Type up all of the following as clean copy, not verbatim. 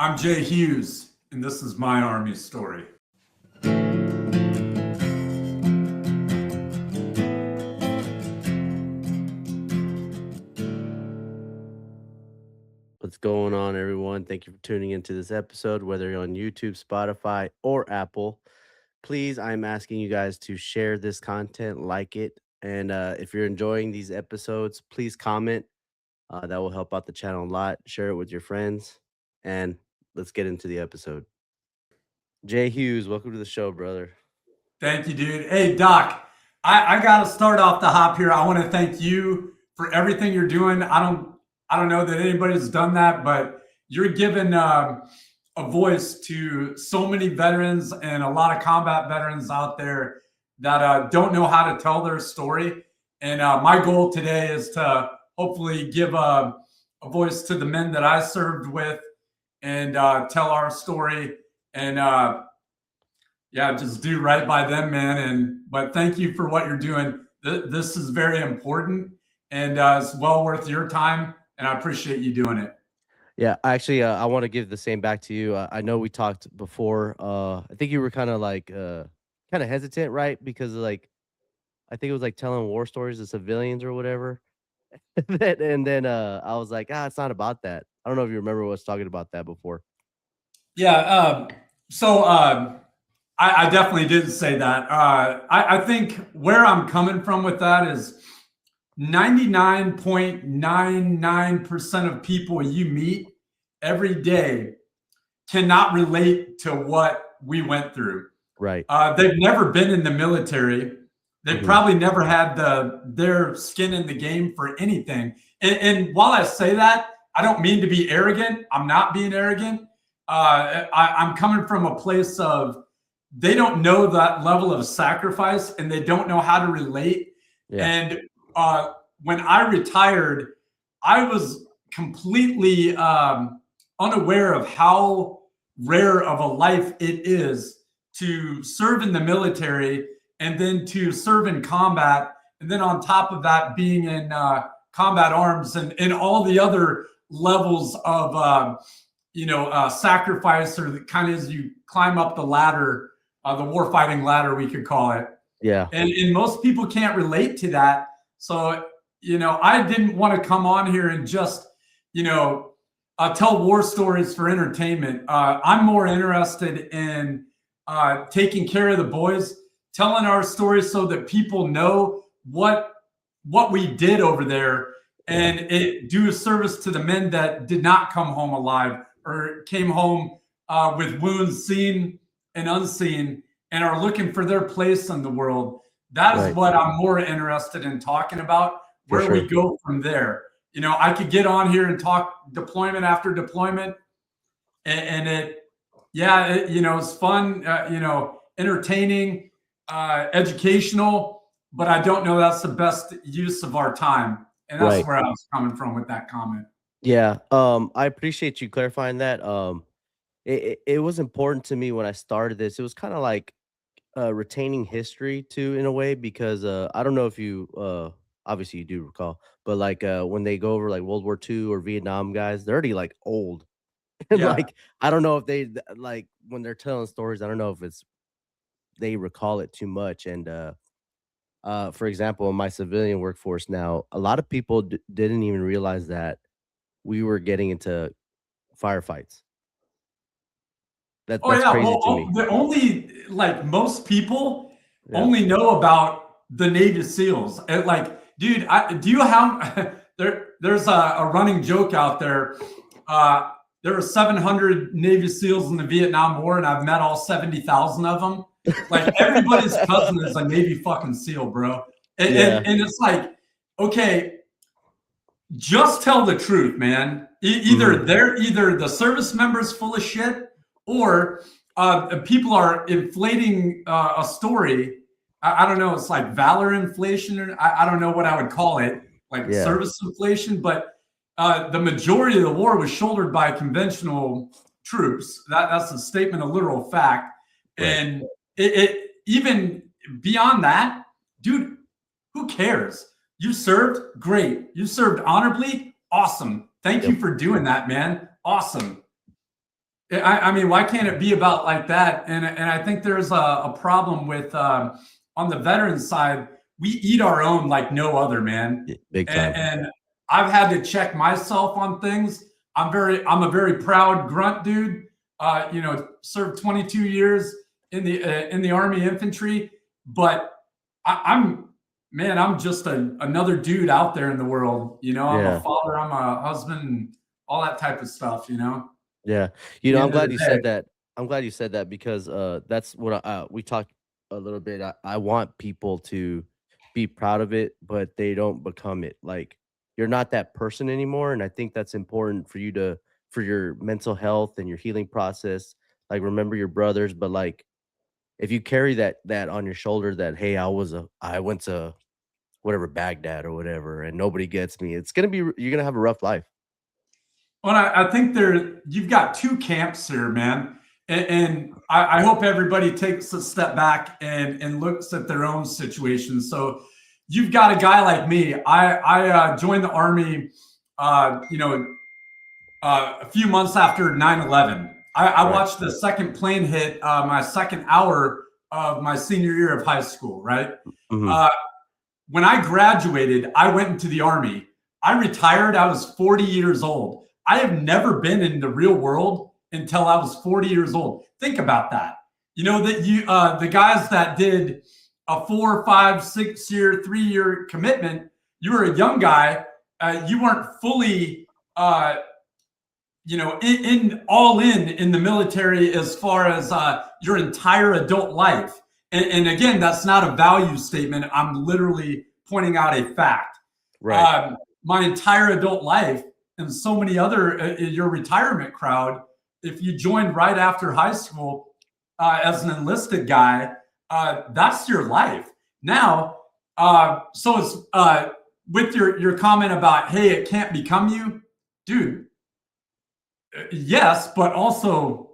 I'm Jay Hughes, and this is my Army story. What's going on, everyone? Thank you for tuning into this episode, whether you're on YouTube, Spotify, or Apple. Please, I'm asking you guys to share this content, like it, and if you're enjoying these episodes, please comment. That will help out the channel a lot. Share it with your friends, and let's get into the episode. Jay Hughes, welcome to the show, brother. Thank you, dude. Hey, Doc, I got to start off the hop here. I want to thank you for everything you're doing. I don't know that anybody's done that, but you're giving a voice to so many veterans and a lot of combat veterans out there that don't know how to tell their story. And my goal today is to hopefully give a voice to the men that I served with and tell our story and yeah, just do right by them, man. But thank you for what you're doing. This is very important and it's well worth your time. And I appreciate you doing it. Yeah, actually, I want to give the same back to you. I know we talked before. I think you were kind of kind of hesitant, right? Because I think it was like telling war stories to civilians or whatever. And then I was like, it's not about that. I don't know if you remember us talking about that before. Yeah. I definitely didn't say that. I think where I'm coming from with that is 99.99% of people you meet every day cannot relate to what we went through. Right. They've never been in the military. They probably never had their skin in the game for anything. And while I say that, I don't mean to be arrogant. I'm not being arrogant. I'm coming from a place of they don't know that level of sacrifice and they don't know how to relate. Yeah. And when I retired, I was completely unaware of how rare of a life it is to serve in the military and then to serve in combat. And then on top of that, being in combat arms and all the other levels of, sacrifice or the kind of as you climb up the ladder, the warfighting ladder, we could call it. Yeah. And most people can't relate to that. So, I didn't want to come on here and just, tell war stories for entertainment. I'm more interested in taking care of the boys, telling our stories so that people know what we did over there and it do a service to the men that did not come home alive or came home with wounds seen and unseen and are looking for their place in the world. That is what I'm more interested in talking about, where we go from there. I could get on here and talk deployment after deployment and it's fun, entertaining, educational, but I don't know that's the best use of our time. And that's where I was coming from with that comment. Yeah. I appreciate you clarifying that. It was important to me when I started this. It was kind of like retaining history too, in a way, because I don't know if you obviously you do recall, but when they go over like World War II or Vietnam guys, they're already like old. And I don't know if they when they're telling stories, I don't know if they recall it too much. And for example, in my civilian workforce now, a lot of people didn't even realize that we were getting into firefights. That's crazy to me. The only most people only know about the Navy SEALs. And, dude, do you have there's a running joke out there. There were 700 Navy SEALs in the Vietnam War, and I've met all 70,000 of them. Everybody's cousin is a Navy fucking SEAL, bro. And it's okay, just tell the truth, man. Either the service members full of shit, or people are inflating a story. I don't know. It's like valor inflation, or I don't know what I would call it, service inflation. But the majority of the war was shouldered by conventional troops. That's a statement of literal fact. Right. And it even beyond that, dude, who cares? You served, great. You served honorably, awesome. Thank you for doing that, man. Awesome. I mean, why can't it be about like that? And I think there's a problem with on the veteran side, we eat our own like no other, man. Big time. And I've had to check myself on things. I'm a very proud grunt dude. Served 22 years in the Army infantry, but I'm just another dude out there in the world. I'm a father, I'm a husband, and all that type of stuff. Yeah. I'm glad you said that. I'm glad you said that because that's what we talked a little bit. I want people to be proud of it, but they don't become it. Like you're not that person anymore. And I think that's important for your mental health and your healing process. Like remember your brothers, but like if you carry that on your shoulder that, hey, I went to whatever Baghdad or whatever, and nobody gets me, you're gonna have a rough life. Well, I think you've got two camps here, man. And I hope everybody takes a step back and looks at their own situation. So you've got a guy like me. I joined the Army, a few months after 9/11. I watched the second plane hit my second hour of my senior year of high school, right? Mm-hmm. When I graduated, I went into the Army. I retired. I was 40 years old. I have never been in the real world until I was 40 years old. Think about that. The guys that did a 4, 5, 6 year, 3 year commitment, you were a young guy. You weren't fully, in the military as far as your entire adult life. And again, that's not a value statement. I'm literally pointing out a fact. Right. My entire adult life and so many other your retirement crowd, if you joined right after high school as an enlisted guy, that's your life. Now, so it's with your comment about, hey, it can't become you, dude. Yes, but also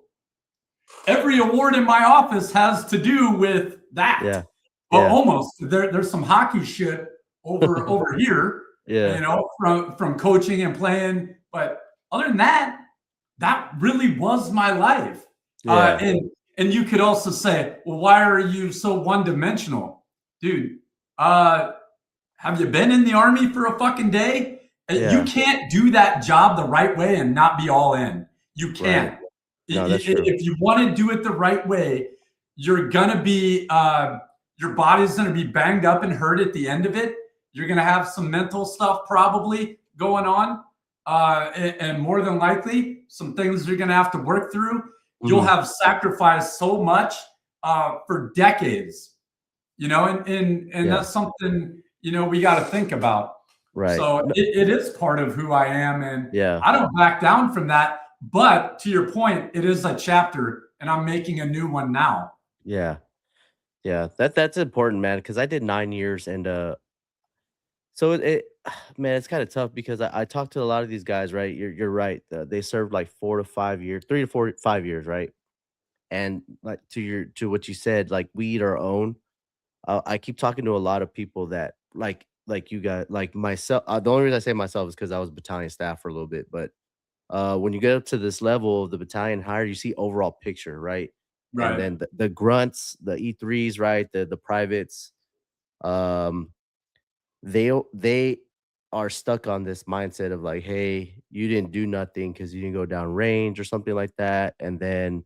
every award in my office has to do with that. Yeah. Well, almost. There's some hockey shit over here. Yeah. From coaching and playing. But other than that, that really was my life. Yeah. And you could also say, well, why are you so one-dimensional? Dude, have you been in the Army for a fucking day? Yeah. You can't do that job the right way and not be all in. You can't. Right. No, that's true. If you want to do it the right way, you're gonna be your body's gonna be banged up and hurt at the end of it. You're gonna have some mental stuff probably going on, and more than likely some things you're gonna have to work through. Mm-hmm. You'll have sacrificed so much for decades, and that's something we got to think about. Right. So it is part of who I am, and yeah, I don't back down from that. But to your point, it is a chapter, and I'm making a new one now. Yeah, that's important, man. Because I did 9 years, and so man, it's kind of tough because I talked to a lot of these guys. Right, you're right. They served like 4 to 5 years, 3 to 4, 5 years, right? And like to what you said, like we eat our own. I keep talking to a lot of people that like you guys, like myself. The only reason I say myself is because I was battalion staff for a little bit. But when you get up to this level of the battalion higher, you see overall picture, right? Right. And then the grunts, the E3s, right? The privates, they are stuck on this mindset of like, hey, you didn't do nothing because you didn't go down range or something like that, and then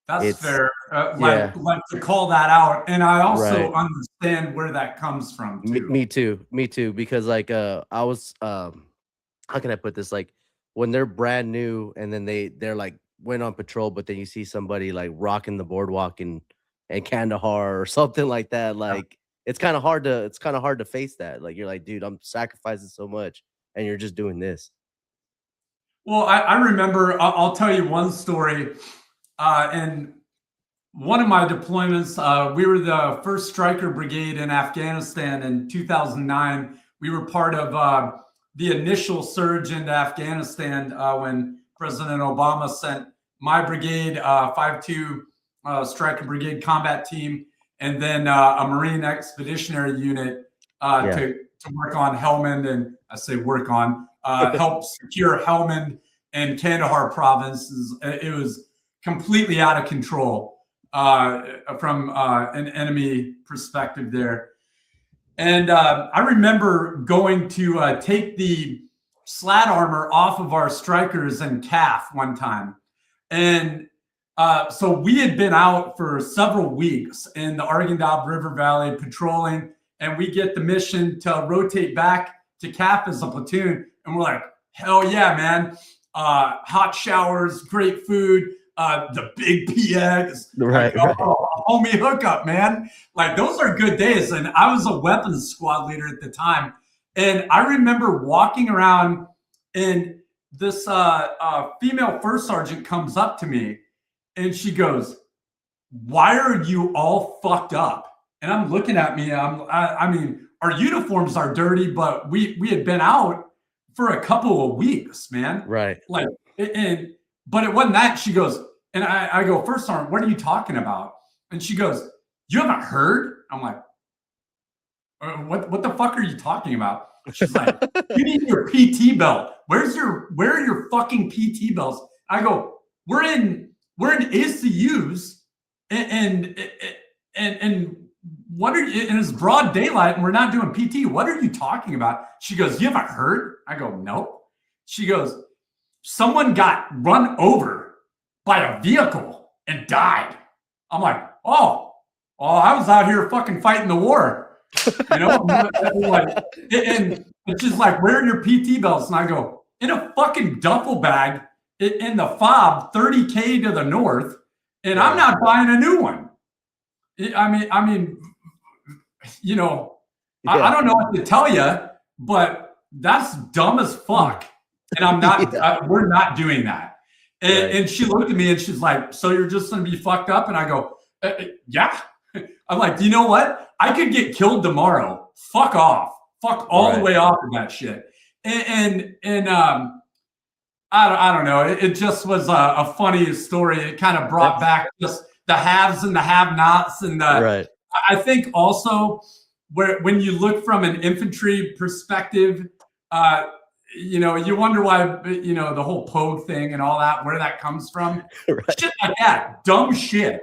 that's fair. Like to call that out, and I also understand where that comes from too. Me too. Because like I was how can I put this? Like when they're brand new and then they're like went on patrol, but then you see somebody like rocking the boardwalk in Kandahar or something like that. Like it's kind of hard to face that. Like you're like, dude, I'm sacrificing so much, and you're just doing this. Well, I remember. I'll tell you one story. And one of my deployments, we were the 1st Stryker Brigade in Afghanistan in 2009. We were part of the initial surge into Afghanistan when President Obama sent my brigade, 5-2 Stryker Brigade combat team, and then a Marine Expeditionary Unit to work on Helmand, and I say work on, help secure Helmand and Kandahar provinces. It was completely out of control from an enemy perspective there. And I remember going to take the slat armor off of our strikers and calf one time. And so we had been out for several weeks in the Arghandab River Valley patrolling, and we get the mission to rotate back to calf as a platoon. And we're like, hell yeah, man. Hot showers, great food, the big PX, Right, like, homie hookup, man. Like those are good days. And I was a weapons squad leader at the time. And I remember walking around, and this female first sergeant comes up to me and she goes, "Why are you all fucked up?" And I'm looking at me. I mean, our uniforms are dirty, but we had been out for a couple of weeks, man. Right. Like, but it wasn't that. She goes, and I go, "First sergeant, what are you talking about?" And she goes, "You haven't heard?" I'm like, what the fuck are you talking about? She's like, "You need your PT belt. Where are your fucking PT belts?" I go, we're in ACUs and what are you, and it's broad daylight and we're not doing PT. What are you talking about? She goes, "You haven't heard?" I go, "No." She goes, "Someone got run over by a vehicle and died." I'm like, oh, I was out here fucking fighting the war. You know, like, and she's like, "Where are your PT belts?" And I go, "In a fucking duffel bag in the fob, 30K to the north, and I'm not buying a new one." I mean, you know, I don't know what to tell you, but that's dumb as fuck. And I'm not. We're not doing that. And she looked at me and she's like, "So you're just going to be fucked up?" And I go, "Yeah." I'm like, "You know what? I could get killed tomorrow. Fuck off. Fuck all the way off of that shit." And I don't know. It just was a funny story. It kind of brought back just the haves and the have-nots. And I think also when you look from an infantry perspective, you know, you wonder why, you know, the whole Pogue thing and all that, where that comes from. Shit like that. Dumb shit.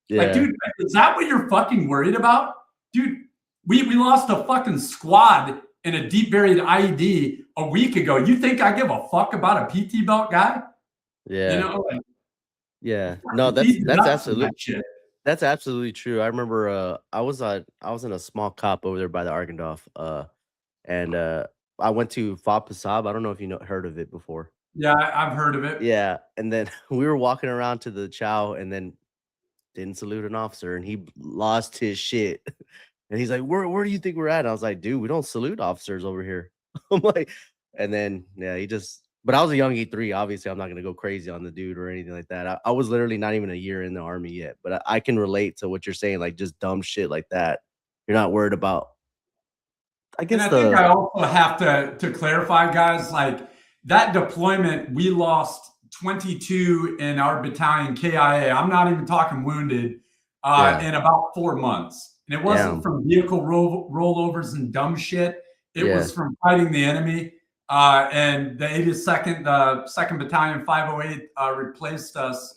Yeah. Like, dude, is that what you're fucking worried about? Dude, we lost a fucking squad in a deep buried IED a week ago. You think I give a fuck about a PT belt guy? Yeah. You know, like, yeah. No, that's absolutely true. I remember I was in a small cop over there by the Arghandab, and I went to Fa Pasab. I don't know if you heard of it before. Yeah, I've heard of it. Yeah, and then we were walking around to the chow, and then didn't salute an officer, and he lost his shit. And he's like, where do you think we're at? And I was like, "Dude, we don't salute officers over here." I'm like, and then but I was a young E3. Obviously, I'm not gonna go crazy on the dude or anything like that. I was literally not even a year in the army yet, but I can relate to what you're saying, like just dumb shit like that. You're not worried about. I think I also have to clarify, guys, like that deployment, we lost 22 in our battalion KIA. I'm not even talking wounded in about 4 months. And it wasn't from vehicle rollovers and dumb shit. It was from fighting the enemy. And the 82nd, the 2nd Battalion 508 replaced us,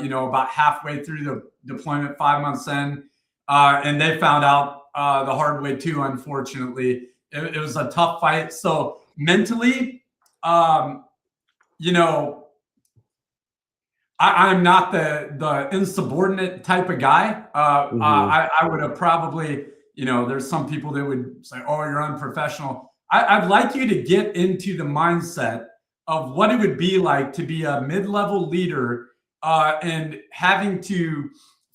you know, about halfway through the deployment, 5 months in. And they found out the hard way too, unfortunately. It was a tough fight. So mentally, you know, I'm not the insubordinate type of guy. I would have probably, you know, there's some people that would say, "Oh, you're unprofessional." I'd like you to get into the mindset of what it would be like to be a mid-level leader and having to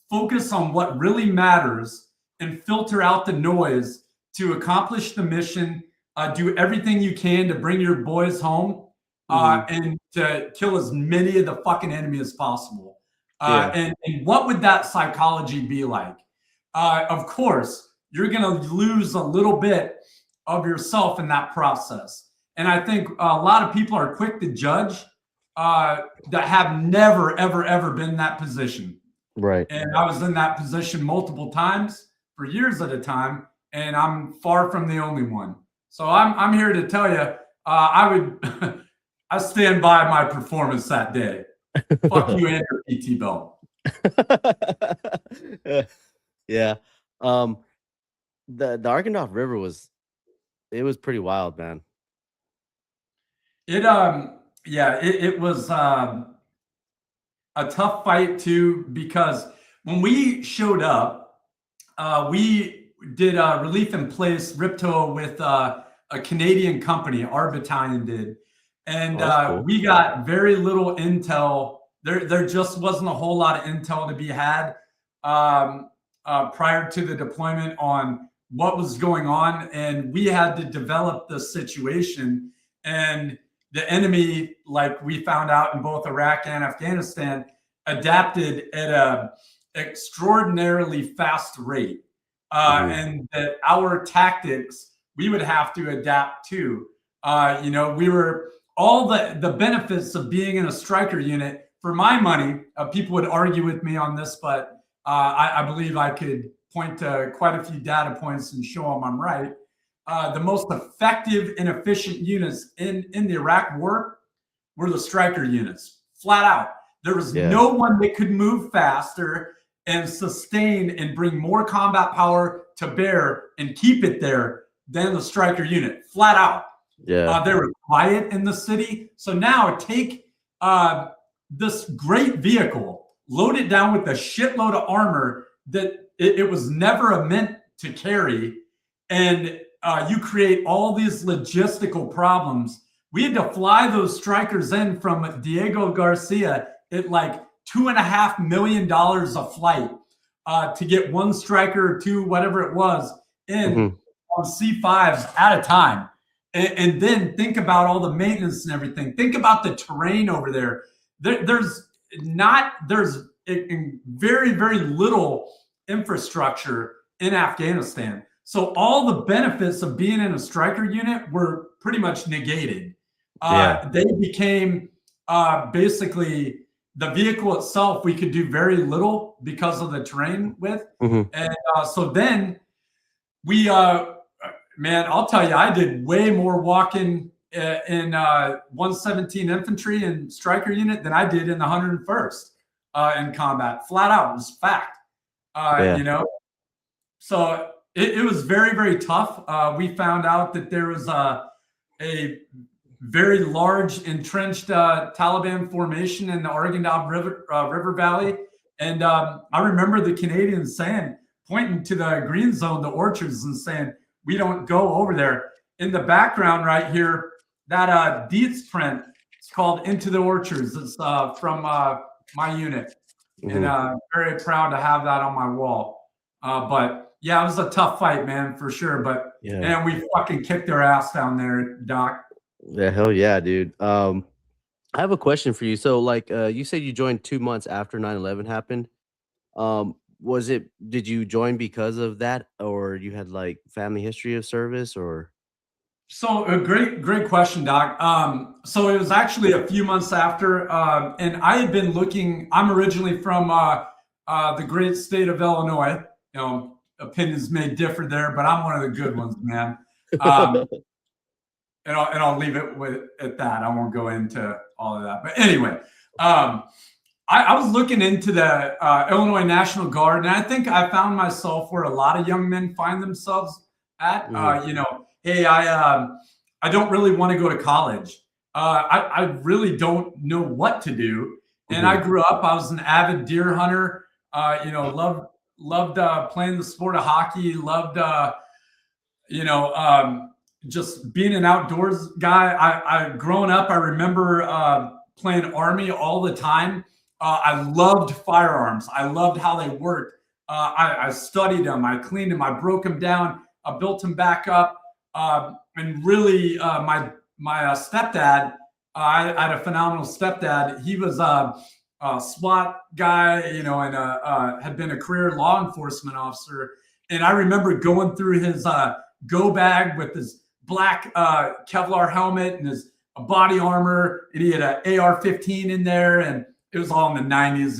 focus on what really matters and filter out the noise to accomplish the mission, do everything you can to bring your boys home. And to kill as many of the fucking enemy as possible. And what would that psychology be like? Of course, you're going to lose a little bit of yourself in that process. And I think a lot of people are quick to judge that have never, ever, ever been in that position. Right. And I was in that position multiple times for years at a time, and I'm far from the only one. So I'm here to tell you, I stand by my performance that day. Fuck you and your PT belt. Yeah. The Arkansas River was pretty wild, man. It it was a tough fight too, because when we showed up, we did relief in place RIPTO with a Canadian company. Our battalion did, and Cool. we got very little intel. There just wasn't a whole lot of intel to be had prior to the deployment on what was going on, and we had to develop the situation. And the enemy, like we found out in both Iraq and Afghanistan, adapted at a extraordinarily fast rate, and that our tactics we would have to adapt to. We were all the benefits of being in a striker unit. For my money, people would argue with me on this, but I believe I could point to quite a few data points and show them I'm right. The most effective and efficient units in the Iraq war were the striker units, flat out. There was no one that could move faster and sustain and bring more combat power to bear and keep it there than the striker unit, flat out. Yeah. They were quiet in the city. So now take this great vehicle, load it down with a shitload of armor that it was never meant to carry, and you create all these logistical problems. We had to fly those strikers in from Diego Garcia at like $2.5 million a flight to get one striker or two, whatever it was, in on C5s at a time. And then think about all the maintenance and everything. Think about the terrain over there. There's very, very little infrastructure in Afghanistan. So all the benefits of being in a striker unit were pretty much negated. They became basically the vehicle itself. We could do very little because of the terrain with. And so then we, man, I'll tell you, I did way more walking in 117 infantry and striker unit than I did in the 101st in combat. Flat out, it was fact. So it was very, very tough. We found out that there was a very large entrenched Taliban formation in the Arghandab River Valley. And I remember the Canadians pointing to the green zone, the orchards, and saying, we don't go over there. In the background right here, that Dietz print, it's called Into the Orchards. It's from my unit. And very proud to have that on my wall. But yeah, it was a tough fight, man, for sure. But man, we fucking kicked their ass down there, Doc. Yeah, hell yeah, dude. I have a question for you. So, like, you said you joined 2 months after 9/11 happened. Did you join because of that, or you had like family history of service, or? So a great question, Doc. So it was actually a few months after, and I had been looking. I'm originally from the great state of Illinois. Opinions may differ there, but I'm one of the good ones, man. And I'll leave it at that. I won't go into all of that. But anyway, I was looking into the Illinois National Guard, and I think I found myself where a lot of young men find themselves at. Hey, I don't really want to go to college. I really don't know what to do. And I grew up, I was an avid deer hunter, loved playing the sport of hockey, loved, just being an outdoors guy. I growing up, I remember playing Army all the time. I loved firearms. I loved how they worked. I studied them. I cleaned them. I broke them down. I built them back up. And really, my stepdad, I had a phenomenal stepdad. He was a SWAT guy, and had been a career law enforcement officer. And I remember going through his go bag with his black Kevlar helmet and his body armor, and he had an AR-15 in there, and it was all in the 90s,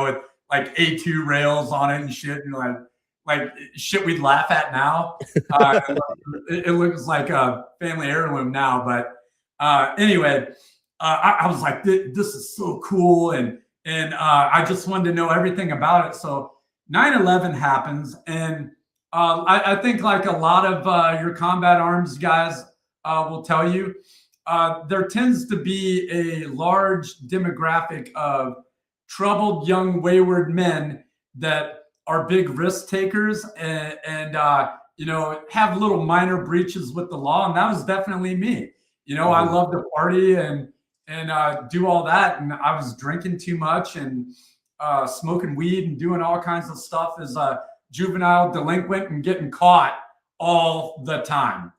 with like A2 rails on it and shit, and like shit we'd laugh at now. It looks like a family heirloom now, but anyway, I was like, this is so cool. And I just wanted to know everything about it. So 9/11 happens. And I think like a lot of your combat arms guys will tell you, there tends to be a large demographic of troubled young wayward men that are big risk takers and have little minor breaches with the law. And that was definitely me. I love to party and do all that. And I was drinking too much and smoking weed and doing all kinds of stuff as a juvenile delinquent and getting caught all the time.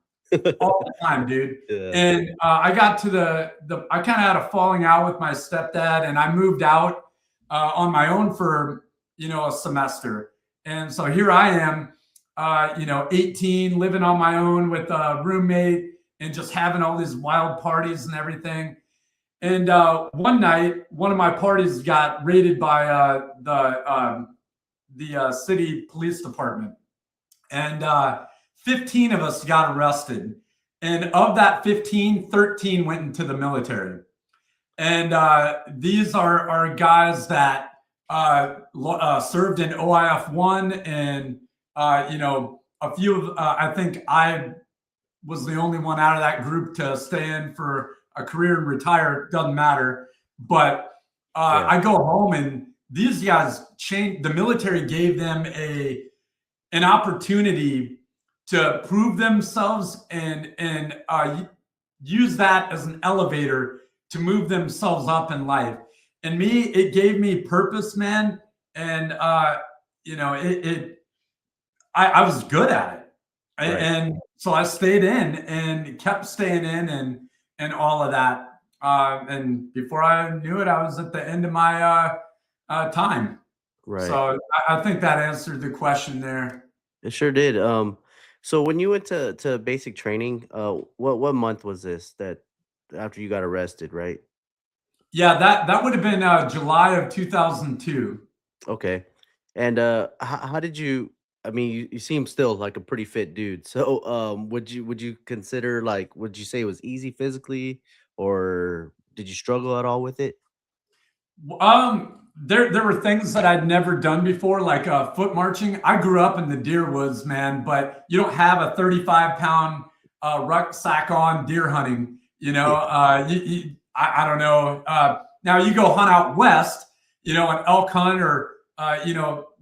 All the time, dude. Yeah. And I got to I kind of had a falling out with my stepdad, and I moved out on my own for a semester. And so here I am, 18, living on my own with a roommate and just having all these wild parties and everything. And one night, one of my parties got raided by the city police department, and 15 of us got arrested. And of that 15, 13 went into the military. And these are guys that served in OIF 1 and a few of I think I was the only one out of that group to stay in for a career and retire. Doesn't matter. But I go home and these guys changed. The military gave them an opportunity to prove themselves and use that as an elevator to move themselves up in life. And it gave me purpose, man. And I was good at it. Right. And so I stayed in and kept staying in and all of that. And before I knew it, I was at the end of my time. Right. So I think that answered the question there. It sure did. So when you went to basic training, what month was this that after you got arrested, right? Yeah, that would have been July of 2002. Okay. And how did you, I mean, you seem still like a pretty fit dude. So would you consider, like, would you say it was easy physically, or did you struggle at all with it? There were things that I'd never done before, like foot marching. I grew up in the deer woods, man, but you don't have a 35-pound rucksack on deer hunting. I don't know. Now you go hunt out west, an elk hunt or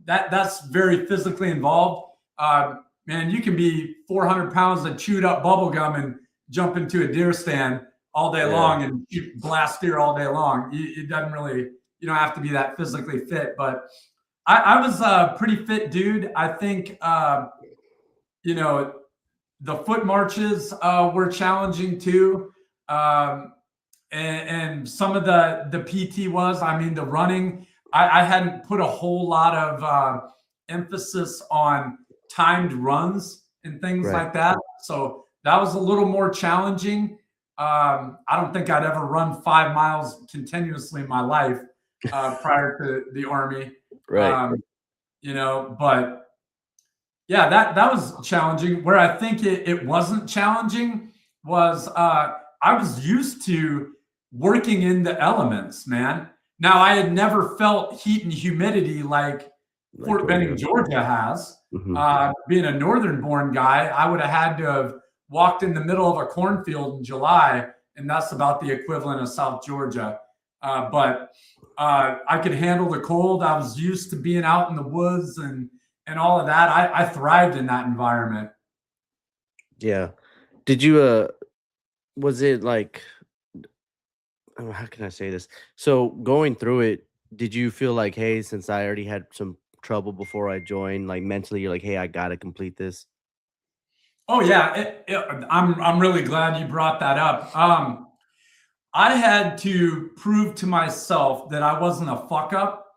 that's very physically involved. Man, you can be 400 pounds of chewed up bubble gum and jump into a deer stand all day long and blast deer all day long. It doesn't really. You don't have to be that physically fit, but I was a pretty fit dude. I think, the foot marches were challenging too. And some of the PT was, the running, I hadn't put a whole lot of emphasis on timed runs and things like that. So that was a little more challenging. I don't think I'd ever run 5 miles continuously in my life. Prior to the Army, right? But yeah, that was challenging. Where I think it wasn't challenging was I was used to working in the elements, man. Now I had never felt heat and humidity like Fort Benning, Georgia has. Mm-hmm. Being a northern-born guy, I would have had to have walked in the middle of a cornfield in July, and that's about the equivalent of South Georgia. But I could handle the cold. I was used to being out in the woods and all of that. I thrived in that environment. Yeah. Did you, was it like, how can I say this? So going through it, did you feel like, hey, since I already had some trouble before I joined, like mentally, you're like, hey, I got to complete this? Oh yeah. I'm really glad you brought that up. I had to prove to myself that I wasn't a fuck up.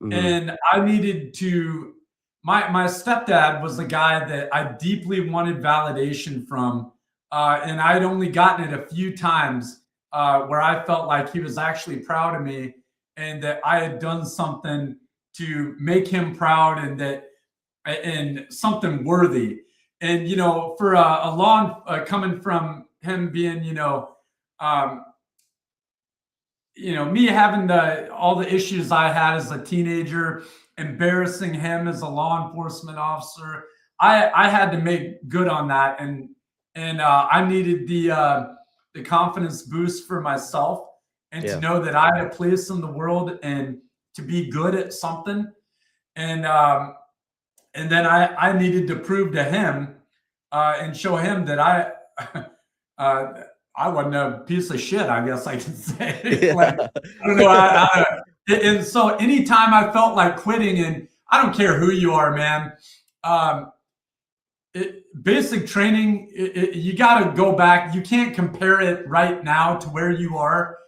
Mm-hmm. And I needed to, my stepdad was a guy that I deeply wanted validation from. And I'd only gotten it a few times where I felt like he was actually proud of me and that I had done something to make him proud and something worthy. And, for a long, coming from him being, me having all the issues I had as a teenager, embarrassing him as a law enforcement officer, I had to make good on that, and I needed the confidence boost for myself, and to know that I had a place in the world and to be good at something, and then I needed to prove to him and show him that I wasn't a piece of shit, I guess I can say. Like, I don't know. And so anytime I felt like quitting, and I don't care who you are, man, basic training, you got to go back. You can't compare it right now to where you are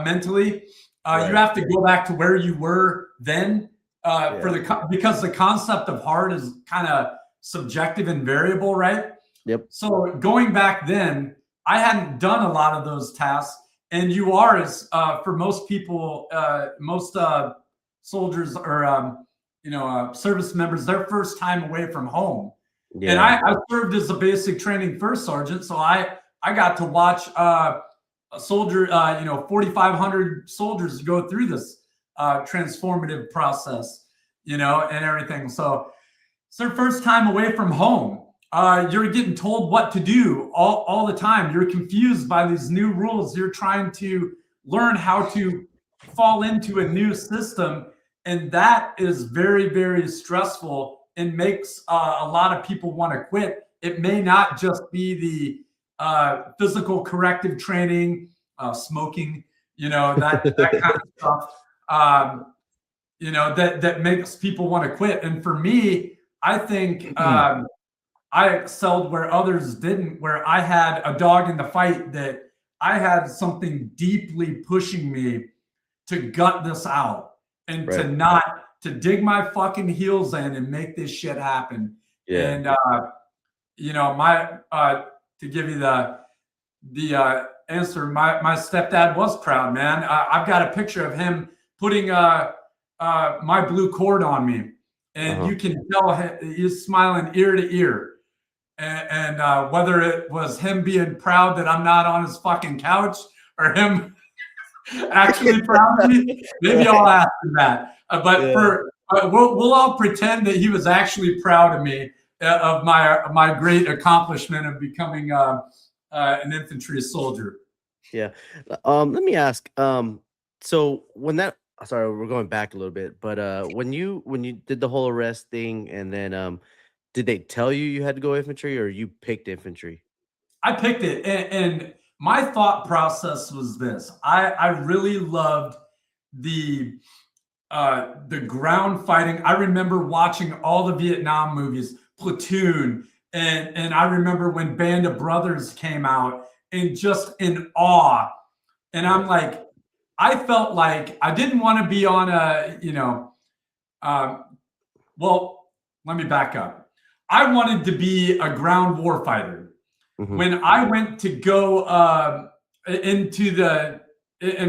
mentally. You have to go back to where you were then because the concept of hard is kind of subjective and variable, right? Yep. So going back then, I hadn't done a lot of those tasks, and you are, as for most people, most soldiers or service members, their first time away from home. Yeah. And I served as a basic training first sergeant, so I got to watch a soldier, 4,500 soldiers go through this transformative process, and everything. So it's their first time away from home. You're getting told what to do all the time. You're confused by these new rules. You're trying to learn how to fall into a new system. And that is very, very stressful and makes a lot of people want to quit. It may not just be the physical corrective training, smoking, that kind of stuff, that makes people want to quit. And for me, I think I excelled where others didn't, where I had a dog in the fight, that I had something deeply pushing me to gut this out and to dig my fucking heels in and make this shit happen. Yeah. And, to give you the answer, my stepdad was proud, man. I've got a picture of him putting my blue cord on me, and you can tell he's smiling ear to ear. And whether it was him being proud that I'm not on his fucking couch or him actually proud of me, maybe I'll ask him that. We'll all pretend that he was actually proud of me, of my great accomplishment of becoming an infantry soldier. Yeah. Let me ask. So sorry, we're going back a little bit, but when you did the whole arrest thing, and then did they tell you had to go infantry, or you picked infantry? I picked it, and my thought process was this: I really loved the ground fighting. I remember watching all the Vietnam movies, Platoon, and I remember when Band of Brothers came out, and just in awe. And I'm like, I felt like I didn't want to be on well, let me back up. I wanted to be a ground warfighter. When I went to go in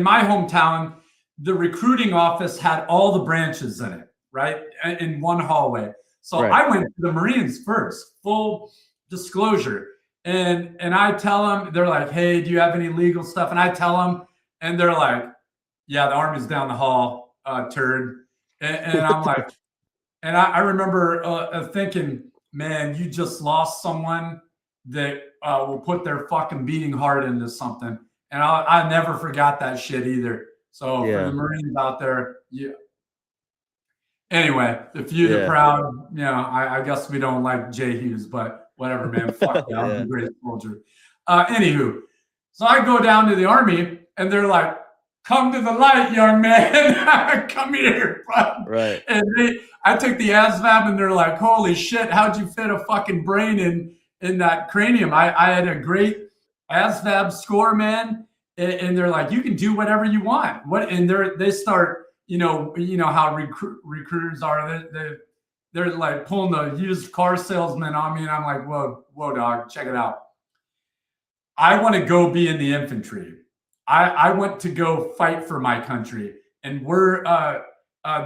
my hometown, the recruiting office had all the branches in it, right? In one hallway. So I went to the Marines first, full disclosure. And I tell them, they're like, hey, do you have any legal stuff? And I tell them, and they're like, yeah, the Army's down the hall, turd. And I'm like, and I remember thinking, man, you just lost someone that will put their fucking beating heart into something. And I never forgot that shit either. So for the Marines out there, anyway, the few the proud, I guess we don't like Jay Hughes, but whatever, man. Fuck yeah, I'm a great soldier. Anywho, so I go down to the Army, and they're like, come to the light, young man. Come here. Right. And I took the ASVAB, and they're like, holy shit, how'd you fit a fucking brain in that cranium? I had a great ASVAB score, man. And they're like, you can do whatever you want. And they start, how recruiters are. They're like pulling the used car salesman on me, and I'm like, whoa, dog, check it out. I want to go be in the infantry. I want to go fight for my country. And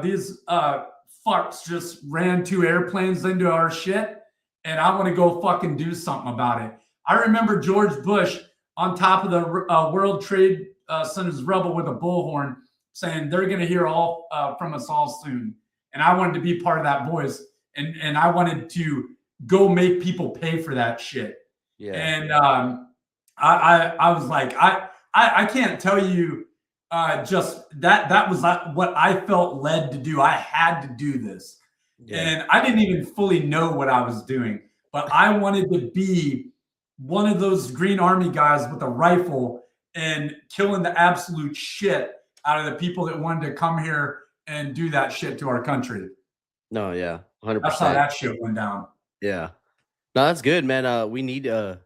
these fucks just ran 2 airplanes into our shit, and I want to go fucking do something about it. I remember George Bush on top of the World Trade sent his rebel with a bullhorn saying they're going to hear all from us all soon. And I wanted to be part of that voice. And I wanted to go make people pay for that shit. Yeah. And I was like, I can't tell you just that was what I felt led to do. I had to do this. Yeah. And I didn't even fully know what I was doing, but I wanted to be one of those Green Army guys with a rifle and killing the absolute shit out of the people that wanted to come here and do that shit to our country. No, yeah, 100%. That's how that shit went down. Yeah. No, that's good, man. We need how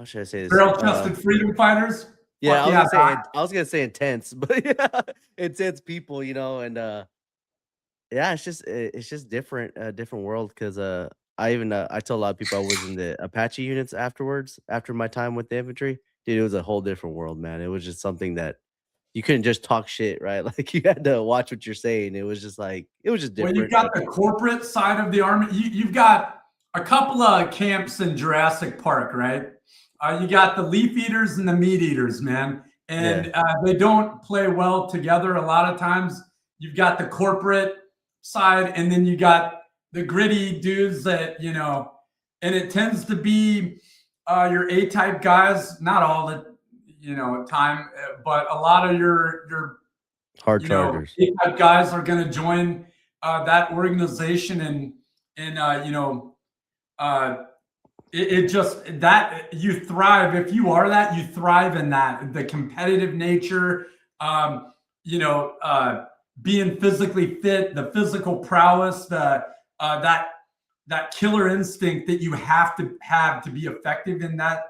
should I say this? Barrel-chested freedom fighters. Yeah, I was gonna say intense, but yeah, intense people, you know, and yeah, it's just different, different world. Because I told a lot of people I was in the Apache units afterwards, after my time with the infantry. Dude, it was a whole different world, man. It was just something that you couldn't just talk shit, right? Like you had to watch what you're saying. It was just different. Well, you've got the corporate side of the army. You've got a couple of camps in Jurassic Park, right? You got the leaf eaters and the meat eaters, man. And they don't play well together a lot of times. You've got the corporate side, and then you got the gritty dudes that, you know, and it tends to be your A-type guys, not all the, you know, time, but a lot of your hard chargers. A-type guys are going to join that organization, and you know, it just, that you thrive. If you are that, you thrive in that, the competitive nature, you know, being physically fit, the physical prowess, that killer instinct that you have to be effective in that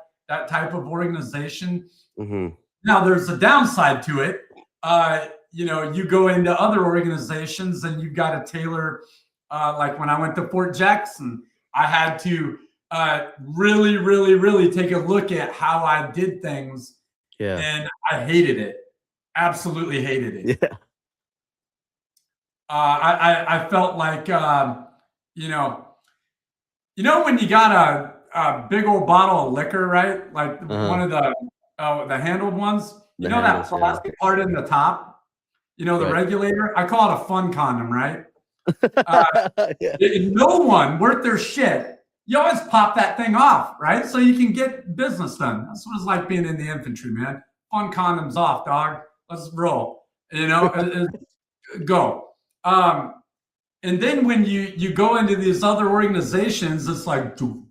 type of organization. Mm-hmm. Now there's a downside to it. You know, you go into other organizations and you've got to tailor, like when I went to Fort Jackson, I had to really, really, really take a look at how I did things. Yeah. And I hated it. Absolutely hated it. Yeah. I felt like, you know, when you got a big old bottle of liquor, right? Like one of the handled ones, you know, that plastic part in the top, you know, the regulator, I call it a fun condom, right? No one worth their shit. You always pop that thing off, right? So you can get business done. That's what it's like being in the infantry, man. Fun condoms off, dog. Let's roll, you know, go. And then when you go into these other organizations, it's like, and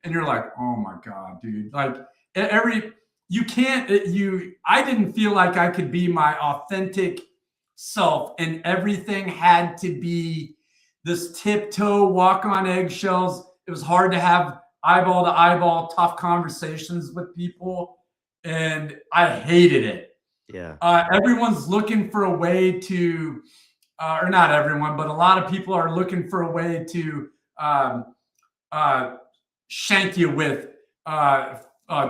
you're like, oh my God, dude. Like I didn't feel like I could be my authentic self, and everything had to be this tiptoe walk on eggshells. It was hard to have eyeball to eyeball tough conversations with people, and I hated it. Yeah. Everyone's looking for a way to, or not everyone, but a lot of people are looking for a way to shank you with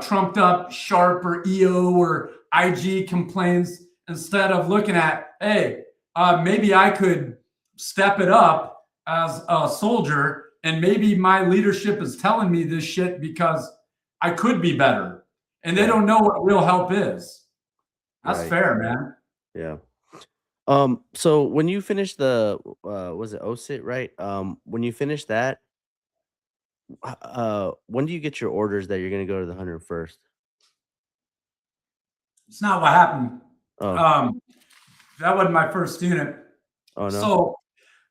trumped up sharp or EO or IG complaints, instead of looking at, hey, maybe I could step it up as a soldier, and maybe my leadership is telling me this shit because I could be better, and they don't know what real help is. That's fair, man. Yeah. So when you finish the was it OSIT, right? When you finish that, when do you get your orders that you're going to go to the 101st? It's not what happened. Oh. That wasn't my first unit. Oh no. So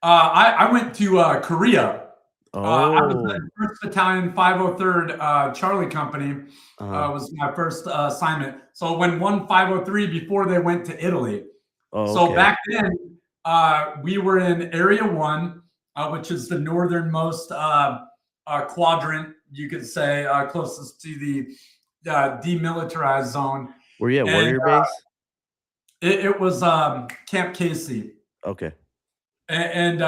I went to Korea. I was in the 1st Battalion 503rd Charlie Company. Was my first assignment. So when 503 before they went to Italy. So back then, we were in Area 1, which is the northernmost quadrant, you could say, closest to the demilitarized zone. Were you at Warrior Base? It was Camp Casey. Okay. And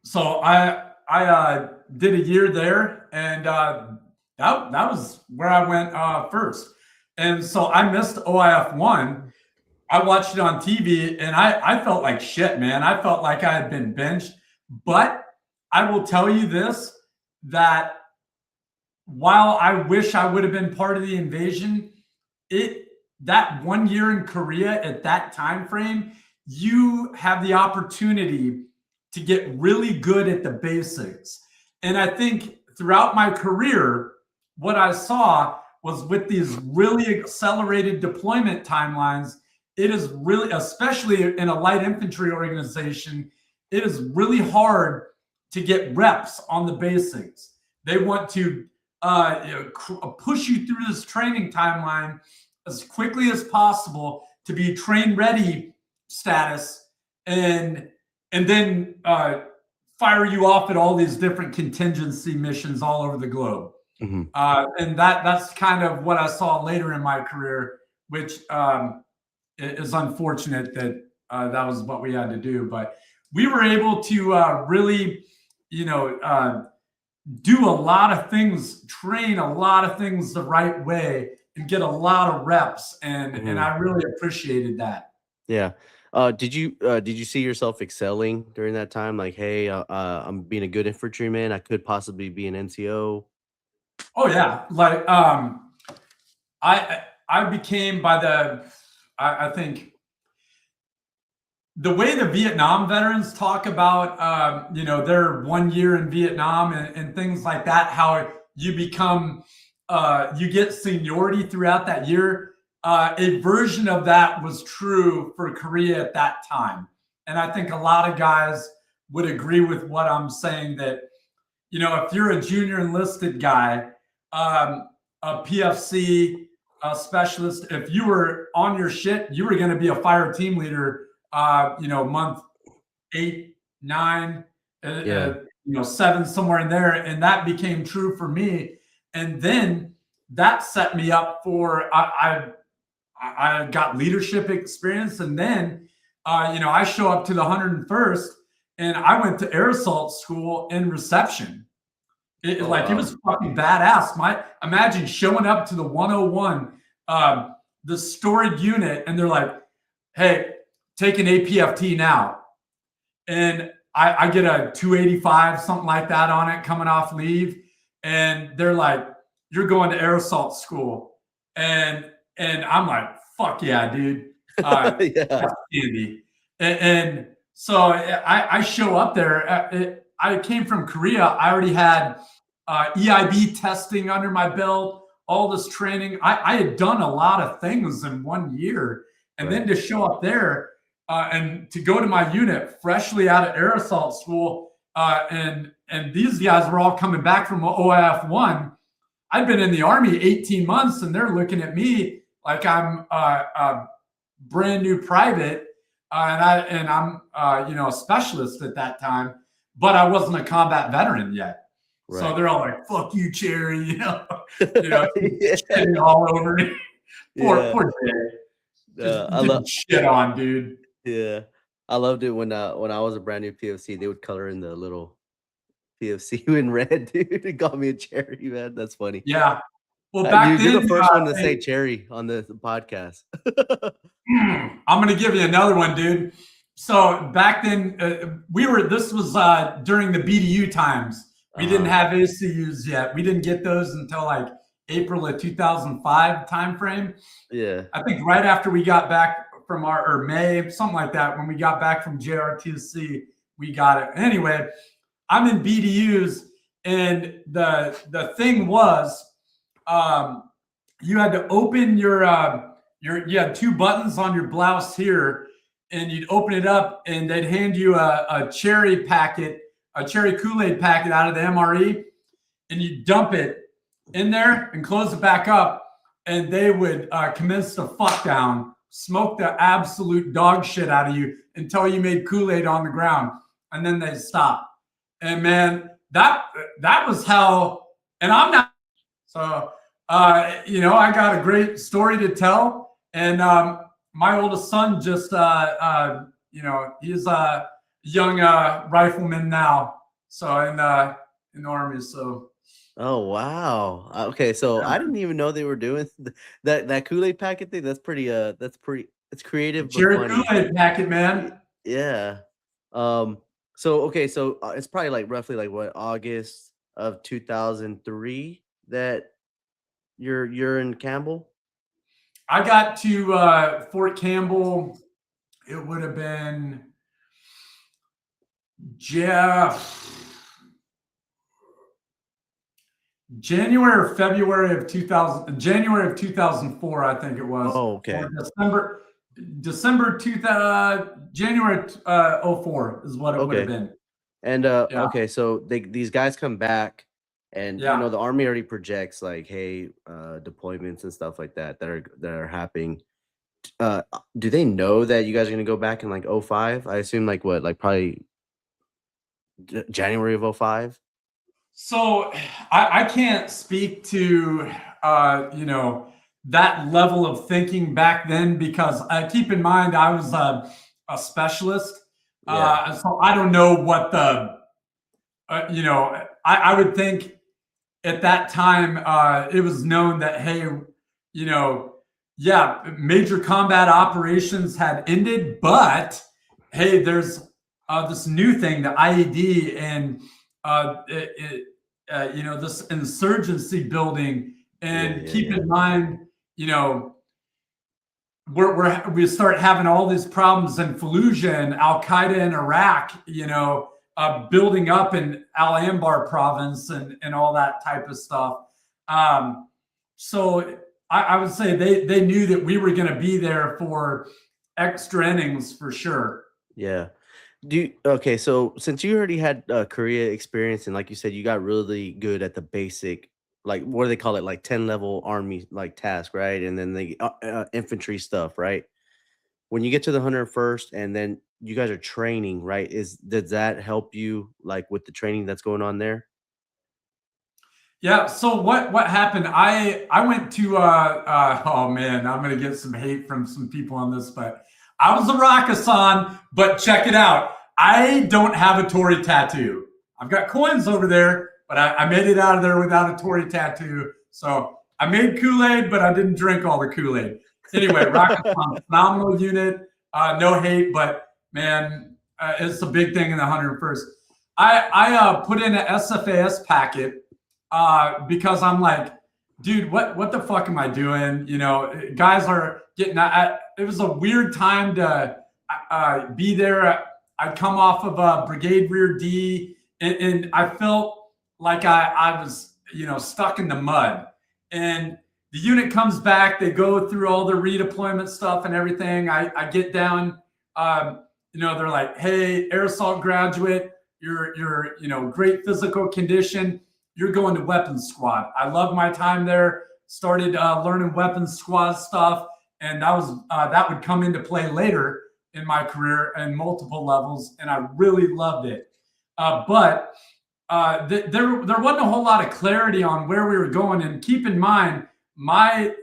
so I did a year there, and that was where I went first. And so I missed OIF 1. I watched it on TV, and I felt like shit, man. I felt like I had been benched. But I will tell you this, that while I wish I would have been part of the invasion, that 1 year in Korea at that time frame, you have the opportunity to get really good at the basics. And I think throughout my career, what I saw was with these really accelerated deployment timelines, it is really, especially in a light infantry organization, it is really hard to get reps on the basics. They want to push you through this training timeline as quickly as possible to be train ready status, and then fire you off at all these different contingency missions all over the globe. Mm-hmm. And that's kind of what I saw later in my career, which is unfortunate that that was what we had to do. But we were able to really, do a lot of things, train a lot of things the right way, and get a lot of reps. And I really appreciated that. Yeah. Did you see yourself excelling during that time? Like, hey, I'm being a good infantryman. I could possibly be an NCO. Oh yeah, like I became I think the way the Vietnam veterans talk about their 1 year in Vietnam and things like that, how you become you get seniority throughout that year. A version of that was true for Korea at that time. And I think a lot of guys would agree with what I'm saying, that, if you're a junior enlisted guy, a PFC specialist, if you were on your shit, you were going to be a fire team leader, month 8, 9, 7, somewhere in there. And that became true for me. And then that set me up for, I got leadership experience. And then, I show up to the 101st and I went to air assault school in reception. It was fucking badass. Imagine showing up to the 101, the storied unit, and they're like, hey, take an APFT now. And I get a 285, something like that on it coming off leave. And they're like, you're going to air assault school. And I'm like, fuck yeah, dude. That's handy. And so I show up there. I came from Korea. I already had EIB testing under my belt, all this training. I had done a lot of things in 1 year. And then to show up there and to go to my unit freshly out of air assault school, and these guys were all coming back from OIF 1. I'd been in the Army 18 months, and they're looking at me like I'm a brand new private, and I'm a specialist at that time, but I wasn't a combat veteran yet. Right. So they're all like, "Fuck you, Cherry," all over me. Poor Jay. I love shit on, dude. Yeah, I loved it when I was a brand new PFC. They would color in the little PFC in red, dude. It got me a cherry, man. That's funny. Yeah. Well, back then, you're the first one to say cherry on the podcast. I'm going to give you another one, dude. So back then, this was during the BDU times. We didn't have ACUs yet. We didn't get those until like April of 2005 timeframe. Yeah. I think right after we got back from or May, something like that, when we got back from JRTC, we got it. Anyway, I'm in BDUs, and the thing was, you had to open you had 2 buttons on your blouse here, and you'd open it up, and they'd hand you a cherry packet, a cherry Kool-Aid packet out of the MRE, and you dump it in there and close it back up, and they would commence the fuck down, smoke the absolute dog shit out of you until you made Kool-Aid on the ground, and then they'd stop. And man, that was hell. And I'm not. So, I got a great story to tell. And my oldest son just, he's a young rifleman now. So in the Army. So. Oh wow. Okay, so I didn't even know they were doing that Kool-Aid packet thing. That's pretty. It's creative. Cherry Kool-Aid packet, man. Yeah. So it's probably like roughly like what, August of 2003 that you're in Campbell? I got to Fort Campbell. It would have been January or February of 2000, January of 2004, I think it was. Oh, okay. Or December 2000, January 04 is what it would have been. And okay, so these guys come back, and you know the Army already projects like, hey, deployments and stuff like that are happening. Do they know that you guys are gonna go back in like 05? I assume like what, like probably January of 05. So I can't speak to that level of thinking back then, because keep in mind I was a specialist. So I don't know what the I would think at that time it was known that, hey, major combat operations had ended, but hey, there's this new thing, the IED, and this insurgency building. And keep in mind, we start having all these problems in Fallujah and Al Qaeda in Iraq, building up in Al Anbar province and all that type of stuff. So I would say they knew that we were going to be there for extra innings for sure. Yeah. Okay, so since you already had Korea experience, and like you said, you got really good at the basic, like what do they call it, like 10-level Army like task, right? And then the infantry stuff, right? When you get to the 101st, and then you guys are training, right? Does that help you like with the training that's going on there? Yeah. So what happened? I went to oh man, I'm gonna get some hate from some people on this, but I was a Rakkasan, but check it out. I don't have a Tory tattoo. I've got coins over there, but I made it out of there without a Tory tattoo. So I made Kool-Aid, but I didn't drink all the Kool-Aid. Anyway, Rakkasan, phenomenal unit. No hate, but man, it's a big thing in the 101st. I put in an SFAS packet because I'm like, dude, what the fuck am I doing? Guys are getting. It was a weird time to be there. I'd come off of a Brigade Rear D, and I felt like I was, stuck in the mud. And the unit comes back. They go through all the redeployment stuff and everything. I get down. They're like, hey, air assault graduate, you're great physical condition. You're going to weapons squad. I love my time there. Started learning weapons squad stuff, and that would come into play later in my career in multiple levels, and I really loved it. But there wasn't a whole lot of clarity on where we were going. And keep in mind, I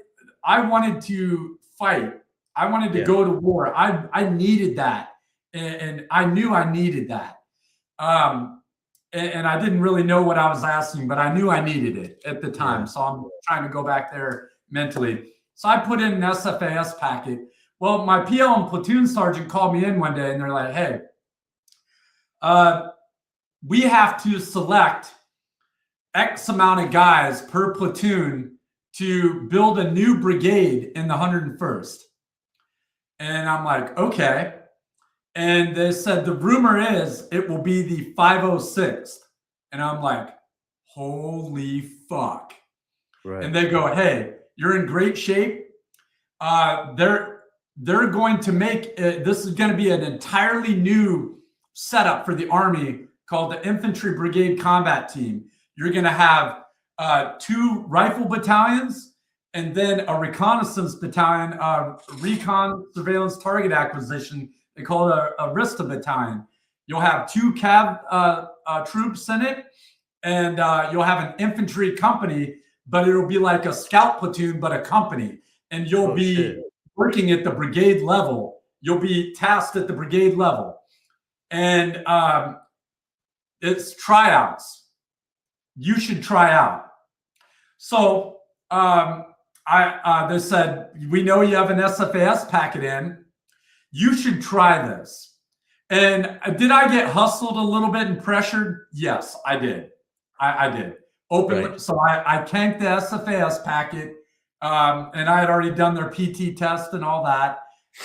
wanted to fight. I wanted to go to war. I needed that, and I knew I needed that. And I didn't really know what I was asking, but I knew I needed it at the time. Yeah. So I'm trying to go back there mentally. So I put in an SFAS packet. Well, my PL and platoon sergeant called me in one day, and they're like, hey, we have to select X amount of guys per platoon to build a new brigade in the 101st. And I'm like, okay. And they said, the rumor is it will be the 506th. And I'm like, holy fuck. Right. And they go, hey, you're in great shape. They're going to make this is going to be an entirely new setup for the Army called the Infantry Brigade Combat Team. You're going to have 2 rifle battalions and then a reconnaissance battalion, recon surveillance target acquisition. They call it a RISTA battalion. You'll have 2 cav troops in it, and you'll have an infantry company, but it'll be like a scout platoon, but a company. And you'll be working at the brigade level. You'll be tasked at the brigade level. And it's tryouts. You should try out. So they said, we know you have an SFAS packet in. You should try this. And did I get hustled a little bit and pressured? Yes, I did. I did. Openly. Right. So I canked the SFAS packet. and I had already done their PT test and all that.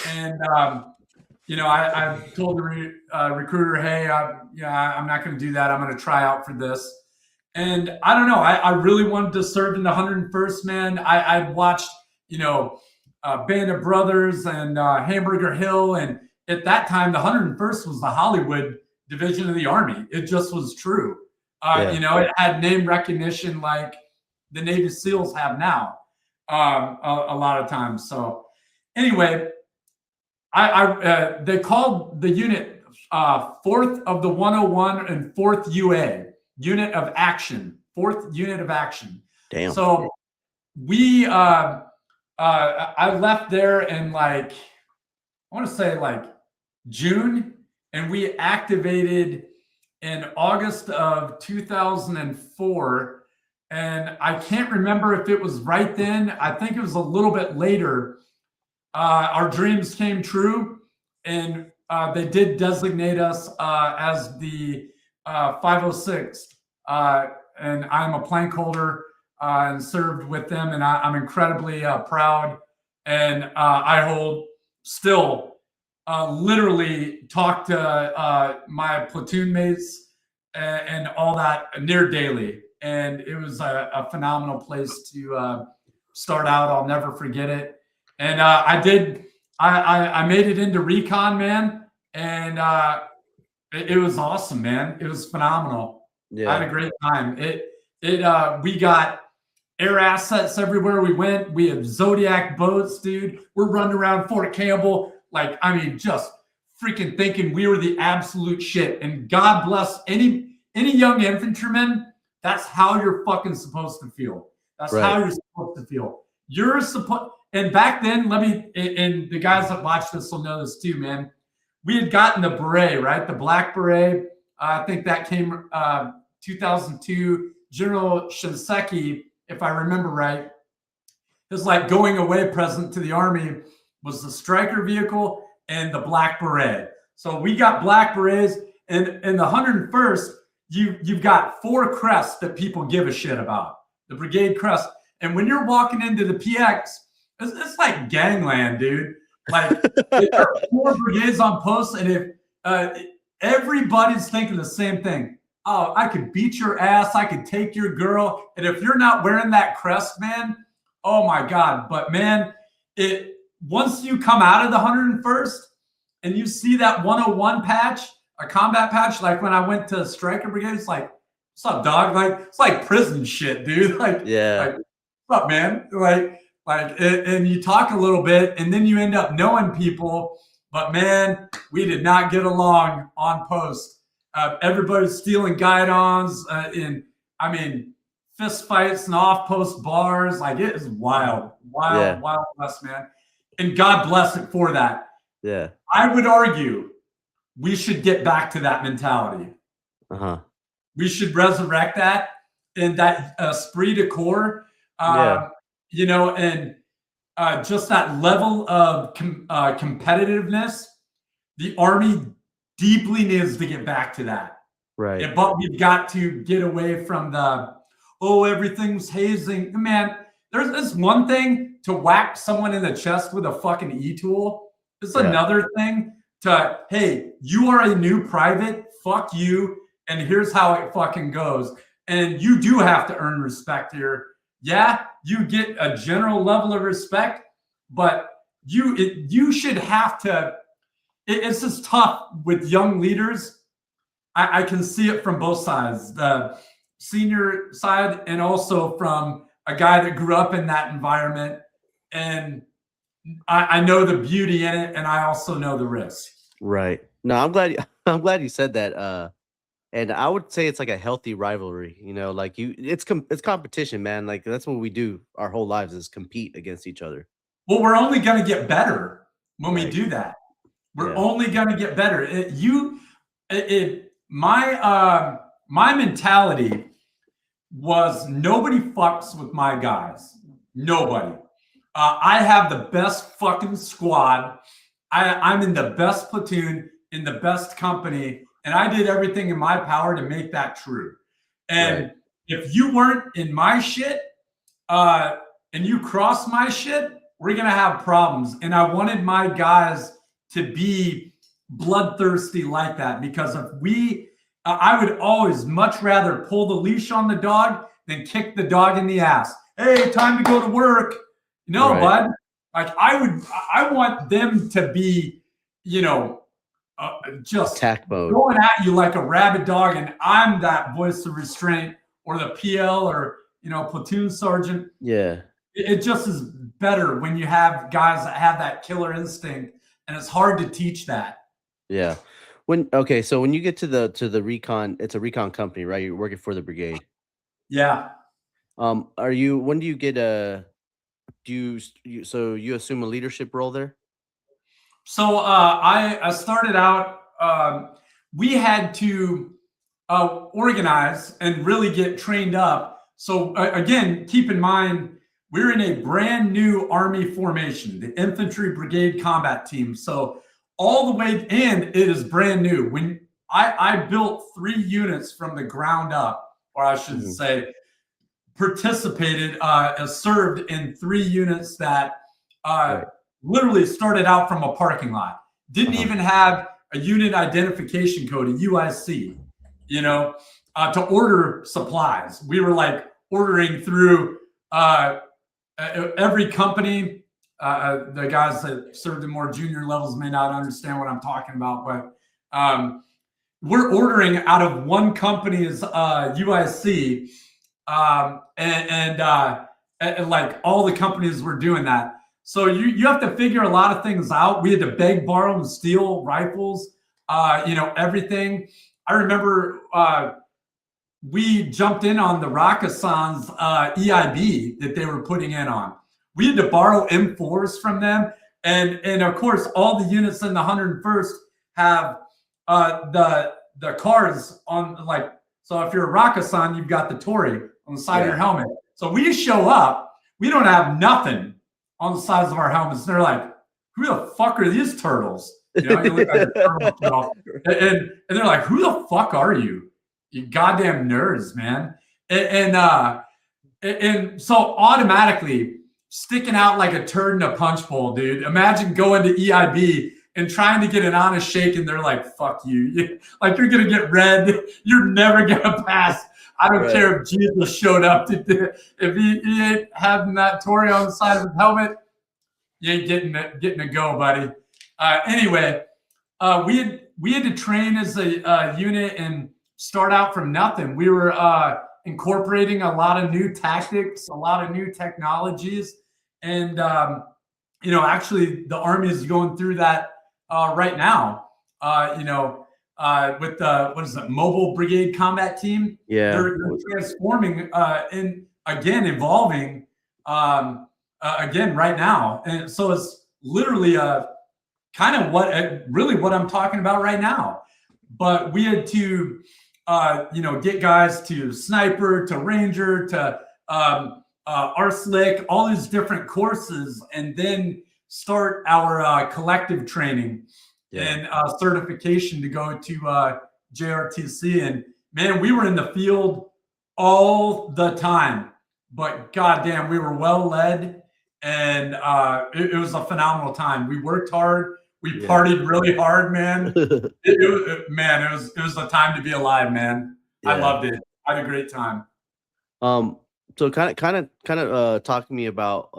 And I told the recruiter, hey, I'm not going to do that. I'm going to try out for this. And I don't know. I really wanted to serve in the 101st, man. I'd watched, Band of Brothers and Hamburger Hill. And at that time, the 101st was the Hollywood division of the Army. It just was true. It had name recognition like the Navy SEALs have now a lot of times. So anyway, they called the unit 4th of the 101 and 4th UA, unit of action, 4th unit of action. Damn. So I left there in I want to say June, and we activated in August of 2004. And I can't remember if it was right then. I think it was a little bit later. Our dreams came true, and they did designate us as the 506. And I'm a plank holder and served with them, and I'm incredibly proud. And I hold still literally talk to my platoon mates and all that near daily. And it was a phenomenal place to start out. I'll never forget it. And I made it into recon, man. And it was awesome, man. It was phenomenal. Yeah. I had a great time. We got air assets everywhere we went. We had Zodiac boats, dude. We're running around Fort Campbell. Just freaking thinking we were the absolute shit. And God bless any young infantryman. That's how you're fucking supposed to feel. That's right. How you're supposed to feel. You're supposed, and back then, and the guys that watch this will know this too, man. We had gotten the beret, right? The black beret. I think that came 2002. General Shinseki, if I remember right, his going away present to the Army was the Stryker vehicle and the black beret. So we got black berets, and in the 101st, you've got 4 crests that people give a shit about. The brigade crest. And when you're walking into the PX, it's like gangland, dude. There are 4 brigades on post, and if everybody's thinking the same thing. Oh, I could beat your ass. I could take your girl. And if you're not wearing that crest, man, oh my God. But man, once you come out of the 101st and you see that 101 patch, a combat patch, like when I went to Stryker Brigade, it's like, what's up, dog? It's like prison shit, dude. Yeah. What's up, man? And you talk a little bit, and then you end up knowing people. But man, we did not get along on post. Everybody's stealing guidons, fist fights and off-post bars. It is wild west, man. And God bless it for that. Yeah. I would argue we should get back to that mentality. We should resurrect that and that esprit de corps, and just that level of competitiveness. The Army deeply needs to get back to that. Right. But we've got to get away from everything's hazing. Man, there's one thing to whack someone in the chest with a fucking e-tool. It's another thing to, hey, you are a new private, fuck you, and here's how it fucking goes. And you do have to earn respect here. Yeah, you get a general level of respect, but you should have to. It's just tough with young leaders. I can see it from both sides, the senior side and also from a guy that grew up in that environment. And I know the beauty in it, and I also know the risk. Right. No, I'm glad you said that. And I would say it's like a healthy rivalry, it's competition, man. That's what we do our whole lives is compete against each other. Well, we're only going to get better when we do that. We're only going to get better. My mentality was nobody fucks with my guys. Nobody. I have the best fucking squad. I'm in the best platoon, in the best company, and I did everything in my power to make that true. And if you weren't in my shit, and you cross my shit, we're going to have problems. And I wanted my guys to be bloodthirsty like that, because if I would always much rather pull the leash on the dog than kick the dog in the ass. Hey, time to go to work. No, Right. bud. Like I want them to be, just Attack mode. going at you like a rabid dog, and I'm that voice of restraint, or the PL, or platoon sergeant. Yeah. It just is better when you have guys that have that killer instinct, and it's hard to teach that. Yeah. So when you get to the recon, it's a recon company, right? You're working for the brigade. Yeah. When do you get so you assume a leadership role there? So I started out, we had to organize and really get trained up. So again, keep in mind, we're in a brand new Army formation, the Infantry Brigade Combat Team. So all the way in, it is brand new. When I built 3 units from the ground up, or I should say, participated, served in 3 units that literally started out from a parking lot. Didn't even have a unit identification code, a UIC, to order supplies. We were like ordering through every company. The guys that served in more junior levels may not understand what I'm talking about, but we're ordering out of one company's UIC, and like all the companies were doing that. So you have to figure a lot of things out. We had to beg, borrow, and steal rifles, everything. I remember we jumped in on the Rakkasan's EIB that they were putting in on. We had to borrow M4s from them. And of course, all the units in the 101st have the cars on, like, so if you're a Rakkasan, you've got the Tory on the side of your helmet. So we show up, we don't have nothing on the sides of our helmets. And they're like, who the fuck are these turtles? You look at the turtle, and they're like, who the fuck are you? You goddamn nerds, man. And so automatically sticking out like a turd in a punch bowl, dude. Imagine going to EIB and trying to get an honest shake, and they're like, fuck you. Like, you're going to get red. You're never going to pass. I don't care if Jesus showed up. If he ain't having that Tory on the side of his helmet, you ain't getting a go, buddy. Anyway, we had to train as a unit and start out from nothing. We were incorporating a lot of new tactics, a lot of new technologies. And, actually the Army is going through that right now, with the, what is it, Mobile Brigade Combat Team. Yeah. They're transforming and again, evolving again right now. And so it's literally kind of what I'm talking about right now. But we had to, get guys to sniper, to ranger, to RSLIC, all these different courses, and then start our collective training and certification to go to JRTC. And man, we were in the field all the time, but goddamn, we were well led, and it was a phenomenal time. We worked hard. We partied really hard, man. It was a time to be alive, man. Yeah. I loved it. I had a great time. So kind of talk to me about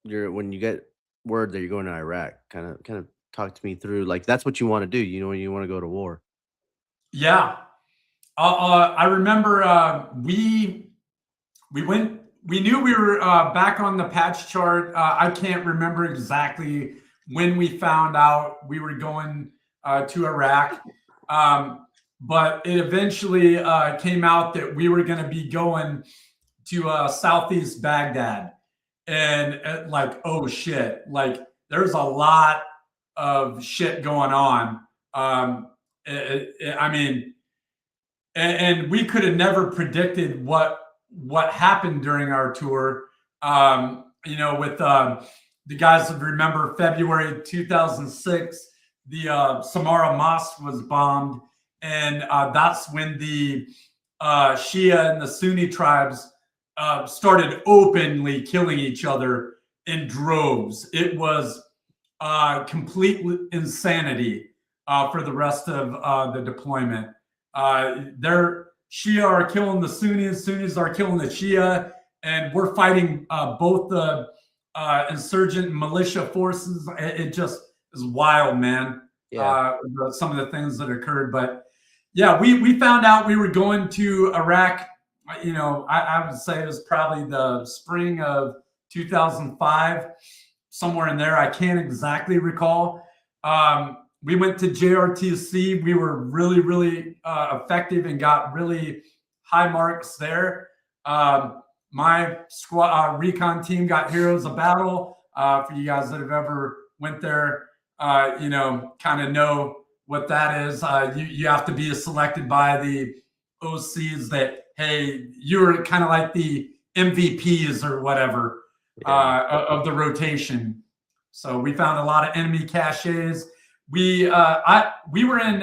when you get word that you're going to Iraq. Kind of talk to me through, like, that's what you want to do, when you want to go to war. Yeah. I remember we went. We knew we were back on the patch chart. I can't remember exactly when we found out we were going to Iraq. But it eventually came out that we were going to be going to Southeast Baghdad. And like, oh shit, like there's a lot of shit going on. I mean, and we could have never predicted what happened during our tour. With the guys that remember February 2006, the Samara Mosque was bombed. And that's when the Shia and the Sunni tribes started openly killing each other in droves. It was complete insanity for the rest of the deployment. They're Shia are killing the Sunnis, Sunnis are killing the Shia, and we're fighting both the insurgent and militia forces. It just is wild, man. Yeah. Some of the things that occurred, but yeah, we found out we were going to Iraq. You know, I would say it was probably the spring of 2005, somewhere in there. I can't exactly recall. We went to JRTC. We were really, really effective and got really high marks there. My squad recon team got heroes of battle. For you guys that have ever went there, you know, kind of know what that is. You have to be selected by the OCs that, hey, you're kind of like the MVPs or whatever of the rotation. So we found a lot of enemy caches. We were in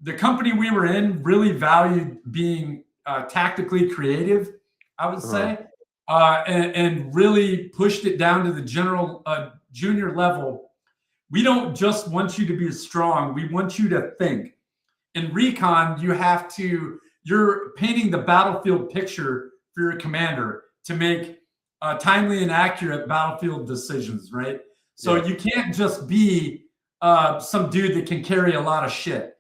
the company we were in really valued being tactically creative, I would say, and really pushed it down to the general junior level. We don't just want you to be strong. We want you to think. In recon, you're painting the battlefield picture for your commander to make timely and accurate battlefield decisions, right? So you can't just be some dude that can carry a lot of shit.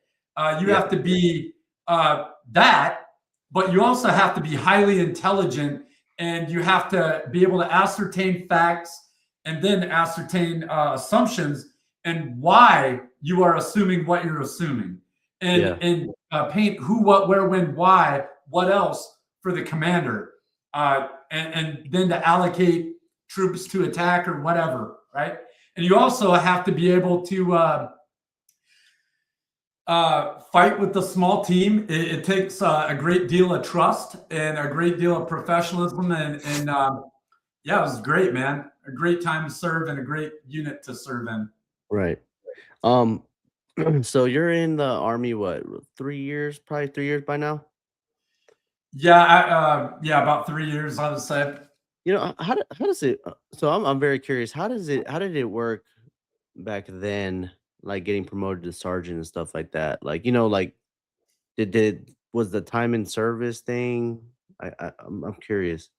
You have to be that, but you also have to be highly intelligent, and you have to be able to ascertain facts and then ascertain assumptions and why you are assuming what you're assuming, and paint who, what, where, when, why, what else for the commander, and then to allocate troops to attack or whatever, right? And you also have to be able to fight with the small team. It takes a great deal of trust and a great deal of professionalism, and yeah, it was great, man. A great time to serve and a great unit to serve in. Right. So you're in the Army, what, 3 years? Probably 3 years by now? Yeah, about 3 years, I would say. You know, how does it so I'm very curious. How did it work back then, like getting promoted to sergeant and stuff like that? Like, you know, like was the time in service thing? I'm curious.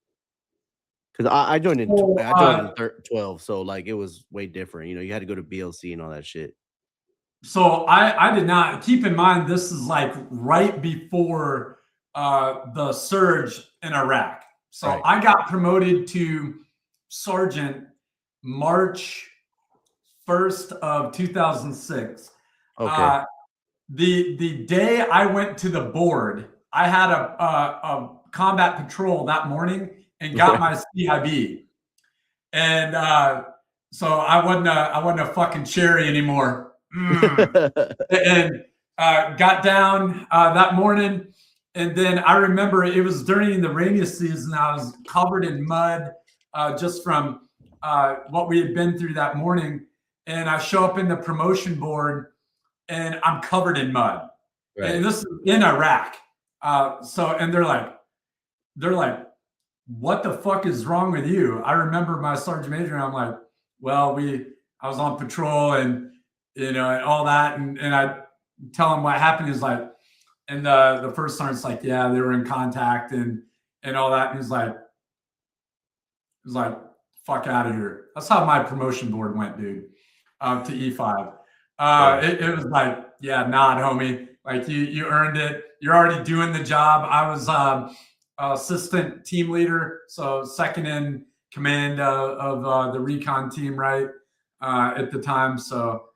Because I joined in 12, so like it was way different. You know, you had to go to BLC and all that shit. So I did not. Keep in mind, this is like right before the surge in Iraq. So I got promoted to sergeant March 1st of 2006. Okay. The day I went to the board, I had a combat patrol that morning and got my CIB, and so I wasn't a fucking cherry anymore. And got down that morning, and then I remember it was during the rainy season. I was covered in mud just from what we had been through that morning, and I show up in the promotion board, and I'm covered in mud, and this is in Iraq. And they're like, what the fuck is wrong with you? I remember my sergeant major, and I'm like, well, I was on patrol, and you know, and all that, and I tell him what happened. He's like, and the first sergeant's like, yeah, they were in contact and all that, and he's like, fuck out of here. That's how my promotion board went, dude, to E5. It was like, yeah, nod, homie. Like you earned it. You're already doing the job. I was assistant team leader, so second in command of the recon team, right, at the time. So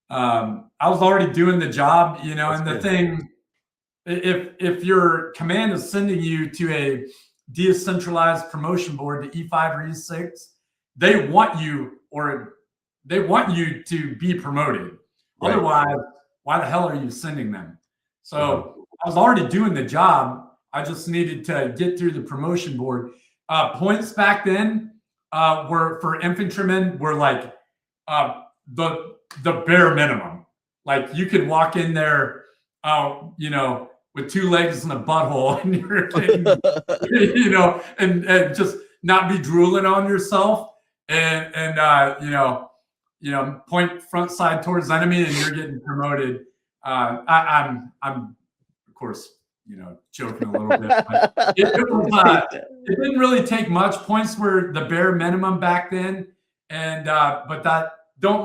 I was already doing the job, you know. That's and the thing, if your command is sending you to a decentralized promotion board to E5 or E6, they want you to be promoted. Right. Otherwise, why the hell are you sending them? So I was already doing the job. I just needed to get through the promotion board. Points back then were for infantrymen were like the bare minimum. Like you could walk in there, you know, with 2 legs and a butthole, and you're getting, and just not be drooling on yourself, and point front side towards enemy, and you're getting promoted. I'm of course joking a little bit. But it didn't really take much. Points were the bare minimum back then, and but don't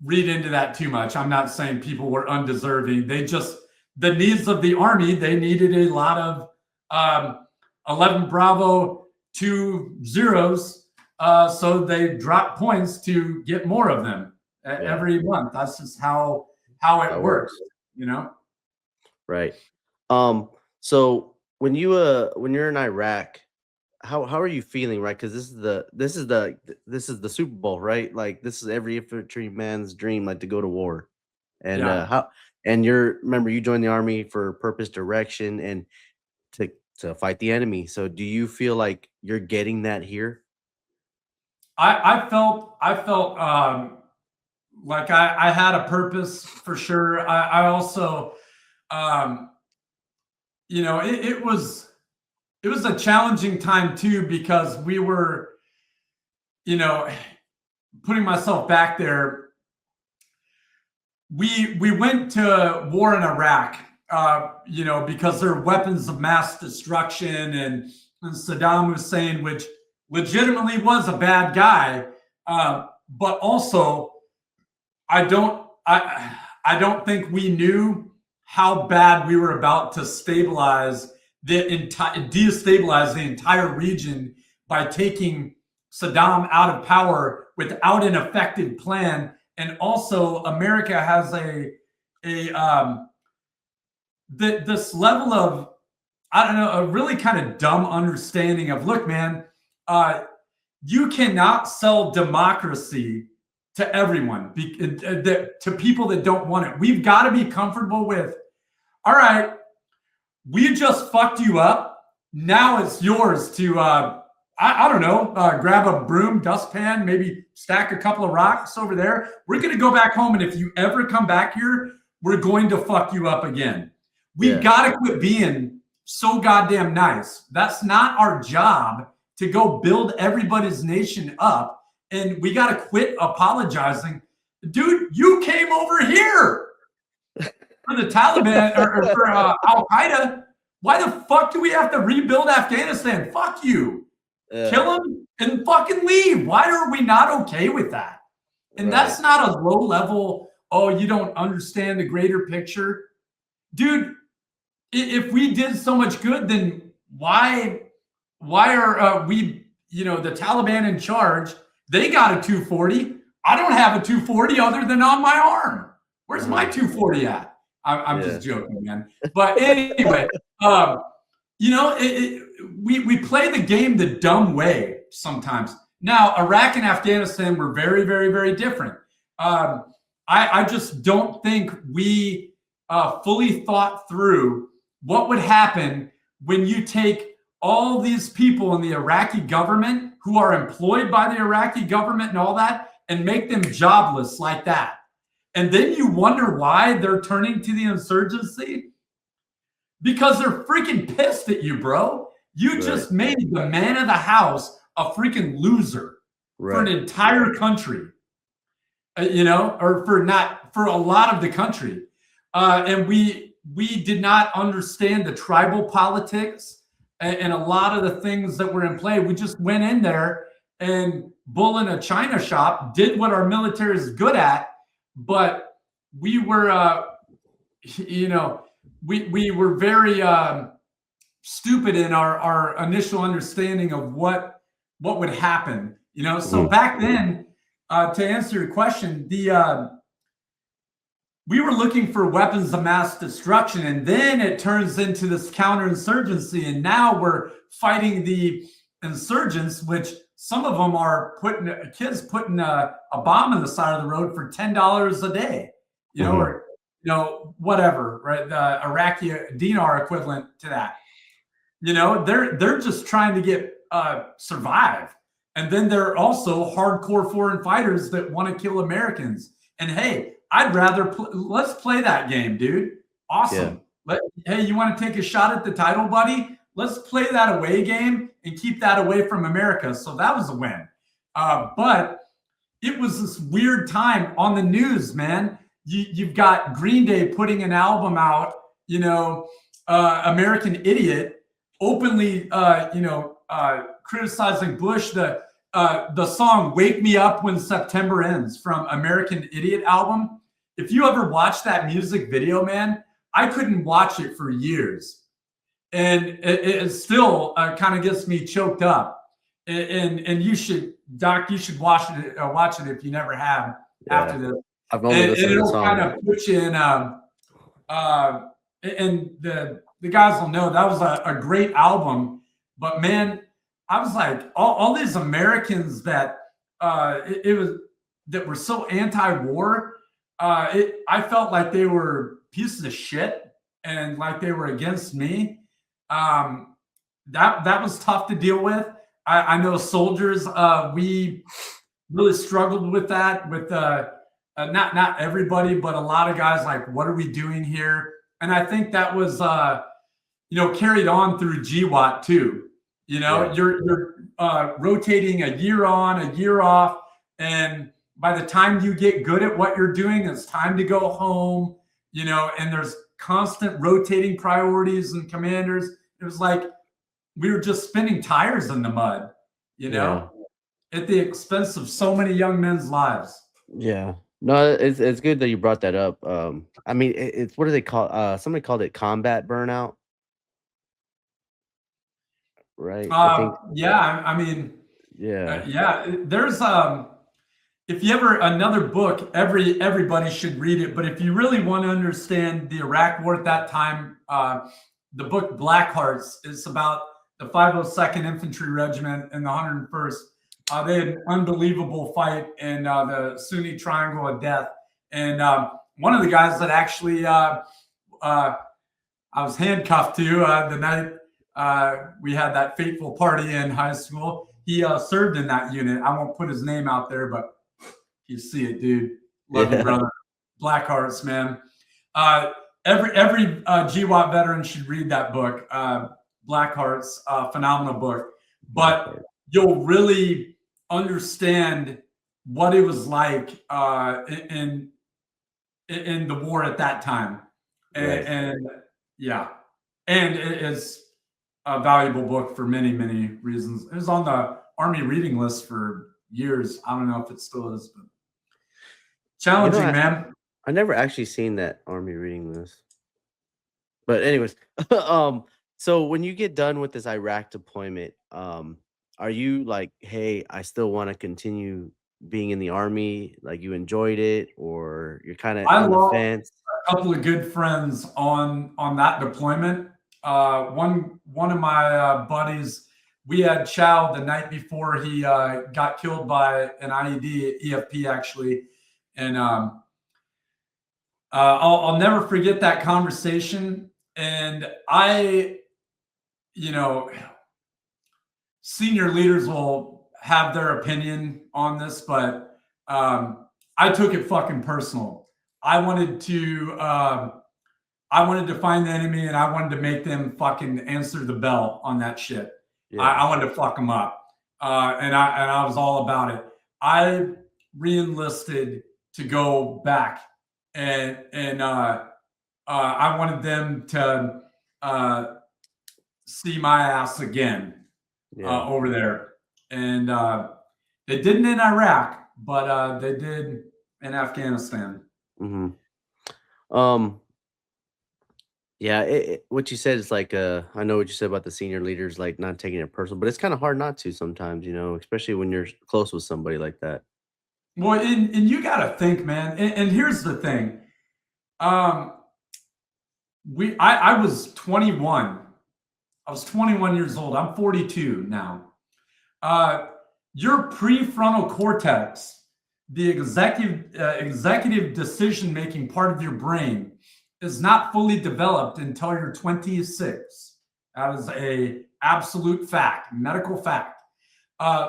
read into that too much. I'm not saying people were undeserving. The needs of the Army, they needed a lot of 11 Bravo 2 zeros, so they dropped points to get more of them every month. That's just how it works, Right. So when you're in Iraq, how are you feeling, right? Because this is the Super Bowl, right? Like, this is every infantryman's dream, like, to go to war. And remember, you joined the Army for purpose, direction, and to fight the enemy. So do you feel like you're getting that here? I felt like I had a purpose for sure. I also it was a challenging time too, because we were, putting myself back there. We went to war in Iraq, because they're weapons of mass destruction, and Saddam Hussein, which legitimately was a bad guy, but also I don't think we knew how bad we were about to destabilize the entire region by taking Saddam out of power without an effective plan. And also, America has this level of, a really kind of dumb understanding of, look, man, you cannot sell democracy to everyone, to people that don't want it. We've got to be comfortable with, all right, we just fucked you up. Now it's yours to, I don't know, grab a broom, dustpan, maybe stack a couple of rocks over there. We're going to go back home. And if you ever come back here, we're going to fuck you up again. We've got to quit being so goddamn nice. That's not our job, to go build everybody's nation up. And we got to quit apologizing. Dude, you came over here for the Taliban or for Al-Qaeda. Why the fuck do we have to rebuild Afghanistan? Fuck you. Kill them and fucking leave. Why are we not okay with that? And that's not a low level, you don't understand the greater picture. Dude, if we did so much good, then why are we, the Taliban in charge? They got a 240. I don't have a 240 other than on my arm. Where's my 240 at? I'm just joking, man. But anyway, we play the game the dumb way sometimes. Now, Iraq and Afghanistan were very, very, very different. I just don't think we fully thought through what would happen when you take all these people in the Iraqi government who are employed by the Iraqi government and all that, and make them jobless like that. And then you wonder why they're turning to the insurgency. Because they're freaking pissed at you, bro. You just made the man of the house a freaking loser for an entire country, or for a lot of the country. And we did not understand the tribal politics and a lot of the things that were in play. We just went in there and bull in a china shop, did what our military is good at, but we were, we were very stupid in our initial understanding of what would happen. So back then, to answer your question, we were looking for weapons of mass destruction, and then it turns into this counterinsurgency, and now we're fighting the insurgents, which some of them are putting a bomb in the side of the road for $10 a day, or whatever, right? The Iraqi dinar equivalent to that. They're just trying to get survive, and then they're also hardcore foreign fighters that want to kill Americans. And hey, I'd rather let's play that game, dude. Awesome. Hey, you want to take a shot at the title, buddy? Let's play that away game and keep that away from America. So that was a win. But it was this weird time on the news, man. You've got Green Day putting an album out, American Idiot, openly, criticizing Bush. The song "Wake Me Up When September Ends" from American Idiot album. If you ever watch that music video, man, I couldn't watch it for years. And it still kind of gets me choked up. And you should, Doc, you should watch it if you never have after this. I've only listened to the song. Kind of put you in, and the guys will know that was a great album. But man, I was like, all these Americans that that were so anti-war, I felt like they were pieces of shit and like they were against me. That was tough to deal with. I know soldiers, we really struggled with that, with not everybody, but a lot of guys like, what are we doing here? And I think that was carried on through GWOT too. You're rotating a year on, a year off, and by the time you get good at what you're doing, it's time to go home. And there's constant rotating priorities and commanders. It was like we were just spinning tires in the mud, at the expense of so many young men's lives. Yeah. No, it's good that you brought that up. I mean, it's what do they call? Somebody called it combat burnout, right? There's if you ever another book, everybody should read it. But if you really want to understand the Iraq War at that time, the book Black Hearts is about the 502nd Infantry Regiment and the 101st. They had an unbelievable fight in the Sunni Triangle of Death. And one of the guys that actually I was handcuffed to the night we had that fateful party in high school, he served in that unit. I won't put his name out there, but you see it, dude. Love you, brother. Black Hearts, man. Every GWOT veteran should read that book. Black Hearts, phenomenal book. But you'll really understand what it was like in the war at that time. And it is a valuable book for many, many reasons. It was on the Army reading list for years. I don't know if it still is, but challenging, man. I never actually seen that Army reading list. But anyways, so when you get done with this Iraq deployment, are you like, hey, I still want to continue being in the Army? Like you enjoyed it, or you're kind of on the fence? A couple of good friends on that deployment. One of my buddies, we had chow the night before he got killed by an IED, EFP actually, and I'll never forget that conversation. And senior leaders will have their opinion on this, but I took it fucking personal. I wanted to find the enemy, and I wanted to make them fucking answer the bell on that shit. Yeah. I wanted to fuck them up, and I was all about it. I re-enlisted to go back, and I wanted them to see my ass again over there, and they didn't in Iraq, but they did in Afghanistan. Mm-hmm. What you said is like, I know what you said about the senior leaders, like not taking it personal, but it's kind of hard not to sometimes, especially when you're close with somebody like that. Well, and you got to think, man, and here's the thing. I was 21. I was 21 years old. I'm 42 now. Your prefrontal cortex, the executive decision-making part of your brain, is not fully developed until you're 26. That is a absolute fact, medical fact.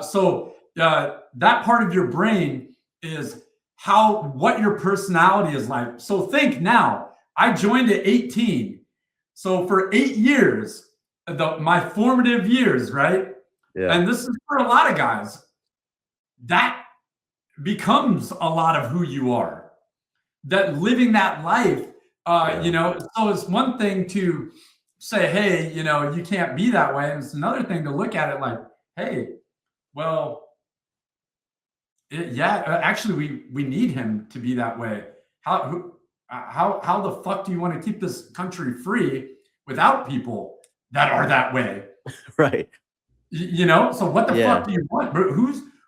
So that part of your brain is what your personality is like. So think now, I joined at 18. So for 8 years, my formative years, right? Yeah. And this is for a lot of guys, that becomes a lot of who you are. That living that life, you know, so it's one thing to say, hey, you know, you can't be that way. And it's another thing to look at it like, hey, well, actually, we need him to be that way. How the fuck do you want to keep this country free without people that are that way? Right. You know, so what the fuck do you want?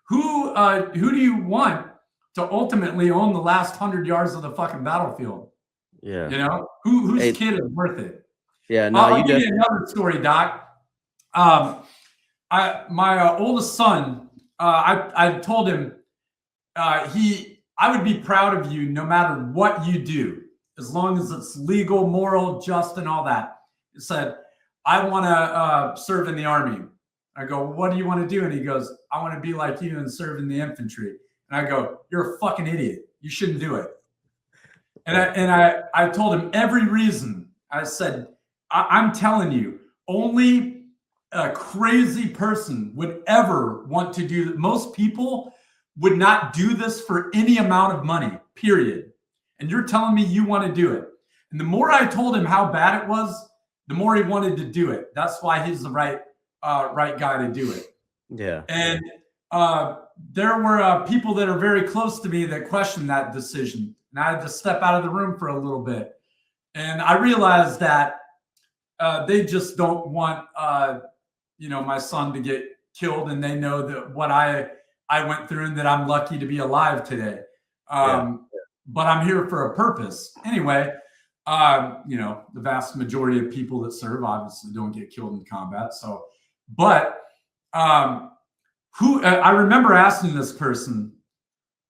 Who do you want to ultimately own the last 100 yards of the fucking battlefield? Yeah. You know, whose kid is worth it? Yeah. No, I'll give you another story, Doc. My oldest son, I told him I would be proud of you no matter what you do, as long as it's legal, moral, just, and all that. He said, I want to serve in the Army. I go, what do you want to do? And he goes, I want to be like you and serve in the infantry. And I go, you're a fucking idiot. You shouldn't do it. And I told him every reason. I said, I'm telling you, only a crazy person would ever want to do that. Most people would not do this for any amount of money, period. And you're telling me you want to do it. And the more I told him how bad it was, the more he wanted to do it. That's why he's the right guy to do it. Yeah. And there were people that are very close to me that questioned that decision. And I had to step out of the room for a little bit. And I realized that they just don't want, you know, my son to get killed. And they know that what I went through and that I'm lucky to be alive today. But I'm here for a purpose. Anyway, you know, the vast majority of people that serve obviously don't get killed in combat. So, but I remember asking this person,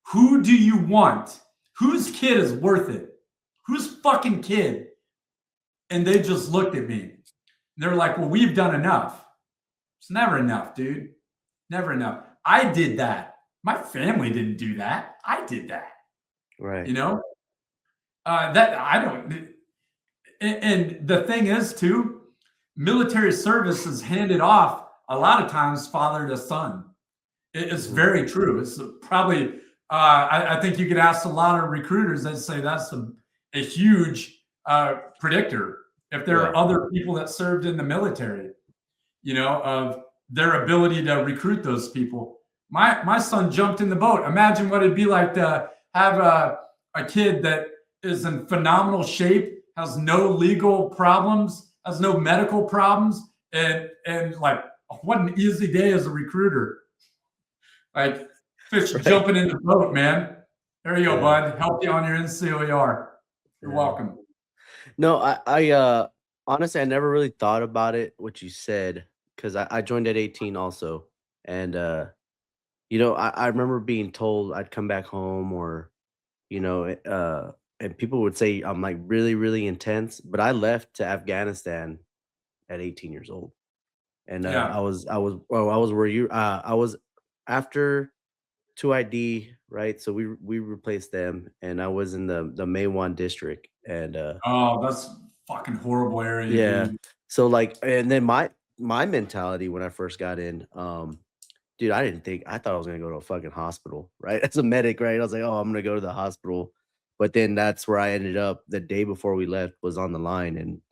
who do you want? Whose kid is worth it? Whose fucking kid? And they just looked at me. They're like, well, we've done enough. It's never enough, dude. Never enough. I did that. My family didn't do that. I did that. Right. You know, that I don't. And the thing is, too, military service is handed off a lot of times father to son. It's very true. It's probably, I think you could ask a lot of recruiters that say that's a huge predictor if there are other people that served in the military, you know, of their ability to recruit those people. My son jumped in the boat. Imagine what it'd be like to have a kid that is in phenomenal shape, has no legal problems, has no medical problems, and like, what an easy day as a recruiter. Like fish jumping in the boat, man. There you go, bud. Help you on your NCOER. You're welcome. No, I honestly, I never really thought about it, what you said, because I joined at 18 also. And, you know, I remember being told I'd come back home or, you know, and people would say I'm like really, really intense, but I left to Afghanistan at 18 years old. And I was where you, I was after 2ID, right? So we replaced them, and I was in the Maywan district, and oh, that's fucking horrible area. Yeah. Dude. So like, and then my mentality when I first got in, dude, I thought I was gonna go to a fucking hospital, right? As a medic, right? I was like, oh, I'm gonna go to the hospital, but then that's where I ended up. The day before we left was on the line, and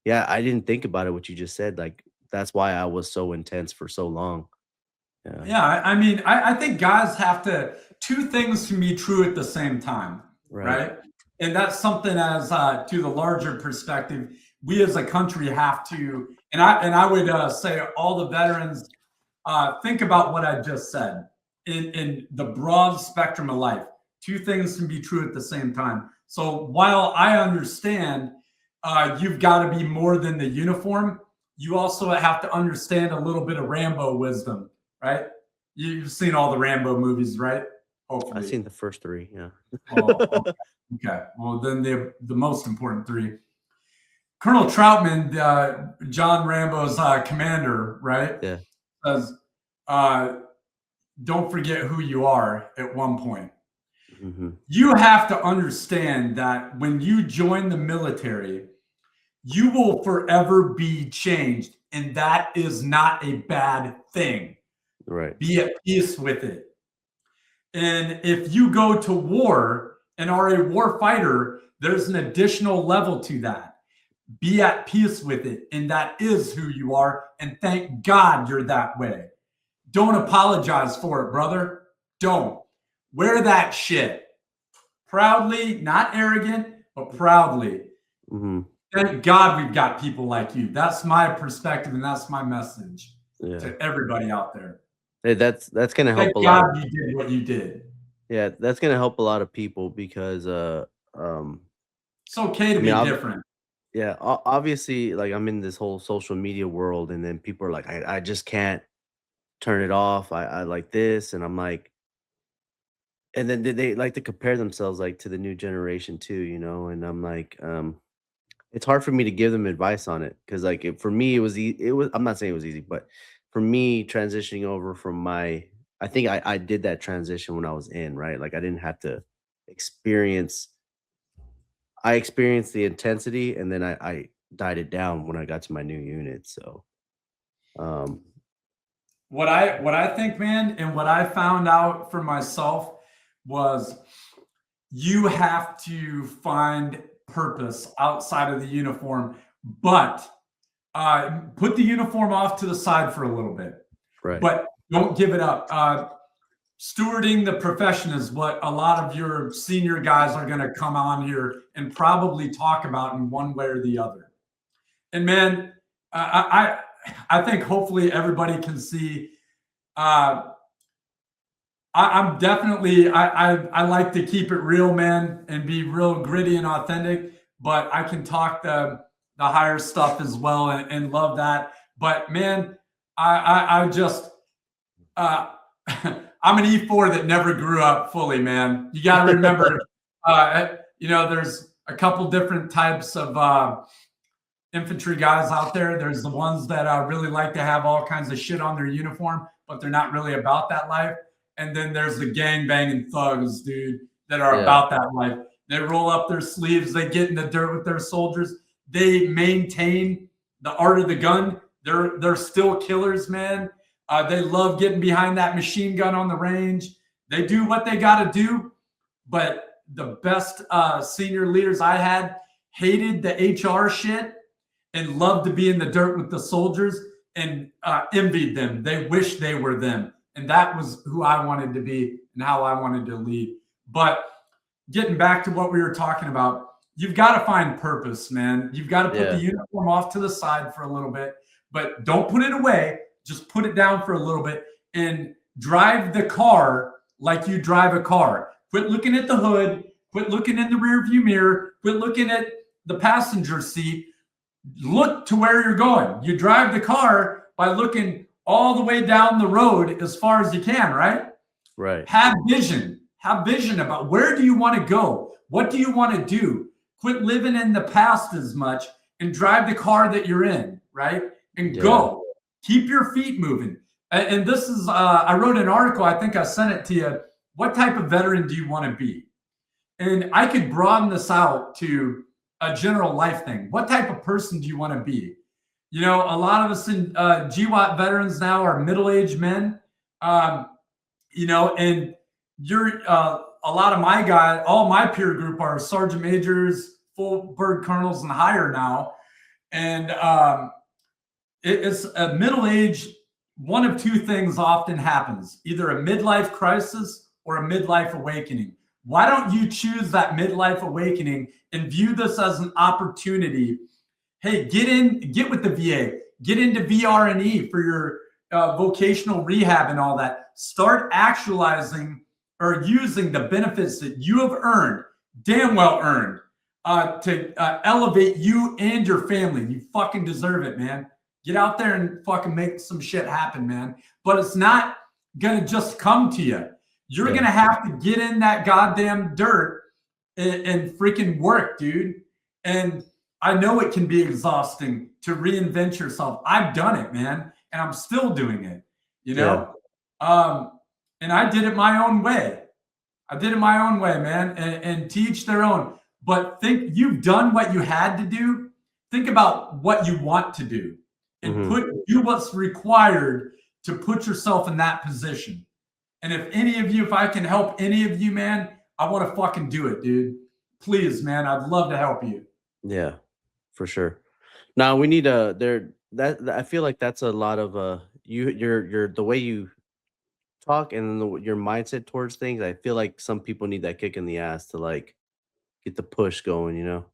yeah, I didn't think about it. What you just said, like that's why I was so intense for so long. Yeah, I mean, I think guys have to, two things can be true at the same time, right? And that's something as to the larger perspective, we as a country have to, and I would say all the veterans, think about what I just said in the broad spectrum of life. Two things can be true at the same time. So while I understand you've got to be more than the uniform, you also have to understand a little bit of Rambo wisdom. Right? You've seen all the Rambo movies, right? Hopefully. I've seen the first three, yeah. Okay. Well, then the most important three. Colonel Troutman, John Rambo's commander, right? Yeah. Says, don't forget who you are at one point. You have to understand that when you join the military, you will forever be changed. And that is not a bad thing. Right. Be at peace with it. And if you go to war and are a war fighter, there's an additional level to that. Be at peace with it. And that is who you are. And thank God you're that way. Don't apologize for it, brother. Don't. Wear that shit. Proudly, not arrogant, but proudly. Thank God we've got people like you. That's my perspective, and that's my message to everybody out there. Hey, that's gonna help Thank a lot. God you did what you did. Yeah, that's gonna help a lot of people because it's okay to be different. Yeah, obviously, like I'm in this whole social media world, and then people are like, I just can't turn it off. I like this, and I'm like, and then they like to compare themselves like to the new generation too, you know, and I'm like, it's hard for me to give them advice on it because like for me it was I'm not saying it was easy, but for me transitioning over from I think I did that transition when I was in, right? Like I didn't have to I experienced the intensity and then I died it down when I got to my new unit. So what I think, man, and what I found out for myself was you have to find purpose outside of the uniform, but put the uniform off to the side for a little bit, right? But don't give it up. Stewarding the profession is what a lot of your senior guys are going to come on here and probably talk about in one way or the other. And man, I think hopefully everybody can see. I'm definitely I like to keep it real, man, and be real gritty and authentic. But I can talk the higher stuff as well and love that. But man, I just I'm an E4 that never grew up fully, man. You got to remember, there's a couple different types of infantry guys out there. There's the ones that really like to have all kinds of shit on their uniform, but they're not really about that life. And then there's the gang banging thugs, dude, that are about that life. They roll up their sleeves. They get in the dirt with their soldiers. They maintain the art of the gun. They're still killers, man. They love getting behind that machine gun on the range. They do what they got to do. But the best senior leaders I had hated the HR shit and loved to be in the dirt with the soldiers and envied them. They wished they were them. And that was who I wanted to be and how I wanted to lead. But getting back to what we were talking about, you've got to find purpose, man. You've got to put the uniform off to the side for a little bit, but don't put it away. Just put it down for a little bit and drive the car like you drive a car. Quit looking at the hood. Quit looking in the rearview mirror. Quit looking at the passenger seat. Look to where you're going. You drive the car by looking all the way down the road as far as you can, right? Right. Have vision. Have vision about where do you want to go? What do you want to do? Quit living in the past as much and drive the car that you're in, right? And go. Keep your feet moving. And this is, I wrote an article, I think I sent it to you. What type of veteran do you want to be? And I could broaden this out to a general life thing. What type of person do you want to be? You know, a lot of us in GWOT veterans now are middle-aged men, and you're a lot of my guys, all my peer group are sergeant majors, full bird colonels and higher now. And it's a middle age. One of two things often happens, either a midlife crisis or a midlife awakening. Why don't you choose that midlife awakening and view this as an opportunity? Hey, get with the VA, get into VR&E for your vocational rehab and all that. Start actualizing or using the benefits that you have earned, damn well earned, to elevate you and your family. You fucking deserve it, man. Get out there and fucking make some shit happen, man. But it's not gonna just come to you. You're gonna have to get in that goddamn dirt and freaking work, dude. And I know it can be exhausting to reinvent yourself. I've done it, man, and I'm still doing it, you know? And I did it my own way. I did it my own way, man, and teach their own. But think you've done what you had to do. Think about what you want to do and do what's required to put yourself in that position. And if I can help any of you, man, I want to fucking do it, dude. Please, man, I'd love to help you. Yeah, for sure. Now we need I feel like that's a lot of you're the way you talk and your mindset towards things. I feel like some people need that kick in the ass to like get the push going, you know?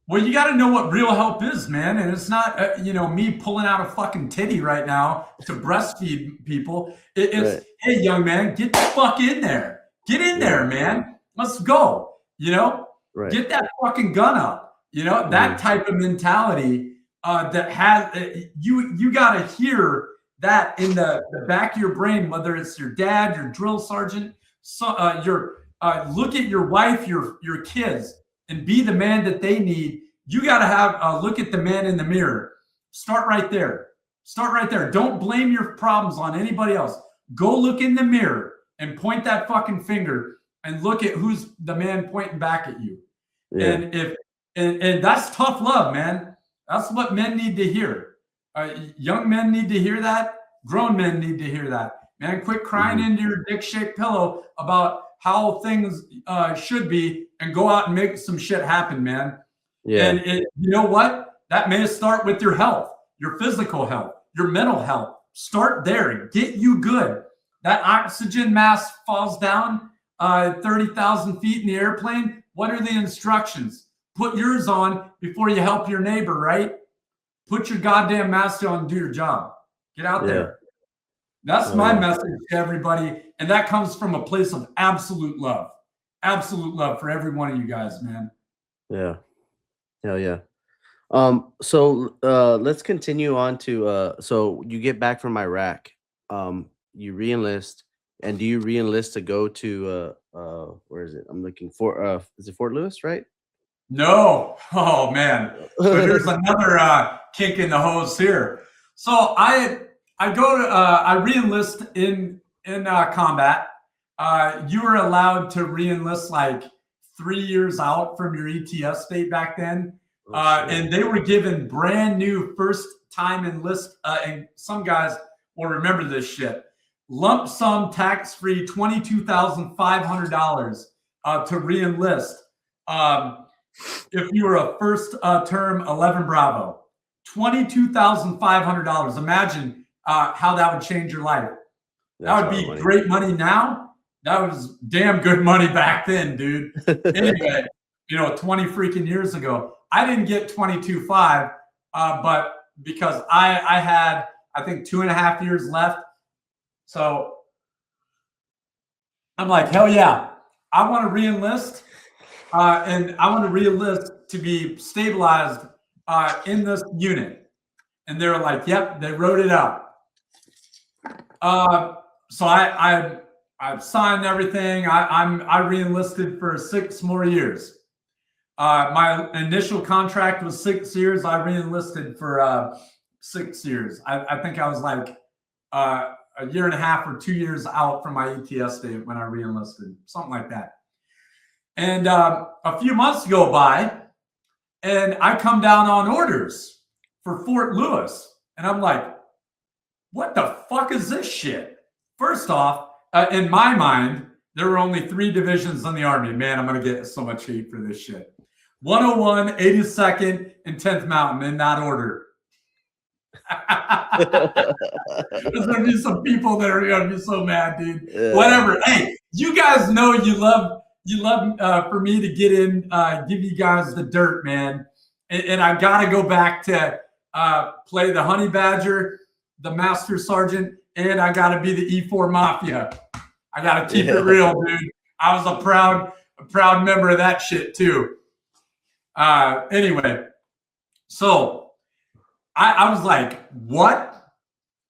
Well, you got to know what real help is, man. And it's not, me pulling out a fucking titty right now to breastfeed people. It's, hey, young man, get the fuck in there. Get in there, man. Let's go. Get that fucking gun up. That type of mentality that has, you got to hear that in the back of your brain, whether it's your dad, your drill sergeant, look at your wife, your kids, and be the man that they need. You got to have a look at the man in the mirror. Start right there. Don't blame your problems on anybody else. Go look in the mirror and point that fucking finger and look at who's the man pointing back at you. Yeah. And that's tough love, man. That's what men need to hear. Young men need to hear that. Grown men need to hear that. Man, quit crying into your dick-shaped pillow about how things should be and go out and make some shit happen, man. Yeah. And you know what? That may start with your health, your physical health, your mental health. Start there. Get you good. That oxygen mask falls down 30,000 feet in the airplane. What are the instructions? Put yours on before you help your neighbor, right? Put your goddamn mask on and do your job. Get out there. That's my message to everybody. And that comes from a place of absolute love. Absolute love for every one of you guys, man. Yeah. Hell yeah. So let's continue on to so you get back from Iraq. You re-enlist, and do you re-enlist to go to where is it? I'm looking for is it Fort Lewis, right? No. Oh man. So here's another kink in the hose here. So I re-enlist in combat. You were allowed to re-enlist like 3 years out from your ETS date back then. And they were given brand new first time enlist. And some guys will remember this shit. Lump sum tax-free $22,500 to re-enlist. If you were a first term 11 Bravo, $22,500. Imagine how that would change your life. That would be great money now. That was damn good money back then, dude. Anyway, 20 freaking years ago. I didn't get 22.5, but because I had, I think, 2.5 years left. So I'm like, hell yeah, I want to re-enlist. And I want to re-enlist to be stabilized in this unit. And they were like, yep, they wrote it up. So I've signed everything. I re-enlisted for 6 more years. My initial contract was 6 years. I re-enlisted for 6 years. I think I was like a year and a half or 2 years out from my ETS date when I re-enlisted, something like that. And a few months go by, and I come down on orders for Fort Lewis. And I'm like, what the fuck is this shit? First off, in my mind, there were only 3 divisions in the Army. Man, I'm going to get so much hate for this shit. 101, 82nd, and 10th Mountain in that order. There's going to be some people that are going to be so mad, dude. Yeah. Whatever. Hey, you guys know you love for me to get in, give you guys the dirt, man. And I got to go back to play the Honey Badger, the Master Sergeant, and I got to be the E4 Mafia. I got to keep it real, dude. I was a proud member of that shit too. Anyway, so I was like, what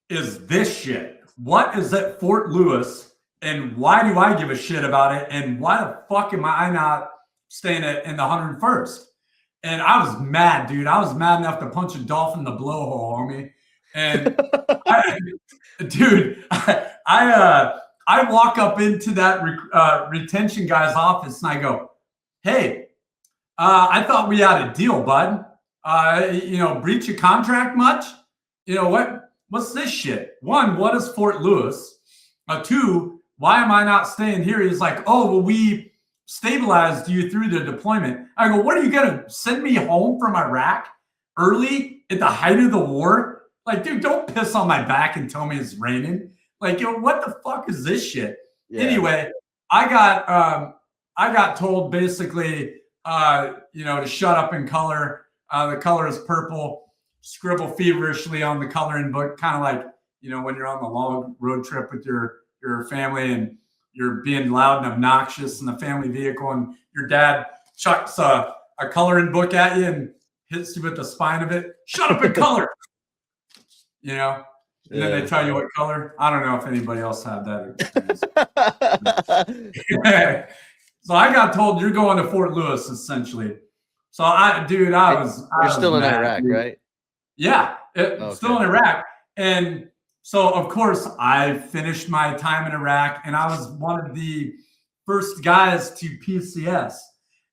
is this shit? What is at Fort Lewis? And why do I give a shit about it? And why the fuck am I not staying in the 101st? And I was mad, dude. I was mad enough to punch a dolphin in the blowhole, homie. And I walk up into that retention guy's office and I go, "Hey, I thought we had a deal, bud. Breach of contract much? What's this shit? One, what is Fort Lewis? Two, why am I not staying here?" He's like, "Oh, well, we stabilized you through the deployment." I go, "What are you going to send me home from Iraq early at the height of the war? Like, dude, don't piss on my back and tell me it's raining. Like, what the fuck is this shit?" Yeah. Anyway, I got told basically, to shut up and color. The color is purple. Scribble feverishly on the coloring book, kind of like, when you're on the long road trip with your family and you're being loud and obnoxious in the family vehicle and your dad chucks a coloring book at you and hits you with the spine of it. "Shut up and color." And then they tell you what color. I don't know if anybody else had that experience. So I got told you're going to Fort Lewis, essentially. So You're still in Iraq, right? Yeah, still in Iraq. And so, of course, I finished my time in Iraq, and I was one of the first guys to PCS.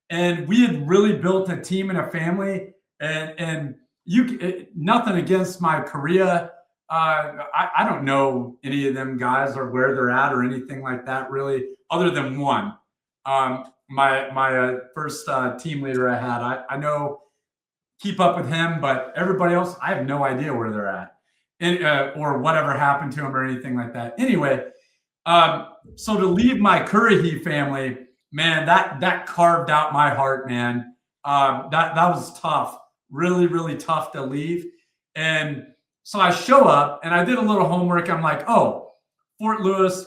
And we had really built a team and a family. And nothing against my Korea. I don't know any of them guys or where they're at or anything like that, really, other than one. My first team leader I had, I know, keep up with him, but everybody else, I have no idea where they're at, or whatever happened to them or anything like that. Anyway, so to leave my Currahee family, man, that carved out my heart, man. That was tough, really, really tough to leave. And so I show up and I did a little homework. I'm like, oh, Fort Lewis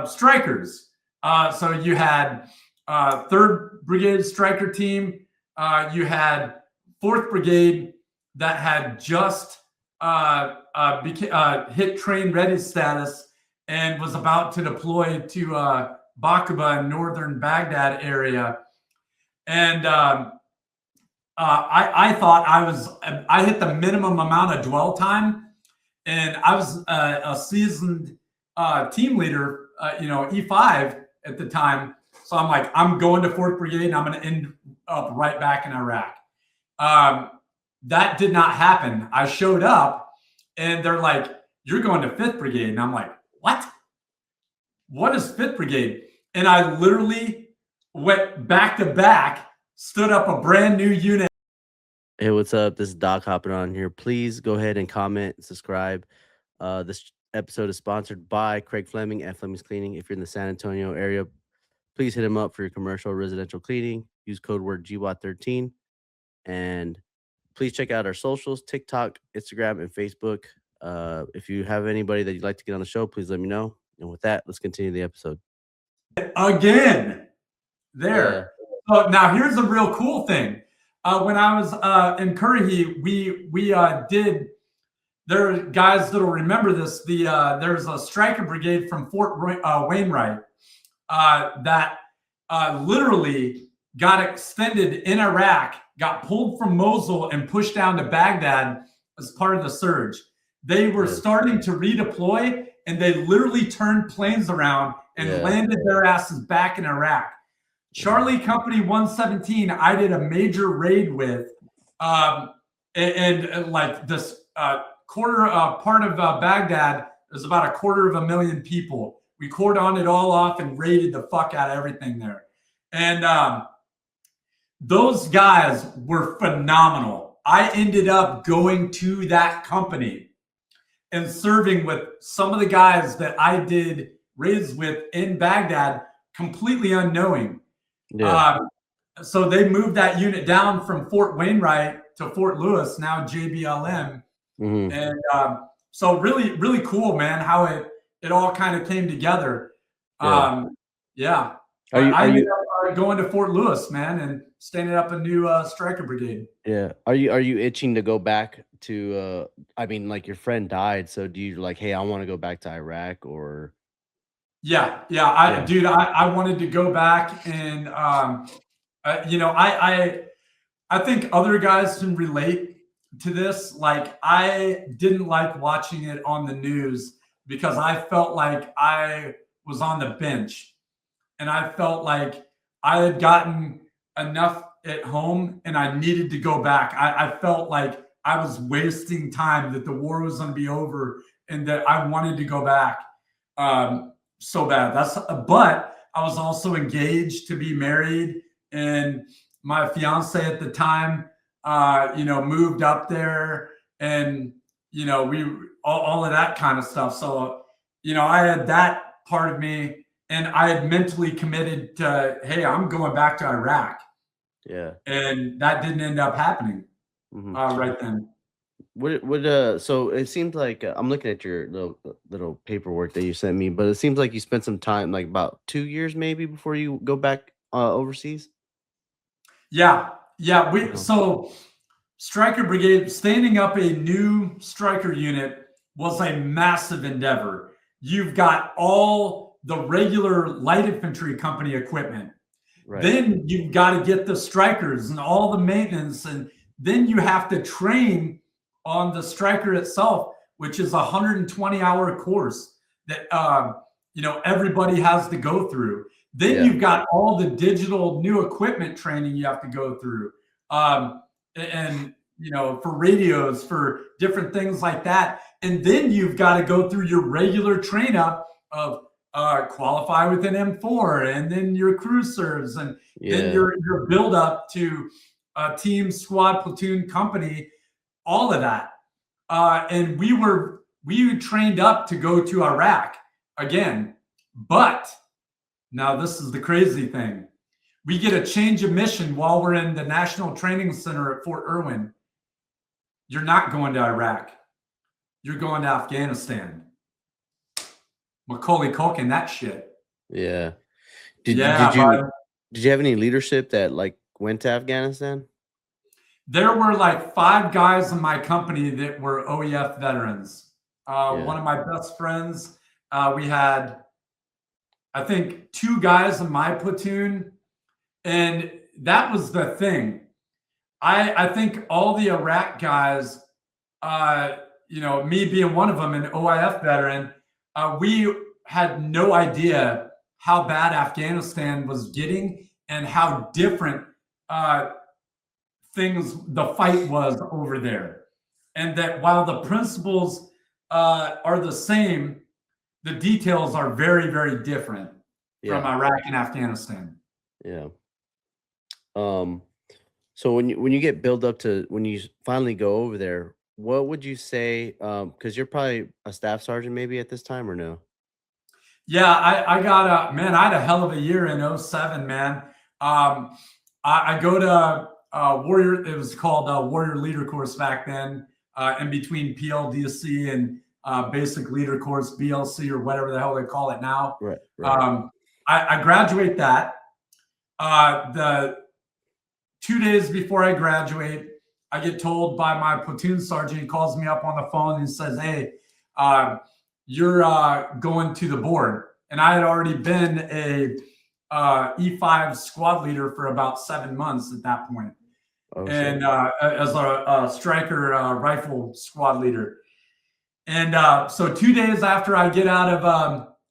strikers. So you had 3rd Brigade striker team. You had 4th Brigade that had just hit train ready status and was about to deploy to Bakuba in northern Baghdad area. And I thought I hit the minimum amount of dwell time, and I was a seasoned team leader, E5 at the time. So I'm like, I'm going to 4th Brigade and I'm going to end up right back in Iraq. That did not happen. I showed up and they're like, "You're going to 5th Brigade." And I'm like, "What? What is 5th Brigade?" And I literally went back to back, stood up a brand new unit. Hey, what's up? This is Doc hopping on here. Please go ahead and comment and subscribe. This episode is sponsored by Craig Fleming at Fleming's Cleaning. If you're in the San Antonio area, please hit him up for your commercial residential cleaning. Use code word GWOT13. And please check out our socials, TikTok, Instagram, and Facebook. If you have anybody that you'd like to get on the show, please let me know. And with that, let's continue the episode. Again, there. Yeah. So now here's the real cool thing. When I was in Currahee, we did. There are guys that'll remember this. There's a striker brigade from Fort Wainwright that literally got extended in Iraq, got pulled from Mosul and pushed down to Baghdad as part of the surge. They were starting to redeploy, and they literally turned planes around and landed their asses back in Iraq. Charlie Company 117, I did a major raid with, and like this quarter part of Baghdad, there's about 250,000 people. We cordoned it all off and raided the fuck out of everything there. And those guys were phenomenal. I ended up going to that company and serving with some of the guys that I did raids with in Baghdad, completely unknowing. Yeah. So they moved that unit down from Fort Wainwright to Fort Lewis, now JBLM. Mm-hmm. And so really, really cool, man, how it all kind of came together. Yeah. I ended up going to Fort Lewis, man, and standing up a new striker brigade. Yeah. Are you itching to go back to I mean, like, your friend died, so do you like, hey, I want to go back to Iraq? Or Yeah. Dude, I wanted to go back and I think other guys can relate to this. Like, I didn't like watching it on the news because I felt like I was on the bench. And I felt like I had gotten enough at home and I needed to go back. I felt like I was wasting time, that the war was going to be over and that I wanted to go back so bad. But I was also engaged to be married, and my fiance at the time, moved up there, and we all of that kind of stuff. So, I had that part of me, and I had mentally committed to, hey, I'm going back to Iraq. Yeah. And that didn't end up happening right then. So it seems like I'm looking at your little paperwork that you sent me, but it seems like you spent some time, like about 2 years maybe, before you go back overseas. Yeah. So Stryker Brigade, standing up a new Stryker unit was a massive endeavor. You've got all the regular light infantry company equipment. Right. Then you've got to get the Strykers and all the maintenance, and then you have to train on the Stryker itself, which is a 120-hour course that everybody has to go through. Then you've got all the digital new equipment training you have to go through, and for radios, for different things like that. And then you've got to go through your regular train up of qualify with an M4, and then your crew serves, and then your build up to team, squad, platoon, company, all of that. And we trained up to go to Iraq again. But now this is the crazy thing. We get a change of mission while we're in the National Training Center at Fort Irwin. You're not going to Iraq. You're going to Afghanistan. Macaulay Culkin, that shit. Yeah. Did you have any leadership that went to Afghanistan? There were 5 guys in my company that were OEF veterans. One of my best friends, we had, I think, 2 guys in my platoon. And that was the thing. I think all the Iraq guys, me being one of them, an OIF veteran, we had no idea how bad Afghanistan was getting and how different the fight was over there. And that while the principles are the same, the details are very, very different from Iraq and Afghanistan. Yeah. So when you get built up to, when you finally go over there, what would you say? Because you're probably a staff sergeant maybe at this time, or no? Yeah, I had a hell of a year in 2007, man. I go to Warrior, it was called Warrior Leader Course back then, in between PLDC and Basic Leader Course, BLC, or whatever the hell they call it now. Right. I graduate that. The 2 days before I graduate, I get told by my platoon sergeant, he calls me up on the phone and says, hey, you're going to the board. And I had already been a E5 squad leader for about 7 months at that point. And as a Stryker rifle squad leader. And so 2 days after I get out of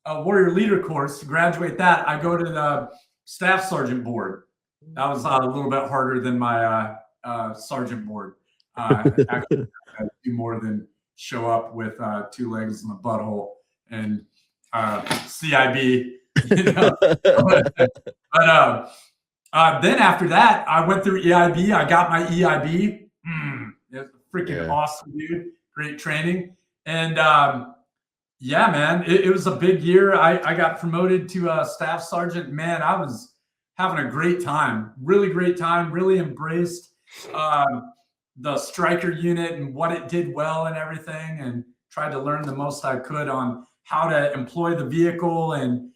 a Warrior Leader course to graduate that, I go to the staff sergeant board. That was a little bit harder than my sergeant board. Actually, I do more than show up with 2 legs in the butthole and CIB. But then after that, I went through EIB. I got my EIB. It's freaking awesome, dude. Great training. And man, it was a big year. I got promoted to a staff sergeant. Man, I was having a great time, really great time, really embraced the Stryker unit and what it did well and everything, and tried to learn the most I could on how to employ the vehicle and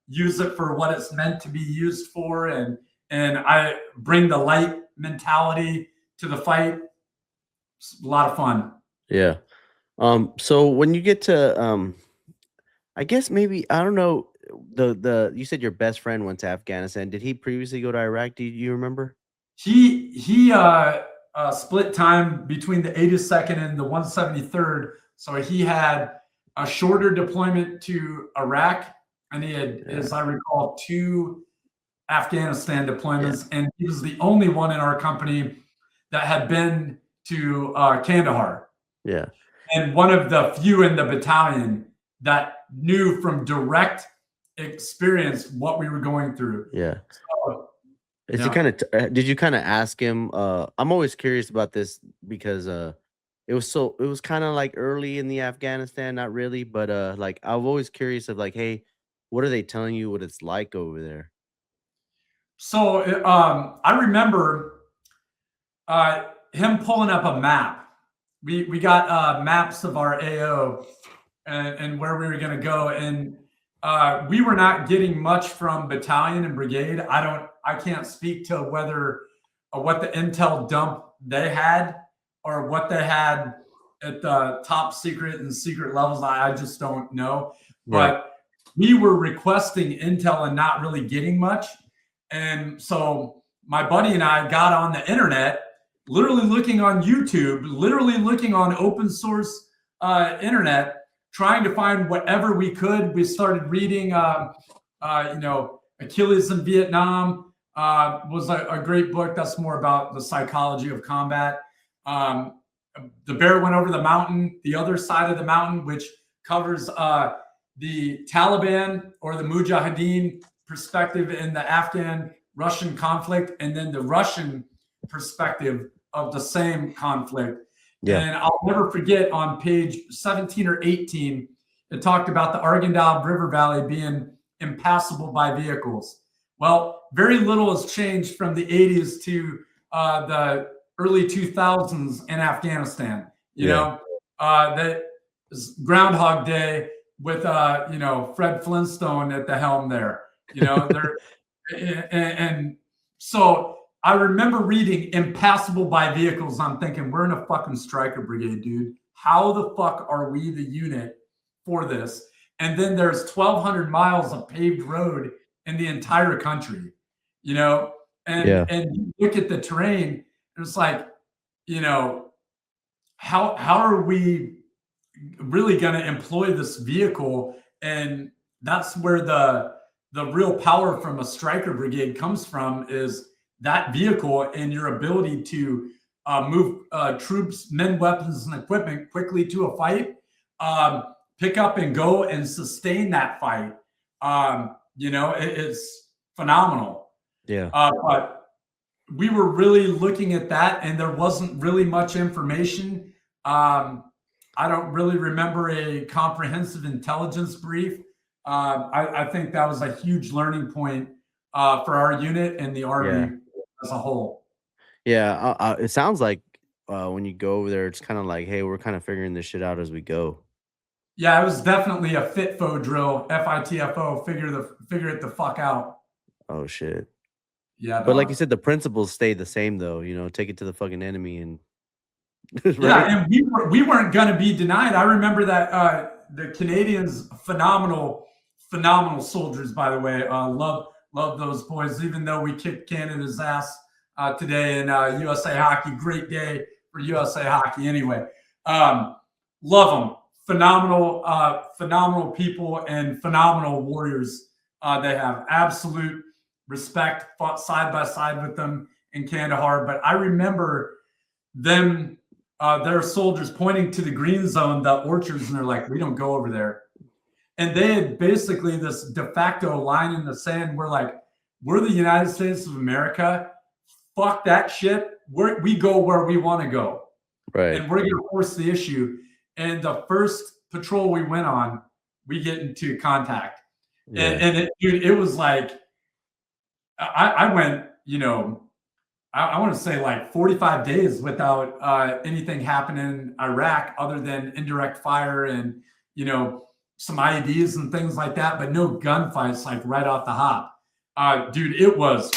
use it for what it's meant to be used for. And I bring the light mentality to the fight. It's a lot of fun. Yeah. So when you get to, I guess maybe, I don't know, you said your best friend went to Afghanistan. Did he previously go to Iraq? Do you remember? He split time between the 82nd and the 173rd. So he had a shorter deployment to Iraq, and he had, as I recall, 2 Afghanistan deployments, and he was the only one in our company that had been to Kandahar. Yeah. And one of the few in the battalion that knew from direct experience what we were going through. Yeah. So, did you kind of ask him? I'm always curious about this because it was kind of like early in the Afghanistan, not really, but like I'm always curious of like, hey, what are they telling you what it's like over there? So I remember him pulling up a map. We got maps of our AO and where we were going to go, and we were not getting much from battalion and brigade. I can't speak to whether what the intel dump they had or what they had at the top secret and secret levels. I just don't know. Right. But we were requesting intel and not really getting much. And so my buddy and I got on the internet, literally looking on YouTube, literally looking on open source internet, trying to find whatever we could. We started reading, Achilles in Vietnam was a great book. That's more about the psychology of combat. The Bear Went Over the Mountain, The Other Side of the Mountain, which covers the Taliban or the Mujahideen perspective in the Afghan-Russian conflict, and then the Russian perspective of the same conflict. Yeah. And I'll never forget on page 17 or 18, it talked about the Arghandab River Valley being impassable by vehicles. Well, very little has changed from the 80s to the early 2000s in Afghanistan. You know, that is Groundhog Day with, Fred Flintstone at the helm there. And so I remember reading impassable by vehicles. I'm thinking, we're in a fucking striker brigade, dude. How the fuck are we the unit for this? And then there's 1,200 miles of paved road in the entire country, and you look at the terrain, and it's like, how are we really going to employ this vehicle? And that's where the real power from a striker brigade comes from, is that vehicle and your ability to move troops, men, weapons, and equipment quickly to a fight, pick up and go and sustain that fight. It's phenomenal. Yeah. But we were really looking at that, and there wasn't really much information. I don't really remember a comprehensive intelligence brief. I think that was a huge learning point for our unit and the Army as a whole. Yeah, it sounds like when you go over there, it's kind of like, hey, we're kind of figuring this shit out as we go. Yeah, it was definitely a FITFO drill, FITFO, figure it the fuck out. Oh shit. Yeah, but like you said, the principles stayed the same though. Take it to the fucking enemy and. Right? Yeah, and we weren't gonna be denied. I remember that the Canadians, phenomenal soldiers, by the way. Love those boys, even though we kicked Canada's ass today in USA Hockey. Great day for USA Hockey anyway. Love them. Phenomenal people and phenomenal warriors. They have absolute respect, fought side by side with them in Kandahar. But I remember them, their soldiers pointing to the green zone, the orchards, and they're like, we don't go over there. And they had basically this de facto line in the sand. We're like, we're the United States of America. Fuck that shit. We go where we want to go. Right. And we're going to force the issue. And the first patrol we went on, we get into contact. Yeah. And it was like, I went, I want to say like 45 days without anything happening in Iraq other than indirect fire and, some IEDs and things like that, but no gunfights like right off the hop. Dude, it was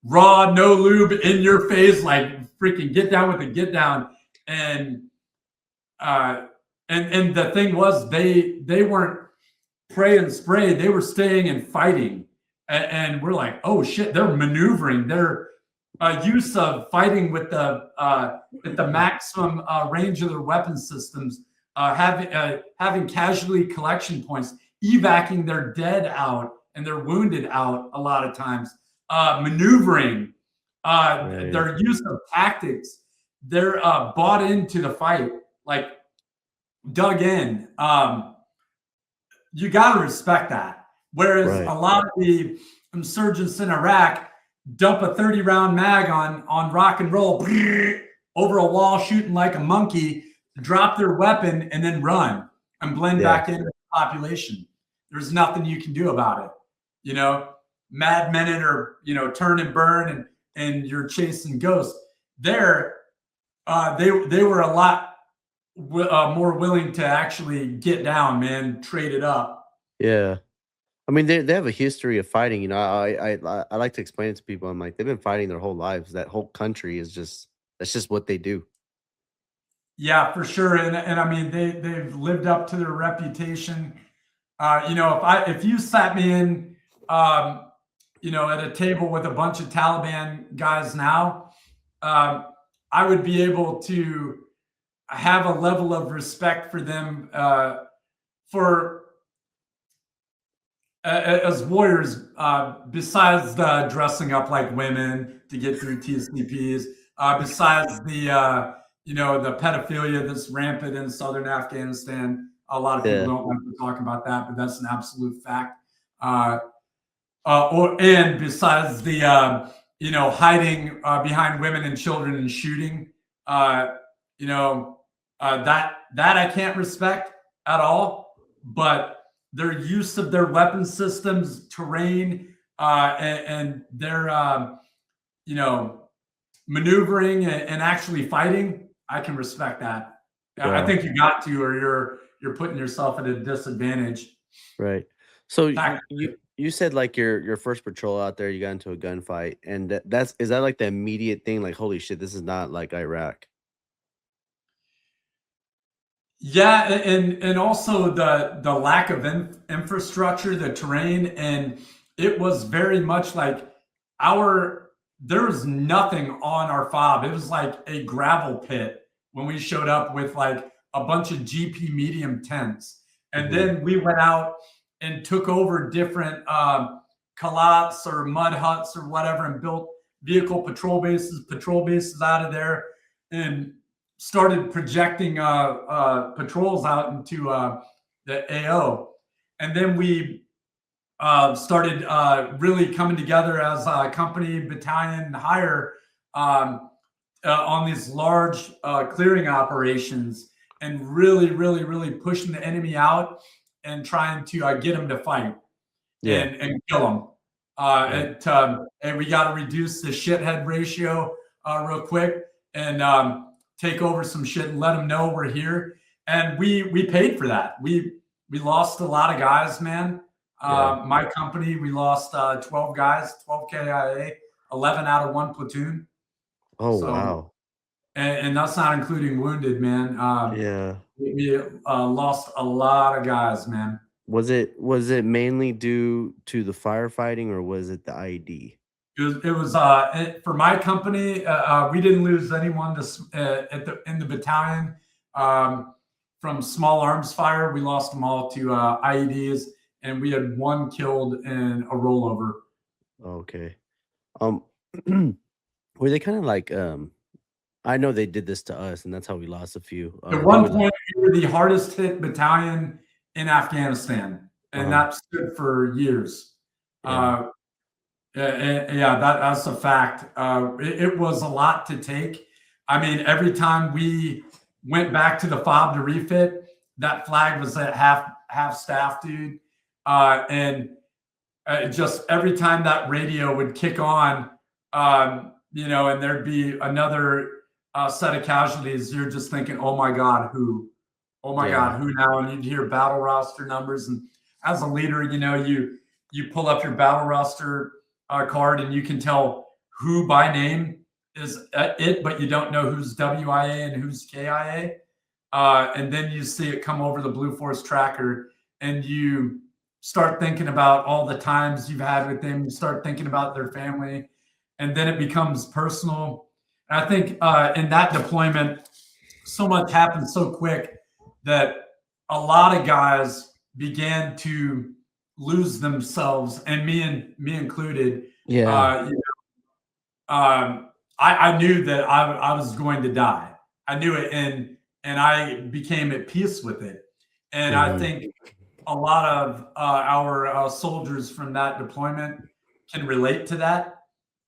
raw, no lube, in your face, like freaking get down with the get down. And the thing was, they weren't pray and spray, they were staying and fighting. And we're like, oh shit, they're maneuvering. Their use of fighting with the maximum range of their weapon systems having casualty collection points, evacing their dead out and their wounded out a lot of times, maneuvering, their use of tactics. They're bought into the fight, like dug in. You got to respect that. Whereas a lot of the insurgents in Iraq dump a 30-round mag on rock and roll over a wall, shooting like a monkey, drop their weapon, and then run and blend back into the population. There's nothing you can do about it. You know, Mad Men or, you know, turn and burn and you're chasing ghosts. There, they were a lot more willing to actually get down, man, trade it up. Yeah. I mean, they have a history of fighting. You know, I like to explain it to people. I'm like, they've been fighting their whole lives. That whole country is that's just what they do. Yeah, for sure. And I mean, they've lived up to their reputation. You know, if you sat me in, you know, at a table with a bunch of Taliban guys now, I would be able to have a level of respect for them as warriors, besides the dressing up like women to get through TCPs, besides the you know, the pedophilia that's rampant in southern Afghanistan. A lot of people don't like to talk about that, but that's an absolute fact. And besides the you know, hiding behind women and children and shooting, you know, that I can't respect at all. But their use of their weapon systems, terrain, and their you know, maneuvering and actually fighting, I can respect that. I think you got to, or you're putting yourself at a disadvantage. Right. So you said like your first patrol out there, you got into a gunfight, and is that like the immediate thing? Like, holy shit, this is not like Iraq. Yeah, and also the lack of infrastructure, the terrain, and it was very much like there was nothing on our fob. It was like a gravel pit when we showed up with like a bunch of GP medium tents. And then we went out and took over different calots or mud huts or whatever and built vehicle patrol bases out of there, and started projecting patrols out into the AO. And then we started really coming together as a company, battalion, higher on these large clearing operations, and really pushing the enemy out and trying to get them to fight and kill them. And we got to reduce the shithead ratio real quick and take over some shit and let them know we're here. And we paid for that. We lost a lot of guys, man. My company, we lost 12 guys, 12 KIA, 11 out of one platoon. Oh, so, wow. And that's not including wounded, man. We lost a lot of guys, man. Was it mainly due to the firefighting, or was it the IED? It was for my company. We didn't lose anyone in the battalion from small arms fire. We lost them all to IEDs, and we had one killed in a rollover. Okay. Were they kind of like I know they did this to us, and that's how we lost a few. At one point, we were the hardest hit battalion in Afghanistan, and that stood for years. Yeah, that's a fact. It was a lot to take. I mean, every time we went back to the FOB to refit, that flag was at half staff, dude. And just every time that radio would kick on, you know, and there'd be another set of casualties, you're just thinking, oh my God, who? Oh my God, who now? And you'd hear battle roster numbers. And as a leader, you know, you pull up your battle roster card and you can tell who by name is it, but you don't know who's WIA and who's KIA. And then you see it come over the Blue Force tracker, and you start thinking about all the times you've had with them. You start thinking about their family, and then it becomes personal. And I think in that deployment, so much happened so quick that a lot of guys began to lose themselves, and me included. Yeah. I knew that I was going to die. I knew it, and I became at peace with it. And I Mhm. think a lot of our soldiers from that deployment can relate to that,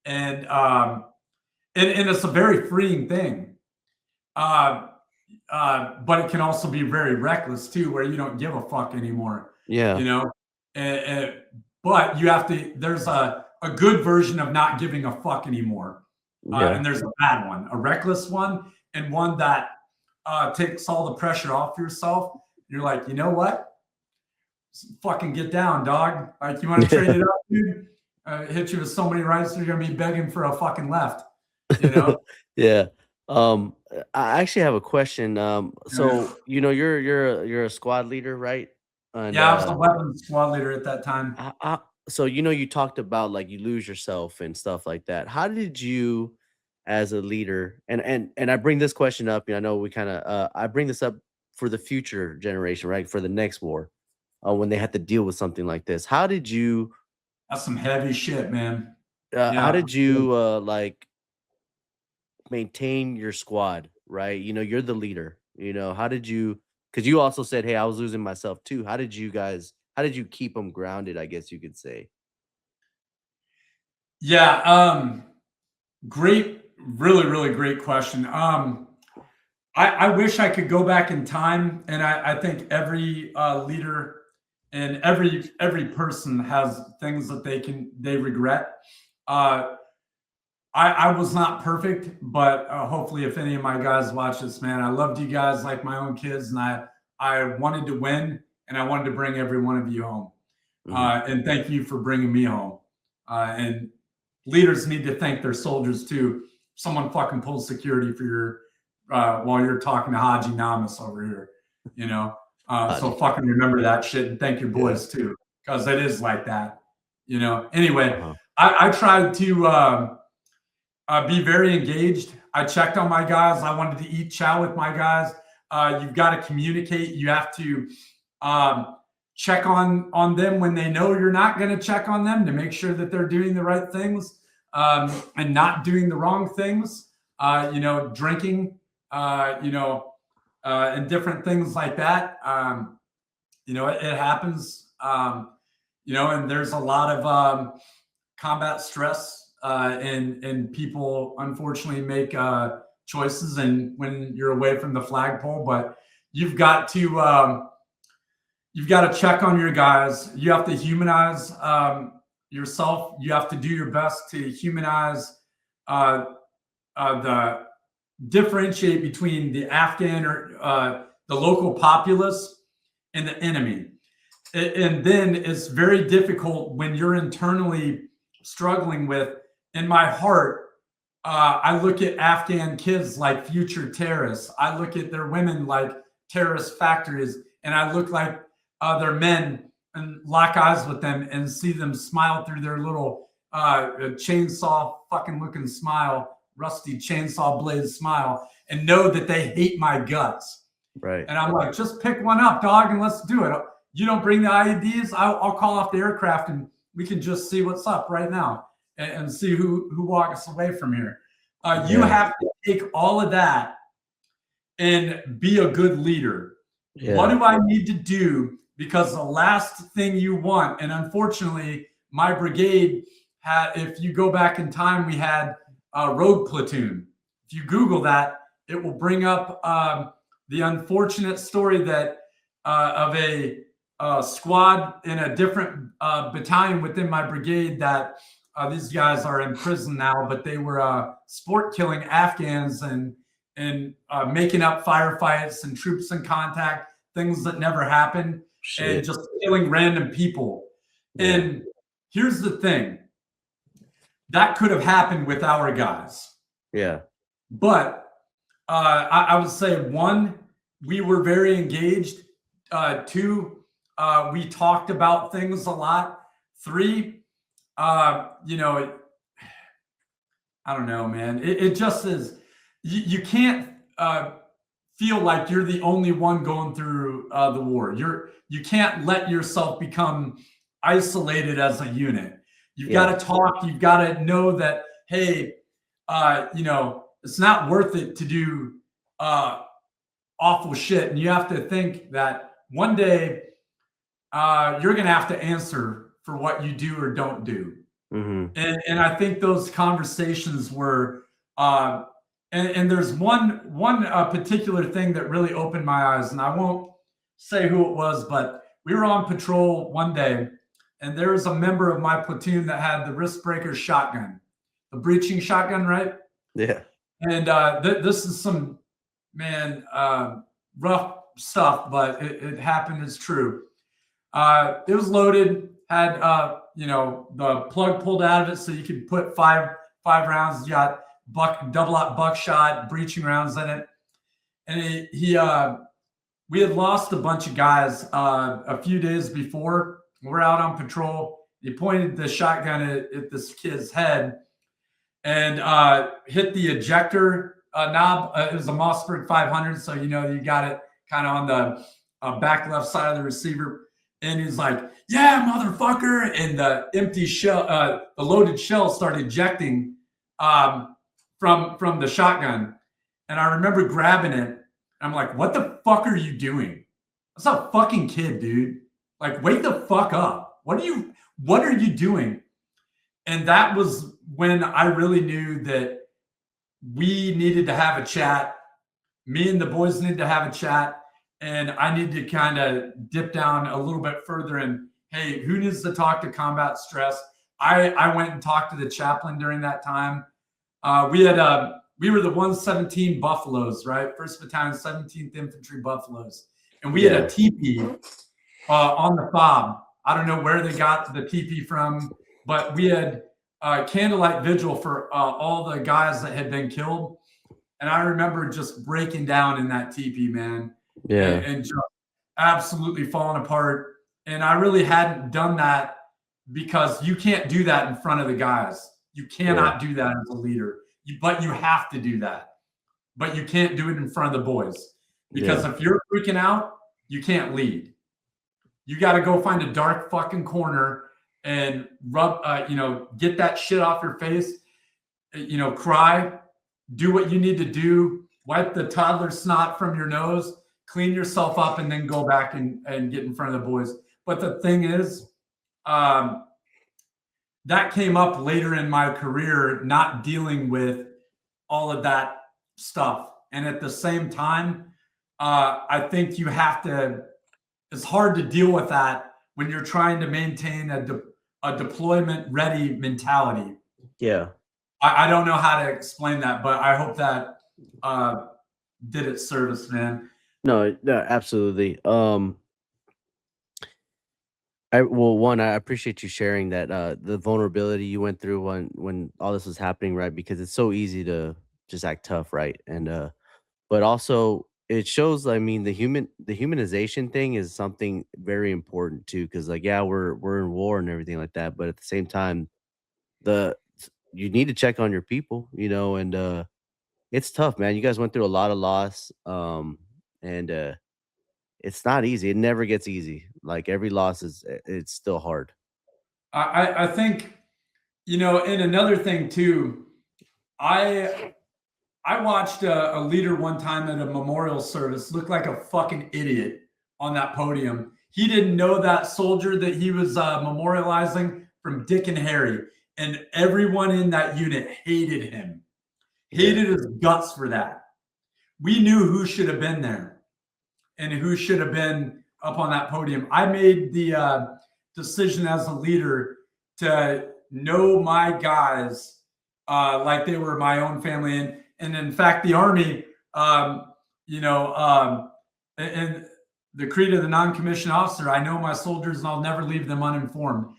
and it's a very freeing thing. Uh, but it can also be very reckless too, where you don't give a fuck anymore. Yeah. You know, and, but you have to. There's a good version of not giving a fuck anymore, Yeah. and there's a bad one, a reckless one, and one that takes all the pressure off yourself. You're like, you know what? Fucking get down, dog. Like, you want to trade it up, dude? Hit you with so many rights, you're gonna be begging for a fucking left. You know? Yeah. I actually have a question. So you're a squad leader, right? And Yeah, I was the weapons squad leader at that time. so you talked about like you lose yourself and stuff like that. How did you, as a leader, and I bring this question up, and I know we kind of I bring this up for the future generation, right? For the next war, when they had to deal with something like this. That's some heavy shit, man. How Yeah. did you like maintain your squad, right? You're the leader. How did you, because you also said, hey, I was losing myself too. How did you keep them grounded, I guess you could say? Yeah. Great, really, really great question. I wish I could go back in time, and I think every leader and every person has things that they regret. Uh, I was not perfect, but hopefully, if any of my guys watch this, man, I loved you guys like my own kids, and I wanted to win, and I wanted to bring every one of you home. Mhm. And thank you for bringing me home. And leaders need to thank their soldiers too. Someone fucking pulls security for your while you're talking to Haji Namas over here, you know. So Haji. fucking remember that shit and thank your Yeah. boys too, because it is like that, you know. Anyway, Uh-huh. I tried to be very engaged. I checked on my guys. I wanted to eat chow with my guys. You've got to communicate. You have to check on them when they know you're not going to check on them to make sure that they're doing the right things and not doing the wrong things. Drinking, and different things like that. It happens. And there's a lot of combat stress, and people unfortunately make choices, and when you're away from the flagpole, but you've got to check on your guys. You have to humanize yourself. You have to do your best to humanize uh, the differentiate between the Afghan or the local populace and the enemy. And then it's very difficult when you're internally struggling with. In my heart, I look at Afghan kids like future terrorists. I look at their women like terrorist factories, and I look like their men and lock eyes with them and see them smile through their little chainsaw fucking looking smile, rusty chainsaw blade smile, and know that they hate my guts. Right. And I'm like, just pick one up, dog, and let's do it. You don't bring the IEDs, I'll call off the aircraft, and we can just see what's up right now and see who walks away from here. You Yeah. have to take all of that and be a good leader. What Yeah. do I need to do? Because the last thing you want, and unfortunately, my brigade had, if you go back in time, we had a rogue platoon. If you Google that, it will bring up the unfortunate story that of a squad in a different battalion within my brigade that these guys are in prison now, but they were sport killing Afghans and making up firefights and troops in contact, things that never happened, and Shit. just killing random people. Yeah. And here's the thing, that could have happened with our guys. Yeah. But I would say, one, we were very engaged. Two, we talked about things a lot. Three, I don't know, man. It just is. You can't feel like you're the only one going through the war. You can't let yourself become isolated as a unit. You've got to talk. You've got to know that, hey, it's not worth it to do awful shit. And you have to think that one day you're going to have to answer for what you do or don't do. Mm-hmm. And I think those conversations were, and there's one particular thing that really opened my eyes, and I won't say who it was, but we were on patrol one day, and there was a member of my platoon that had the wrist breaker shotgun, the breaching shotgun, right? Yeah. And this is some, man, rough stuff, but it happened. It's true. It was loaded, had the plug pulled out of it so you could put five rounds. You got double out buckshot breaching rounds in it. And we had lost a bunch of guys a few days before. We're out on patrol. He pointed the shotgun at this kid's head and hit the ejector knob. It was a Mossberg 500, so you got it kind of on the back left side of the receiver. And he's like, "Yeah, motherfucker!" And the empty shell, the loaded shell, started ejecting from the shotgun. And I remember grabbing it. I'm like, "What the fuck are you doing? That's a fucking kid, dude. Like, wake the fuck up. What are you doing?" And that was when I really knew that we needed to have a chat. Me and the boys needed to have a chat. And I need to kind of dip down a little bit further and, hey, who needs to talk to combat stress? I went and talked to the chaplain during that time. We were the 117 Buffaloes, right? 1st Battalion, 17th Infantry Buffaloes. And we had a teepee on the fob. I don't know where they got the teepee from, but we had candlelight vigil for all the guys that had been killed. And I remember just breaking down in that teepee, man. Yeah. And just absolutely falling apart. And I really hadn't done that because you can't do that in front of the guys. You cannot do that as a leader. But you have to do that. But you can't do it in front of the boys. Because if you're freaking out, you can't lead. You got to go find a dark fucking corner and rub, get that shit off your face. Cry, do what you need to do, wipe the toddler snot from your nose, clean yourself up, and then go back and get in front of the boys. But the thing is, that came up later in my career, not dealing with all of that stuff. And at the same time, I think you have to, it's hard to deal with that when you're trying to maintain a deployment ready mentality. Yeah. I don't know how to explain that, but I hope that did its service, man. No, absolutely. I appreciate you sharing that the vulnerability you went through when all this was happening, right? Because it's so easy to just act tough, right? And but also it shows, I mean, the humanization thing is something very important too, because we're in war and everything like that, but at the same time, you need to check on your people, and it's tough, man. You guys went through a lot of loss, and it's not easy. It never gets easy. Like every loss it's still hard. I think, and another thing too, I watched a leader one time at a memorial service look like a fucking idiot on that podium. He didn't know that soldier that he was memorializing from Dick and Harry, and everyone in that unit hated him, hated his guts for that. We knew who should have been there and who should have been up on that podium. I made the decision as a leader to know my guys like they were my own family. And in fact, the Army, and the creed of the non-commissioned officer, I know my soldiers and I'll never leave them uninformed.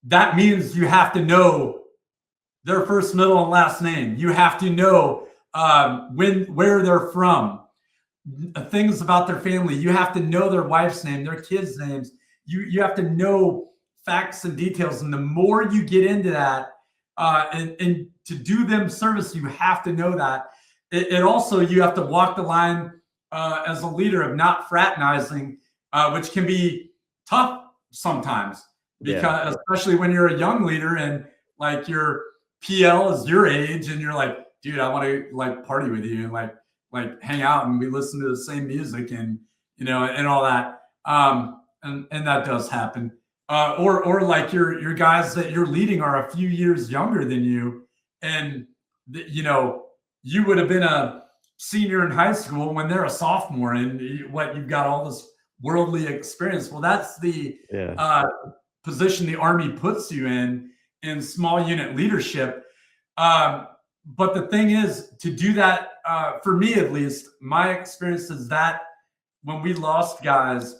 That means you have to know their first, middle, and last name. You have to know where they're from, things about their family. You have to know their wife's name, their kids' names. You have to know facts and details. And the more you get into that, and to do them service, you have to know that. it also, you have to walk the line as a leader of not fraternizing, which can be tough sometimes, because especially when you're a young leader and like your PL is your age and you're like, dude, I want to like party with you and like hang out and we listen to the same music and and all that. And that does happen. Or like your guys that you're leading are a few years younger than you, and you would have been a senior in high school when they're a sophomore, and you've got all this worldly experience. Well, that's the position the Army puts you in small unit leadership. But the thing is, to do that, for me at least, my experience is that when we lost guys,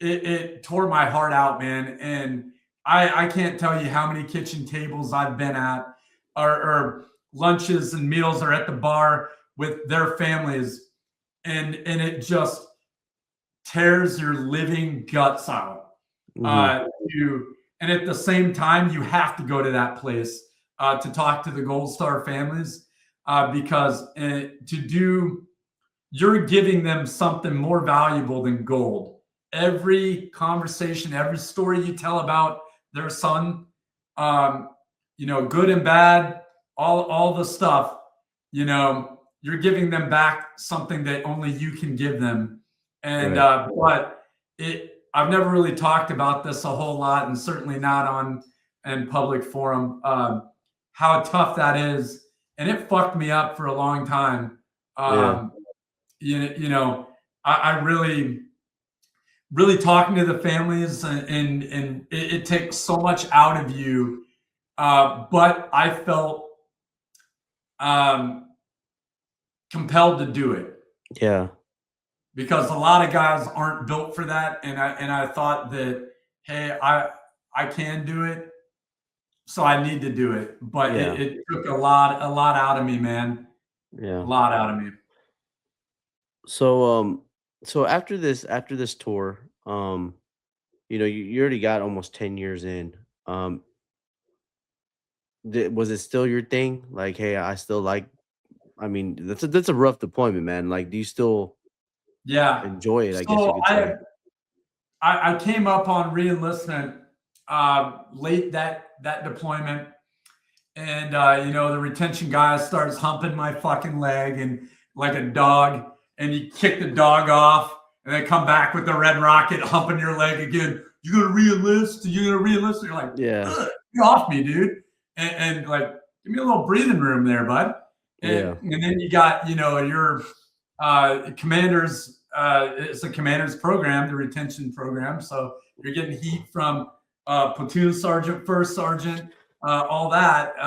it tore my heart out, man. And I can't tell you how many kitchen tables I've been at, or lunches and meals, or at the bar with their families, and it just tears your living guts out. And at the same time, you have to go to that place to talk to the Gold Star families, because you're giving them something more valuable than gold. Every conversation, every story you tell about their son, good and bad, all the stuff, you're giving them back something that only you can give them. And but I've never really talked about this a whole lot, and certainly not in public forum, how tough that is. And it fucked me up for a long time. I really talking to the families, and it takes so much out of you. But I felt compelled to do it. Yeah. Because a lot of guys aren't built for that. And I thought that, hey, I can do it, so I need to do it. But it took a lot out of me, man. Yeah. A lot out of me. So after this tour, you already got almost 10 years in. Was it still your thing? Like, hey, I still like, I mean, that's a rough deployment, man. Like, do you still enjoy it? I guess you could say. I came up on re-enlistment late that deployment, and the retention guy starts humping my fucking leg and like a dog, and you kick the dog off, and they come back with the red rocket humping your leg again. You gonna re-enlist? You gonna re-enlist? You're like, get off me, dude, and like, give me a little breathing room there, bud. And then you got your commanders. It's a commander's program, the retention program. So you're getting heat from platoon sergeant, first sergeant, all that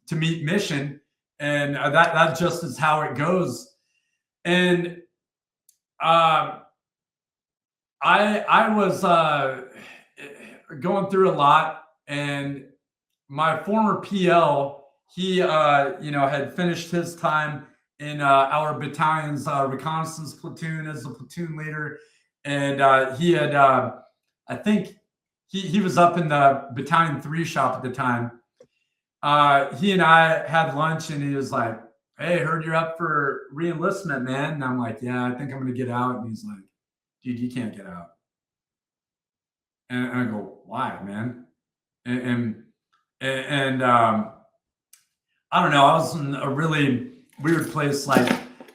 to meet mission, and that just is how it goes. And I was going through a lot, and my former PL, he had finished his time in our battalion's reconnaissance platoon as a platoon leader, and he had I think he was up in the battalion 3 shop at the time. He and I had lunch, and he was like, hey, heard you're up for re-enlistment, man. And I'm like, yeah, I think I'm gonna get out. And he's like, dude, you can't get out. And I go, why, man? And I don't know, I was in a really weird place. Like,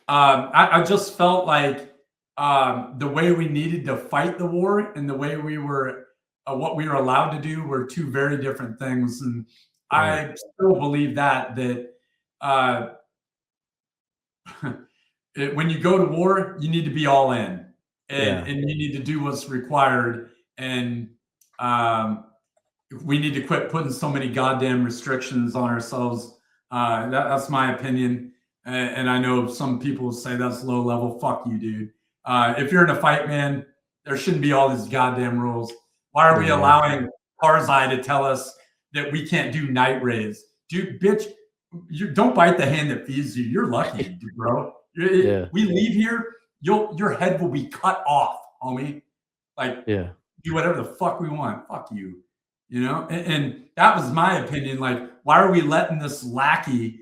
I just felt like the way we needed to fight the war and the way we were, what we were allowed to do, were two very different things. And I still believe that when you go to war, you need to be all in, and you need to do what's required. And we need to quit putting so many goddamn restrictions on ourselves. That's my opinion. And I know some people say that's low level. Fuck you, dude. If you're in a fight, man, there shouldn't be all these goddamn rules. Why are we allowing Karzai to tell us that we can't do night raids? Dude, bitch, you don't bite the hand that feeds you. You're lucky, dude, bro. We leave here, your head will be cut off, homie. Like, do whatever the fuck we want. Fuck you. And that was my opinion. Like, why are we letting this lackey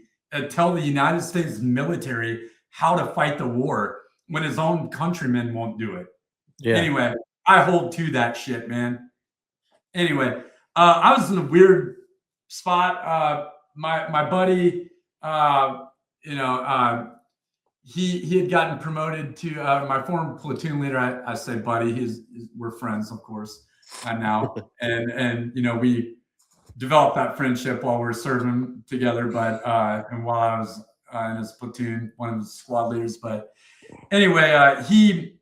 tell the United States military how to fight the war when his own countrymen won't do it. Yeah. Anyway, I hold to that shit, man. Anyway, I was in a weird spot. My buddy, he had gotten promoted to my former platoon leader. I say buddy. We're friends, of course, now, and we developed that friendship while we were serving together. But and while I was in his platoon, one of his squad leaders. But anyway, he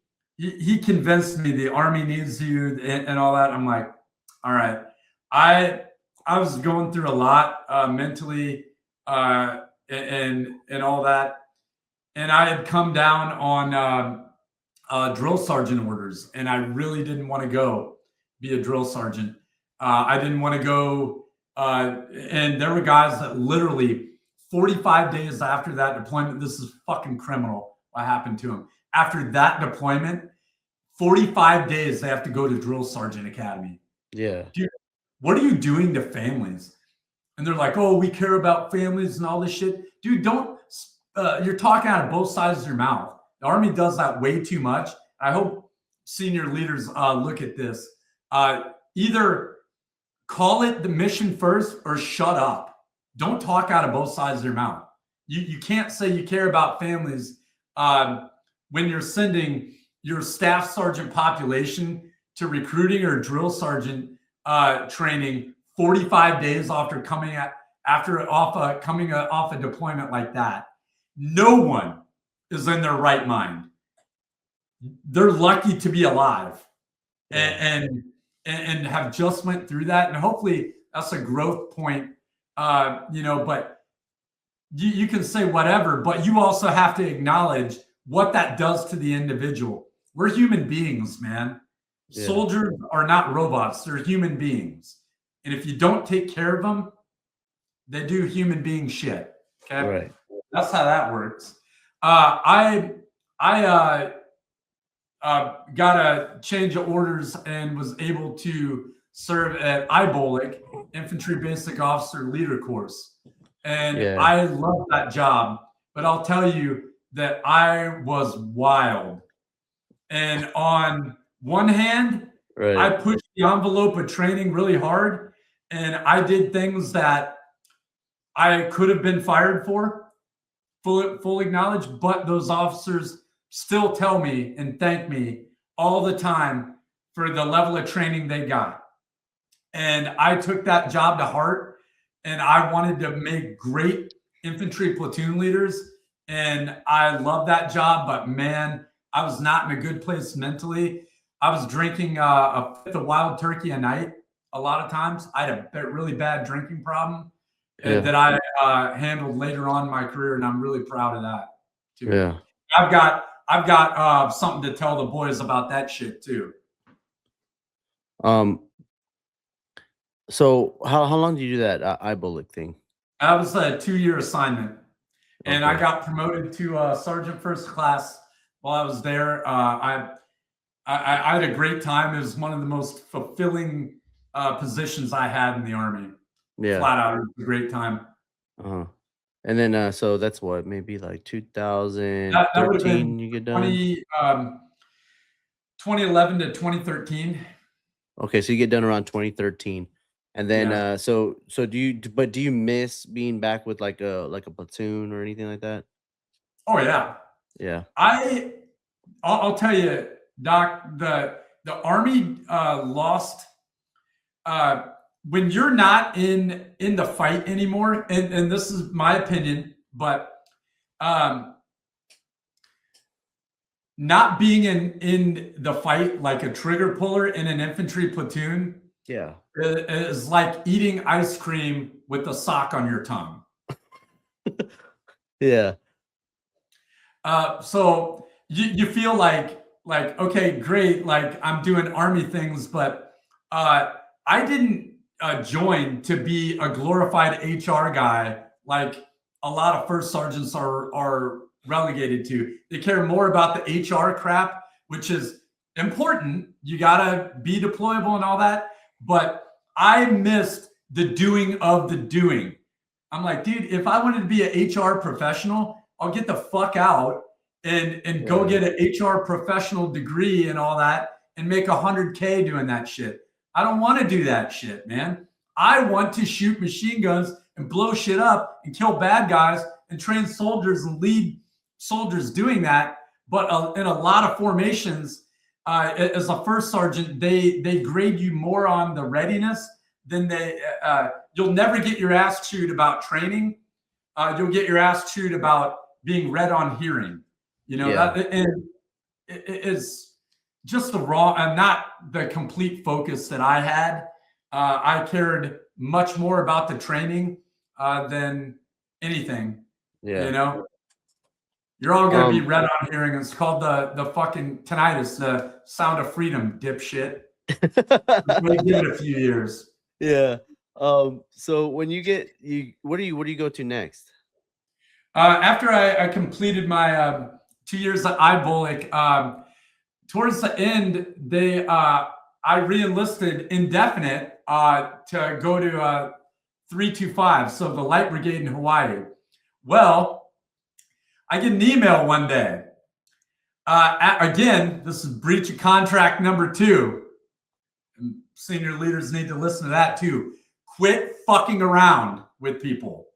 convinced me the Army needs you and all that. I'm like, all right. I was going through a lot mentally and all that. And I had come down on drill sergeant orders, and I really didn't want to go be a drill sergeant. I didn't want to go. And there were guys that literally 45 days after that deployment, this is fucking criminal what happened to them. After that deployment, 45 days they have to go to drill sergeant academy. Yeah. Dude, what are you doing to families? And they're like, oh, we care about families and all this shit. Dude, you're talking out of both sides of your mouth. The Army does that way too much. I hope senior leaders look at this. Either call it the mission first or shut up. Don't talk out of both sides of your mouth. You can't say you care about families when you're sending your staff sergeant population to recruiting or drill sergeant training 45 days after coming off a deployment like that. No one is in their right mind. They're lucky to be alive and have just went through that. And hopefully that's a growth point, but you can say whatever, but you also have to acknowledge what that does to the individual. We're human beings, man. Yeah. Soldiers are not robots. They're human beings. And if you don't take care of them, they do human being shit. Okay. Right. That's how that works. I got a change of orders and was able to serve at IBOLIC, Infantry Basic Officer Leader Course. And I love that job. But I'll tell you that I was wild. And on one hand, I pushed the envelope of training really hard. And I did things that I could have been fired for. Full acknowledge, but those officers still tell me and thank me all the time for the level of training they got. And I took that job to heart, and I wanted to make great infantry platoon leaders. And I love that job, but man, I was not in a good place mentally. I was drinking a fifth of wild turkey a night a lot of times. I had a really bad drinking problem. That I handled later on in my career, and I'm really proud of that too. Yeah, I've got something to tell the boys about that shit too. So how long did you do that IBOLIC thing? That was a 2-year assignment, and I got promoted to sergeant first class while I was there. I had a great time. It was one of the most fulfilling positions I had in the Army. Yeah, flat out, it was a great time. And then so that's what, maybe like 2013 you get done. 2011 to 2013. Okay, so you get done around 2013, and then so do you miss being back with like a platoon or anything like that? Oh yeah. I'll tell you, Doc, the Army lost. When you're not in the fight anymore, and this is my opinion, but not being in the fight like a trigger puller in an infantry platoon is like eating ice cream with a sock on your tongue. So you feel like okay, great, like I'm doing Army things, but I didn't join to be a glorified HR guy like a lot of first sergeants are relegated to. They care more about the HR crap, which is important. You gotta be deployable and all that. But I missed the doing of the doing. I'm like, dude, if I wanted to be an HR professional, I'll get the fuck out and go get an HR professional degree and all that and make $100K doing that shit. I don't want to do that shit, man. I want to shoot machine guns and blow shit up and kill bad guys and train soldiers and lead soldiers doing that. But in a lot of formations, as a first sergeant, they grade you more on the readiness than you'll never get your ass chewed about training. You'll get your ass chewed about being read on hearing. You know, and it's just the wrong and not the complete focus that I had. I cared much more about the training than anything. Yeah. You know, you're all going to be read on hearing. It's called the fucking tinnitus, the sound of freedom, dipshit. Give it a few years. Yeah. So when you get where do you go to next? After I completed my 2 years at IBOLIC, towards the end, I re-enlisted indefinite to go to 325, so the Light Brigade in Hawaii. Well, I get an email one day. Again, this is breach of contract number 2. And senior leaders need to listen to that too. Quit fucking around with people.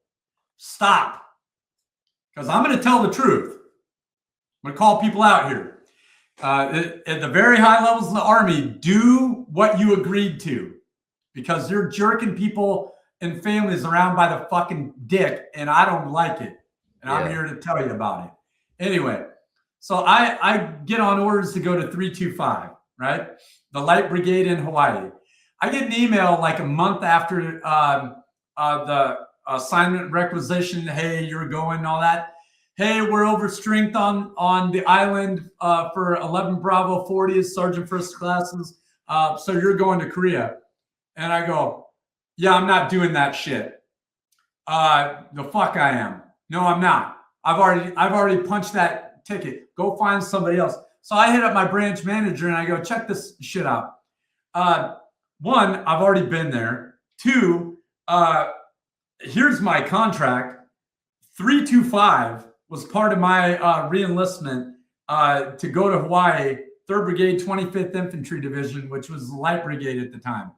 Stop. Because I'm going to tell the truth. I'm going to call people out here. At the very high levels of the Army, do what you agreed to. Because you're jerking people and families around by the fucking dick, and I don't like it. And I'm here to tell you about it. Anyway, so I get on orders to go to 325, right? The Light Brigade in Hawaii. I get an email like a month after the assignment requisition. Hey, you're going and all that. Hey, we're overstrength on the island for 11 Bravo 40s, Sergeant First Classes. So you're going to Korea. And I go, yeah, I'm not doing that shit. The fuck I am. No, I'm not. I've already punched that ticket. Go find somebody else. So I hit up my branch manager and I go, check this shit out. One, I've already been there. 2, here's my contract. 325 was part of my re-enlistment to go to Hawaii, 3rd Brigade, 25th Infantry Division, which was the Light Brigade at the time.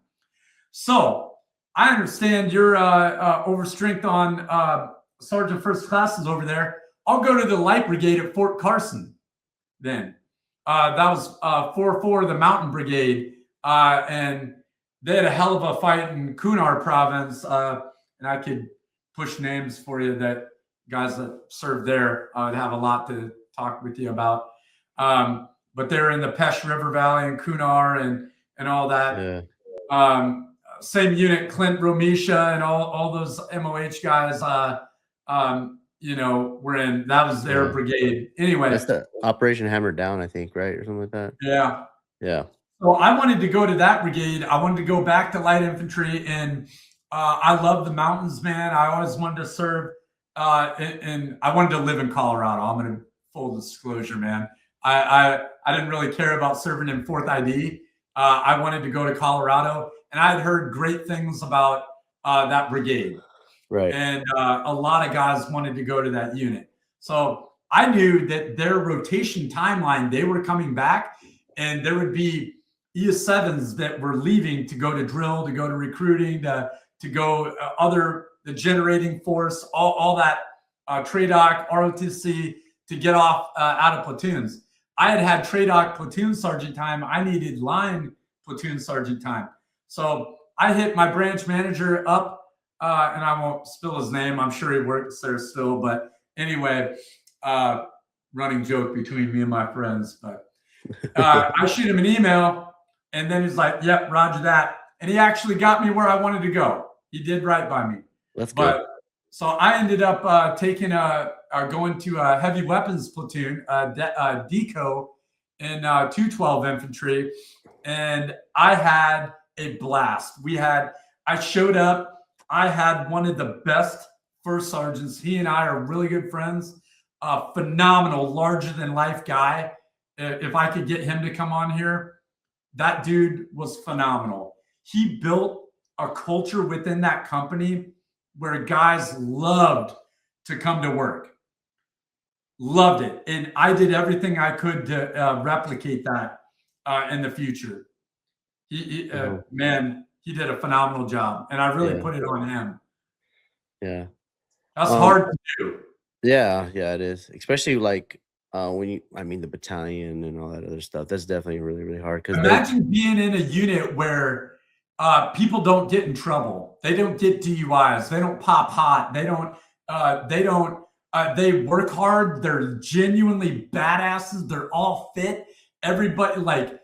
So I understand you're overstrength on Sergeant First Classes over there. I'll go to the Light Brigade at Fort Carson then. That was 4-4, the Mountain Brigade. And they had a hell of a fight in Kunar province. And I could push names for you that guys that served there would have a lot to talk with you about. But they're in the Pesh River Valley and Kunar and all that. Yeah. Same unit, Clint Romisha and all those MOH guys, were in. That was their brigade. Anyway. That's the Operation Hammer Down, I think, right? Or something like that. Yeah. Yeah. So I wanted to go to that brigade. I wanted to go back to light infantry, and I love the mountains, man. I always wanted to serve, and I wanted to live in Colorado. I'm going to full disclosure, man. I didn't really care about serving in 4th ID. I wanted to go to Colorado, and I had heard great things about that brigade. Right. And a lot of guys wanted to go to that unit. So I knew that their rotation timeline, they were coming back, and there would be ES7s that were leaving to go to drill, to go to recruiting, to go the generating force, all that TRADOC, ROTC to get off out of platoons. I had TRADOC platoon sergeant time. I needed line platoon sergeant time. So I hit my branch manager up, and I won't spill his name. I'm sure he works there still. But anyway, running joke between me and my friends. But I shoot him an email, and then he's like, yep, roger that. And he actually got me where I wanted to go. He did right by me. That's good. So I ended up going to a heavy weapons platoon, DECO, in 212 infantry, and I had a blast. I showed up. I had one of the best first sergeants. He and I are really good friends. Phenomenal, larger than life guy. If I could get him to come on here, that dude was phenomenal. He built a culture within that company where guys loved to come to work. Loved it. And I did everything I could to replicate that in the future. Man, he did a phenomenal job. And I really put it on him. Yeah. That's hard to do. Yeah, it is. Especially like when the battalion and all that other stuff. That's definitely really, really hard. Because imagine being in a unit where people don't get in trouble. They don't get DUIs. They don't pop hot. They work hard. They're genuinely badasses. They're all fit. Everybody, like,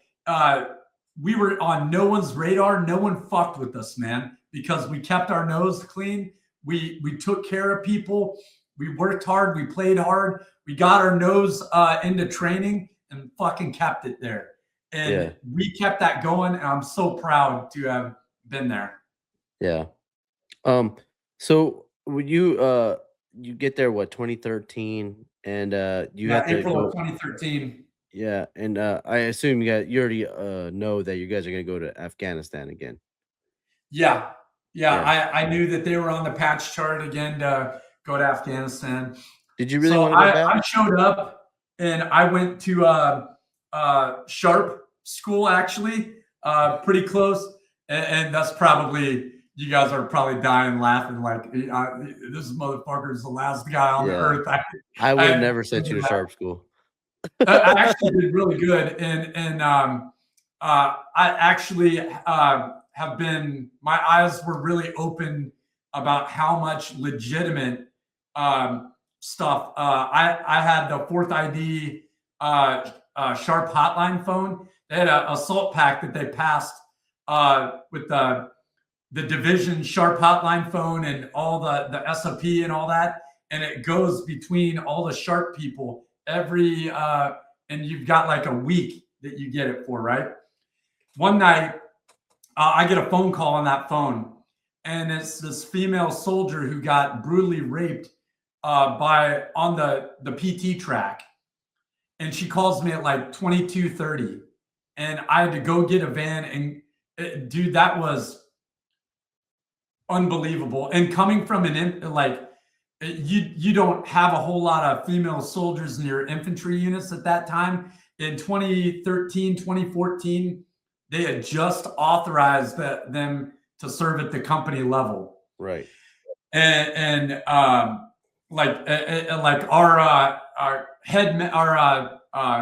we were on no one's radar. No one fucked with us, man, because we kept our nose clean. We took care of people. We worked hard. We played hard. We got our nose into training and fucking kept it there. And we kept that going. And I'm so proud to have been there. Yeah. So would you get there, what, 2013? And you had to April go, of 2013. Yeah. And I assume you already know that you guys are going to go to Afghanistan again. Yeah. I knew that they were on the patch chart again to go to Afghanistan. Did you really want to go back? I showed up and I went to Sharp school, actually, pretty close. And that's probably, you guys are probably dying laughing like, this motherfucker is the last guy on the earth. I would have never sent you to Sharp school. I actually did really good. And I actually have been, my eyes were really open about how much legitimate stuff. I had the 4th ID Sharp hotline phone. They had an assault pack that they passed with the division Sharp hotline phone and all the SOP and all that. And it goes between all the Sharp people every, and you've got like a week that you get it for, right? One night, I get a phone call on that phone, and it's this female soldier who got brutally raped on the PT track. And she calls me at like 22:30, and I had to go get a van. And dude, that was unbelievable. And coming from you don't have a whole lot of female soldiers in your infantry units at that time. In 2013, 2014, they had just authorized them to serve at the company level. Right. And our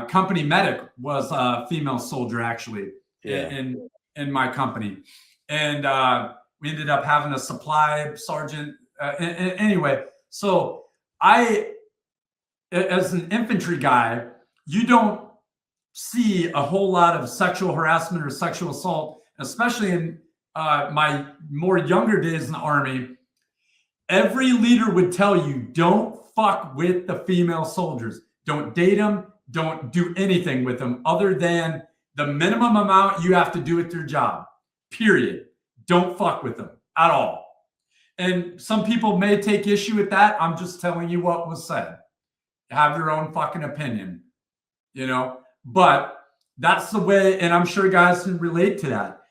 company medic was a female soldier, actually, in my company. And we ended up having a supply sergeant. Anyway, so as an infantry guy, you don't see a whole lot of sexual harassment or sexual assault, especially in my more younger days in the Army. Every leader would tell you, don't fuck with the female soldiers. Don't date them. Don't do anything with them other than the minimum amount you have to do with your job, period. Don't fuck with them at all. And some people may take issue with that. I'm just telling you what was said. Have your own fucking opinion, but that's the way, and I'm sure guys can relate to that.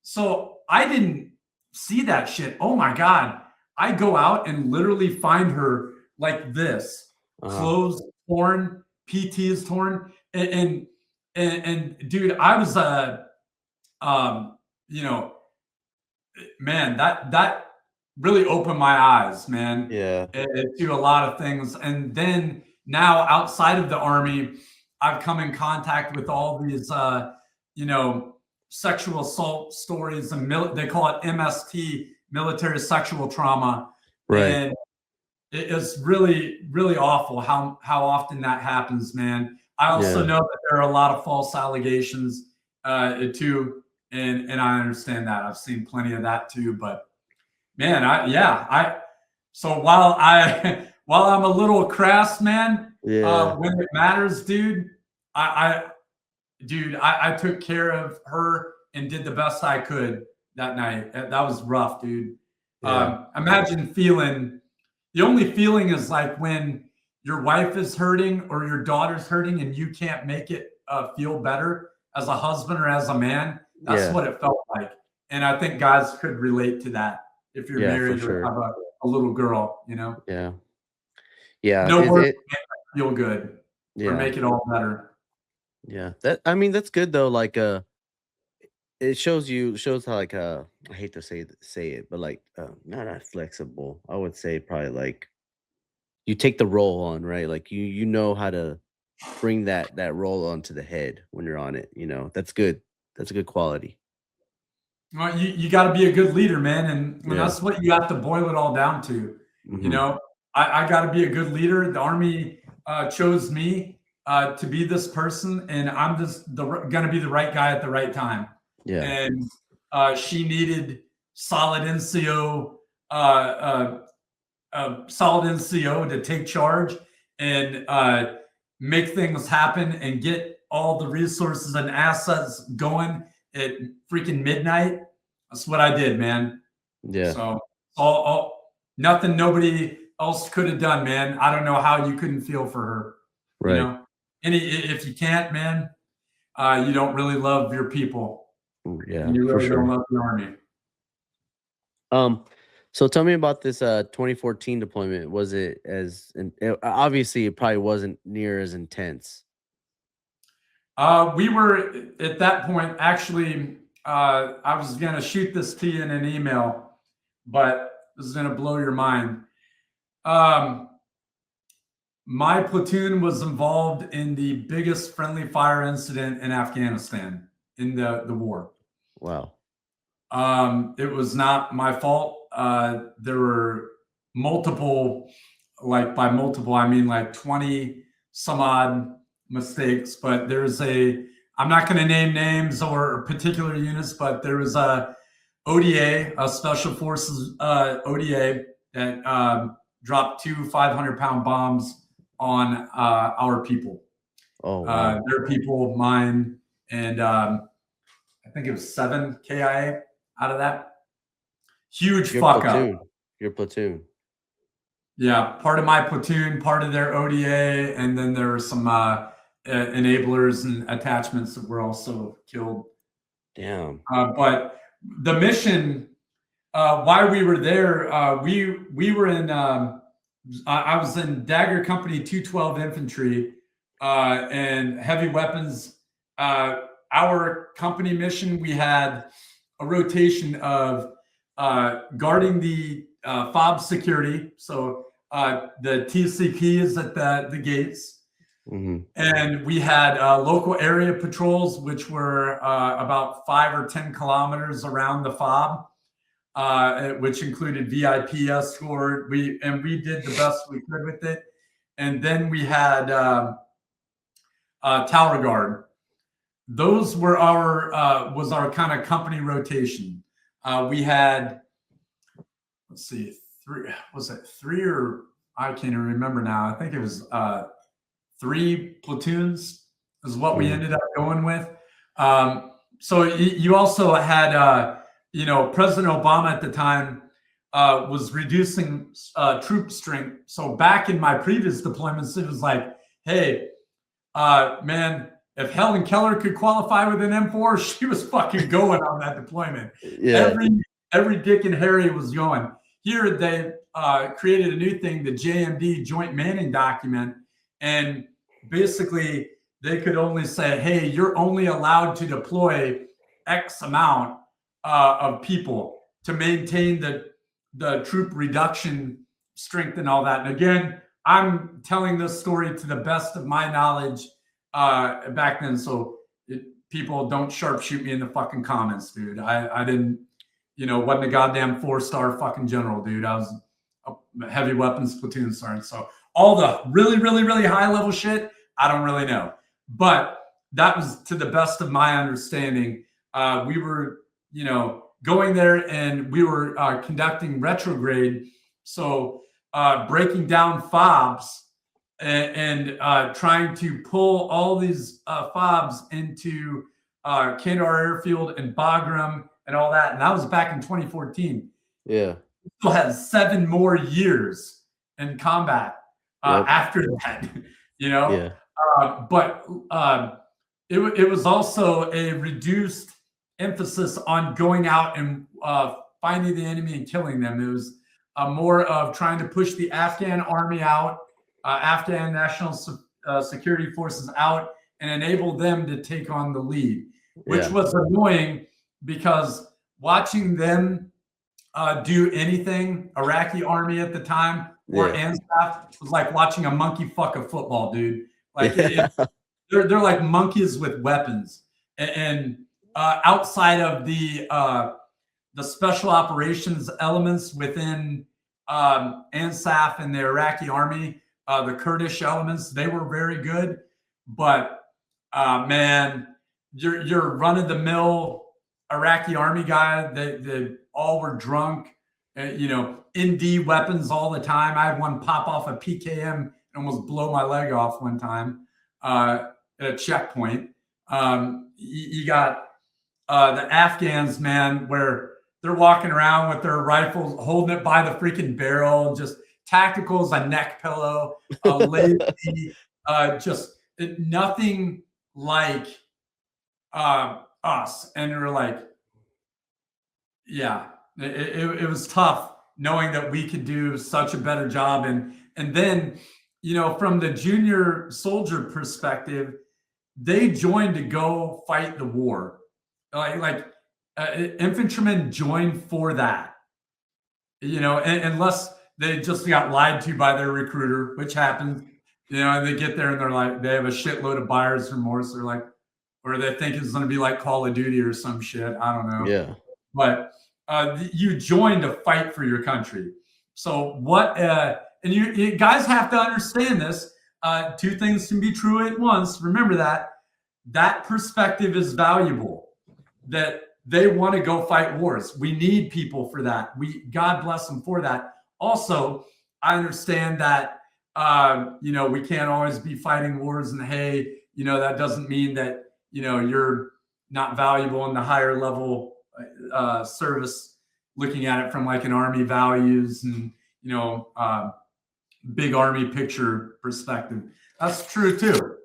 So I didn't see that shit. Oh my God. I go out and literally find her like this, clothes torn, PT is torn. And dude, I was, man, that really opened my eyes, man. To a lot of things. And then now outside of the Army, I've come in contact with all these, sexual assault stories, and they call it MST, military sexual trauma. Right. And it's really, really awful how often that happens, man. I also know that there are a lot of false allegations too. And I understand that. I've seen plenty of that too. But man, so while I'm a little crass, man, when it matters, dude, I took care of her and did the best I could that night. That was rough, dude. Imagine the only feeling is like when your wife is hurting or your daughter's hurting and you can't make it feel better as a husband or as a man. That's what it felt like. And I think guys could relate to that. if you're Yeah, for married or sure. have a little girl, you know. Yeah. Yeah. No Is words it? make us feel good or Yeah. make it all better. Yeah. That, I mean, that's good though. Like, it shows how, like, I hate to say it, but like, not flexible. I would say probably like you take the role on, right? Like you know how to bring that role onto the head when you're on it. That's good. That's a good quality. Well, you got to be a good leader, man, and Yeah. that's what you have to boil it all down to. You Hmm. know, I got to be a good leader. The Army chose me to be this person, and I'm just going to be the right guy at the right time. Yeah. And she needed solid NCO, uh, uh, solid NCO to take charge and make things happen and get all the resources and assets going at freaking midnight. That's what I did, man. Yeah. So nothing nobody else could have done, man. I don't know how you couldn't feel for her. You Right. know, if you can't, man, you don't really love your people. Yeah, And you for really don't sure. love the Army. So tell me about this 2014 deployment. Was it obviously it probably wasn't near as intense. We were at that point actually. I was going to shoot this to you in an email, but this is going to blow your mind. My platoon was involved in the biggest friendly fire incident in Afghanistan in the war. Wow. It was not my fault. There were multiple, like by multiple, I mean like 20 some odd mistakes, but I'm not going to name names or particular units, but there was a ODA, a Special Forces ODA that dropped 2 500-pound bombs on our people. Oh, wow. Their people, mine, and I think it was 7 KIA out of that. Huge Your fuck up. platoon. Your platoon. Yeah, part of my platoon, part of their ODA, and then there were some enablers and attachments that were also killed. Damn. But the mission, why we were there, we were in. I was in Dagger Company 212 Infantry and heavy weapons. Our company mission, we had a rotation of guarding the fob security. So the TCP is at the gates. Mm-hmm. And we had local area patrols, which were about 5 or 10 kilometers around the fob, which included VIP escort. We did the best we could with it. And then we had tower guard. Those were our kind of company rotation. We had, let's see, three or I can't even remember now. I think it was 3 platoons is what we ended up going with. So you also had, President Obama at the time was reducing troop strength. So back in my previous deployments, it was like, hey, man, if Helen Keller could qualify with an M4, she was fucking going on that deployment. Yeah. Every Dick and Harry was going. Here they created a new thing, the JMD Joint Manning Document, and basically they could only say, hey, you're only allowed to deploy X amount of people to maintain the troop reduction strength and all that. And again, I'm telling this story to the best of my knowledge back then. So people don't sharpshoot me in the fucking comments, dude. I didn't, wasn't a goddamn 4-star fucking general, dude. I was a heavy weapons platoon sergeant. So all the really, really, really high level shit, I don't really know. But that was to the best of my understanding. We were, going there and we were conducting retrograde. So breaking down fobs and trying to pull all these fobs into Kandahar Airfield and Bagram and all that. And that was back in 2014. Yeah. We still had 7 more years in combat after that, Yeah. But it was also a reduced emphasis on going out and finding the enemy and killing them. It was more of trying to push the Afghan army out, Afghan National Security Forces out, and enable them to take on the lead, which was annoying because watching them do anything, Iraqi army at the time or ANSAF, was like watching a monkey fuck a football, dude. Like they're like monkeys with weapons. And outside of the special operations elements within ANSAF and the Iraqi army, the Kurdish elements, they were very good. But man, you're run-of-the-mill Iraqi army guy. They all were drunk, ND weapons all the time. I had one pop off a PKM and almost blow my leg off one time at a checkpoint. You got the Afghans, man, where they're walking around with their rifles, holding it by the freaking barrel, just tactical as a neck pillow, lazy, just nothing like us. And we're like, yeah, it was tough knowing that we could do such a better job. And then, from the junior soldier perspective, they joined to go fight the war. Infantrymen joined for that, unless they just got lied to by their recruiter, which happens, and they get there and they're like, they have a shitload of buyer's remorse. They're like, or they think it's going to be like Call of Duty or some shit. I don't know. Yeah. But you joined to fight for your country. So what, and you guys have to understand this. Two things can be true at once. Remember that perspective is valuable, that they want to go fight wars. We need people for that. God bless them for that. Also, I understand that, we can't always be fighting wars, and hey, that doesn't mean that, you're not valuable in the higher level service, looking at it from like an army values and, big army picture perspective. That's true too,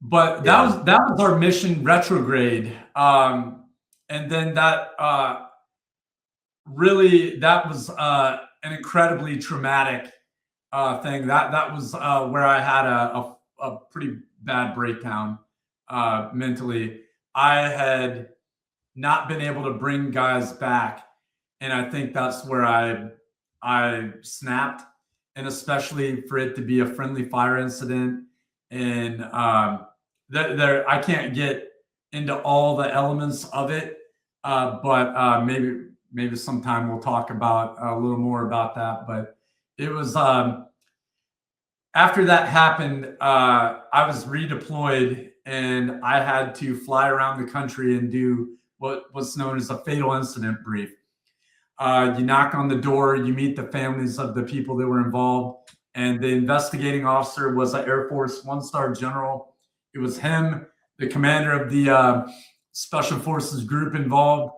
But that was our mission retrograde. And then that was an incredibly traumatic thing. That was where I had a pretty bad breakdown mentally. I had not been able to bring guys back, and I think that's where I snapped, and especially for it to be a friendly fire incident. And I can't get into all the elements of it, but maybe sometime we'll talk about a little more about that. But it was after that happened, I was redeployed, and I had to fly around the country and do what was known as a fatal incident brief. You knock on the door, you meet the families of the people that were involved, and the investigating officer was an Air Force one-star general. It was him, the commander of the Special Forces group involved,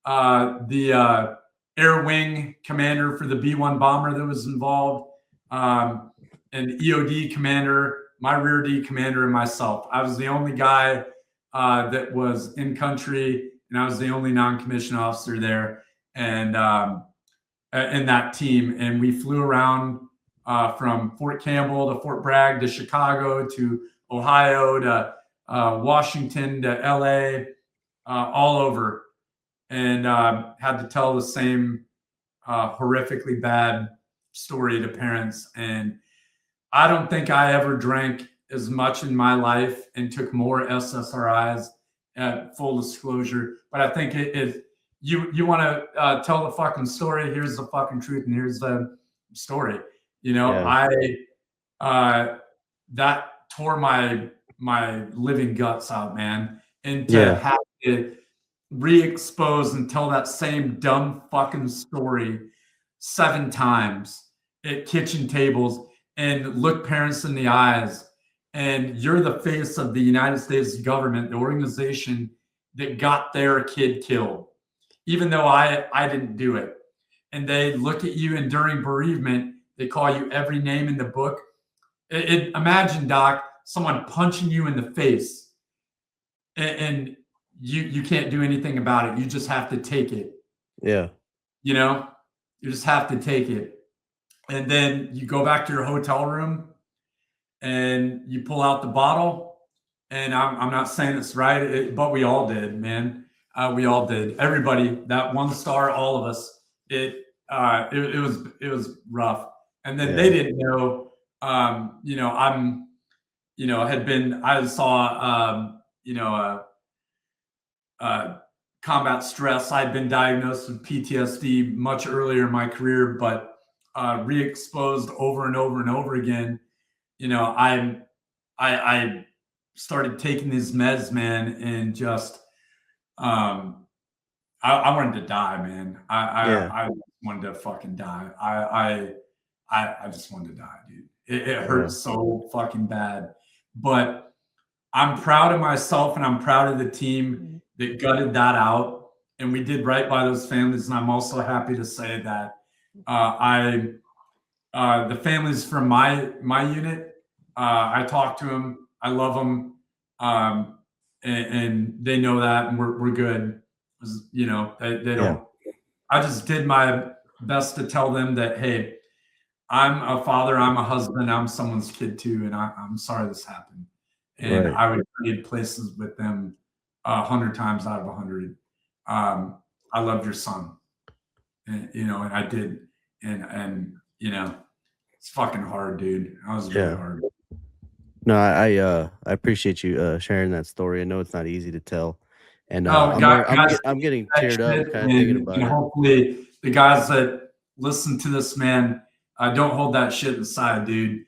the Air Wing commander for the B-1 bomber that was involved, an EOD commander, my rear D commander, and myself. I was the only guy that was in country, and I was the only non-commissioned officer there, and in that team. And we flew around from Fort Campbell to Fort Bragg to Chicago to Ohio to Washington to LA, all over, and had to tell the same horrifically bad story to parents. And I don't think I ever drank as much in my life and took more SSRIs, at full disclosure. But I think you want to tell the fucking story. Here's the fucking truth, and here's the story. That tore my living guts out, man. And to have to re-expose and tell that same dumb fucking story 7 times at kitchen tables and look parents in the eyes, and you're the face of the United States government, the organization that got their kid killed, even though I didn't do it. And they look at you, and during bereavement, they call you every name in the book. Imagine, Doc, someone punching you in the face, and you can't do anything about it. You just have to take it. Yeah. You know, you just have to take it. And then you go back to your hotel room and you pull out the bottle. And I'm not saying it's right, but we all did, man. We all did. Everybody, that 1 star, all of us. It was rough. And then they didn't know. I saw combat stress. I'd been diagnosed with PTSD much earlier in my career, but re-exposed over and over and over again. I started taking these meds, man, and just I wanted to die, man. I wanted to fucking die. I just wanted to die, dude. It hurt so fucking bad. But I'm proud of myself and I'm proud of the team that gutted that out. And we did right by those families. And I'm also happy to say that the families from my unit, I talk to them. I love them. And they know that, and we're good. They don't. I just did my best to tell them that, hey, I'm a father, I'm a husband, I'm someone's kid too, and I'm sorry this happened. And I would trade places with them 100 times out of 100. I loved your son, and I did, and it's fucking hard, dude. I was really hard. No, I appreciate you sharing that story. I know it's not easy to tell, and I'm getting teared up kind of thinking about it. Hopefully, the guys that listen to this, man, don't hold that shit inside, dude.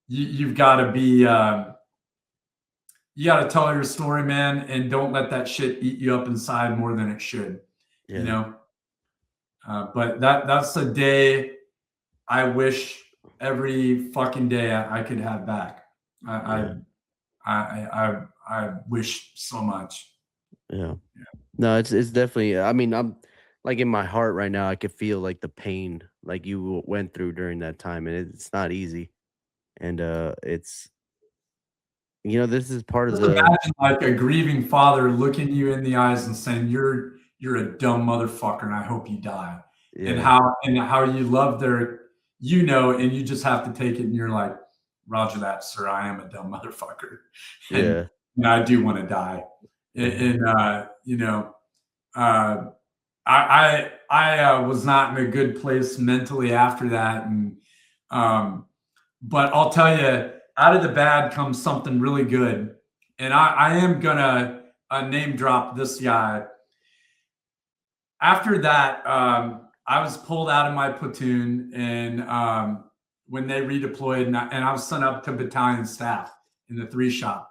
You've got to be, you got to tell your story, man, and don't let that shit eat you up inside more than it should. But that's a day I wish every fucking day I could have back. I wish so much. Yeah. No, it's definitely. I mean, I'm like in my heart right now. I could feel like the pain like you went through during that time, and it's not easy. And it's this is part of the. Imagine like a grieving father looking you in the eyes and saying, "You're a dumb motherfucker, and I hope you die." And how you love their. And you just have to take it, and you're like, Roger that, sir. I am a dumb motherfucker, and I do want to die. I was not in a good place mentally after that, and but I'll tell you, out of the bad comes something really good, and I am gonna name drop this guy. After that, I was pulled out of my platoon, and when they redeployed, and I was sent up to battalion staff in the 3 shop.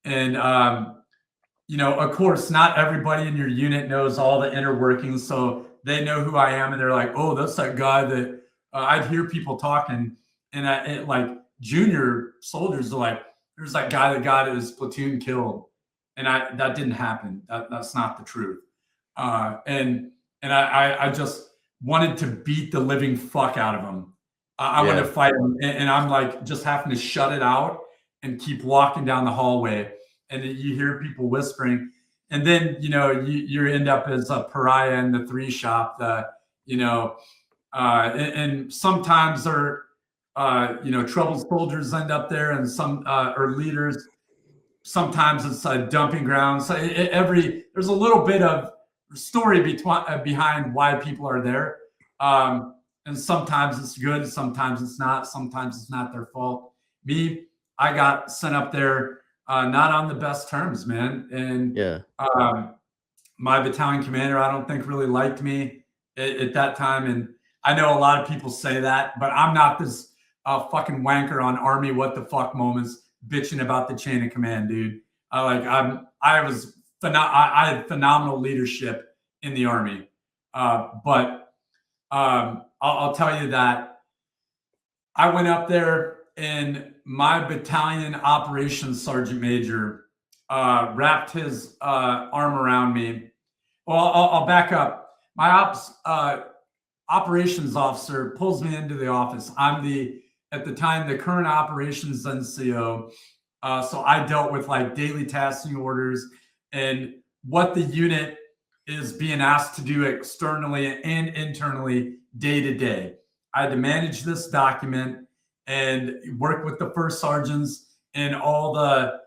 And, of course, not everybody in your unit knows all the inner workings. So they know who I am, and they're like, oh, that's that guy that I'd hear people talking. And like junior soldiers are like, there's that guy that got his platoon killed. And that didn't happen. That's not the truth. And I just wanted to beat the living fuck out of him. I wanted to fight him, and I'm like just having to shut it out and keep walking down the hallway. And you hear people whispering, and then you end up as a pariah in the 3 shop. And sometimes they're troubled soldiers end up there, and some or leaders. Sometimes it's a dumping ground. So there's a little bit of story behind why people are there. And sometimes it's good, sometimes it's not. Sometimes it's not their fault. I got sent up there not on the best terms, man. And my battalion commander, I don't think really liked me at that time. And I know a lot of people say that, but I'm not this fucking wanker on Army what the fuck moments bitching about the chain of command, dude. I had phenomenal leadership in the Army. But I'll tell you that I went up there, and my battalion operations sergeant major wrapped his arm around me. Well, I'll back up. My operations officer pulls me into the office. I'm at the time, the current operations NCO. So I dealt with like daily tasking orders and what the unit is being asked to do externally and internally day to day. I had to manage this document and work with the first sergeants and all the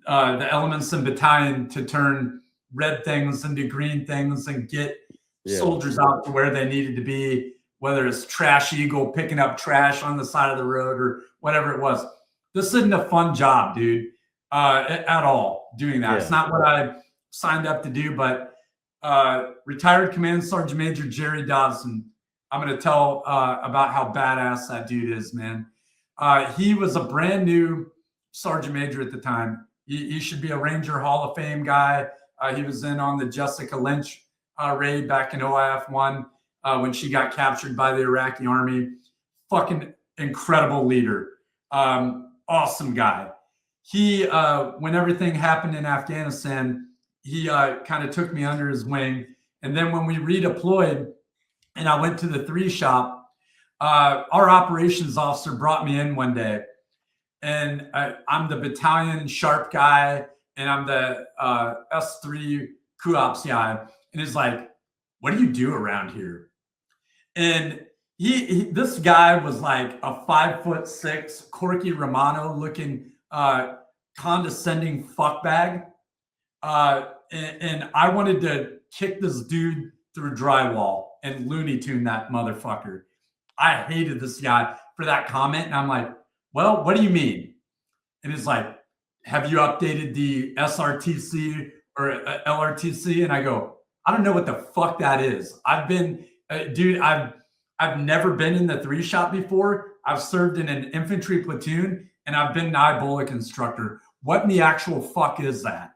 elements in battalion to turn red things into green things and get soldiers out to where they needed to be, whether it's Trash Eagle picking up trash on the side of the road or whatever it was. This isn't a fun job, dude, at all doing that. It's not what I signed up to do, but retired Command Sergeant Major Jerry Dodson, I'm going to tell about how badass that dude is, man. He was a brand new Sergeant Major at the time. He should be a Ranger Hall of Fame guy. He was in on the Jessica Lynch raid back in OIF-1 when she got captured by the Iraqi army. Fucking incredible leader. Awesome guy. He, when everything happened in Afghanistan, he kind of took me under his wing. And then when we redeployed and I went to the 3 shop, our operations officer brought me in one day. And I'm the battalion sharp guy, and I'm the S3 CUOPS guy. And he's like, what do you do around here? And this guy was like a 5'6" Corky Romano looking condescending fuckbag. And I wanted to kick this dude through drywall and Looney Tune that motherfucker. I hated this guy for that comment. And I'm like, well, what do you mean? And he's like, have you updated the SRTC or LRTC? And I go, I don't know what the fuck that is. I've been, dude, I've never been in the 3 shop before. I've served in an infantry platoon and I've been an IBOLIC instructor. What in the actual fuck is that?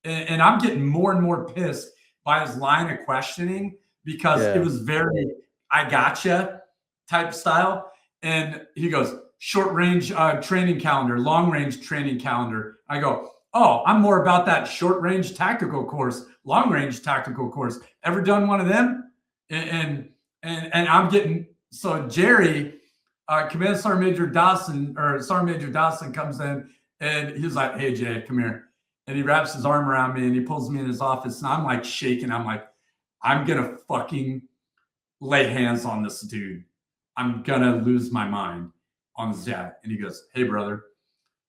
And I'm getting more and more pissed by his line of questioning because it was very, I gotcha type style. And he goes, short range training calendar, long range training calendar. I go, oh, I'm more about that short range tactical course, long range tactical course. Ever done one of them? And I'm getting, so Jerry, Command Sergeant Major Dawson, or Sergeant Major Dawson comes in and he's like, hey, Jay, come here. And he wraps his arm around me and he pulls me in his office and I'm like shaking. I'm like, I'm going to fucking lay hands on this dude. I'm going to lose my mind on this guy. And he goes, hey, brother.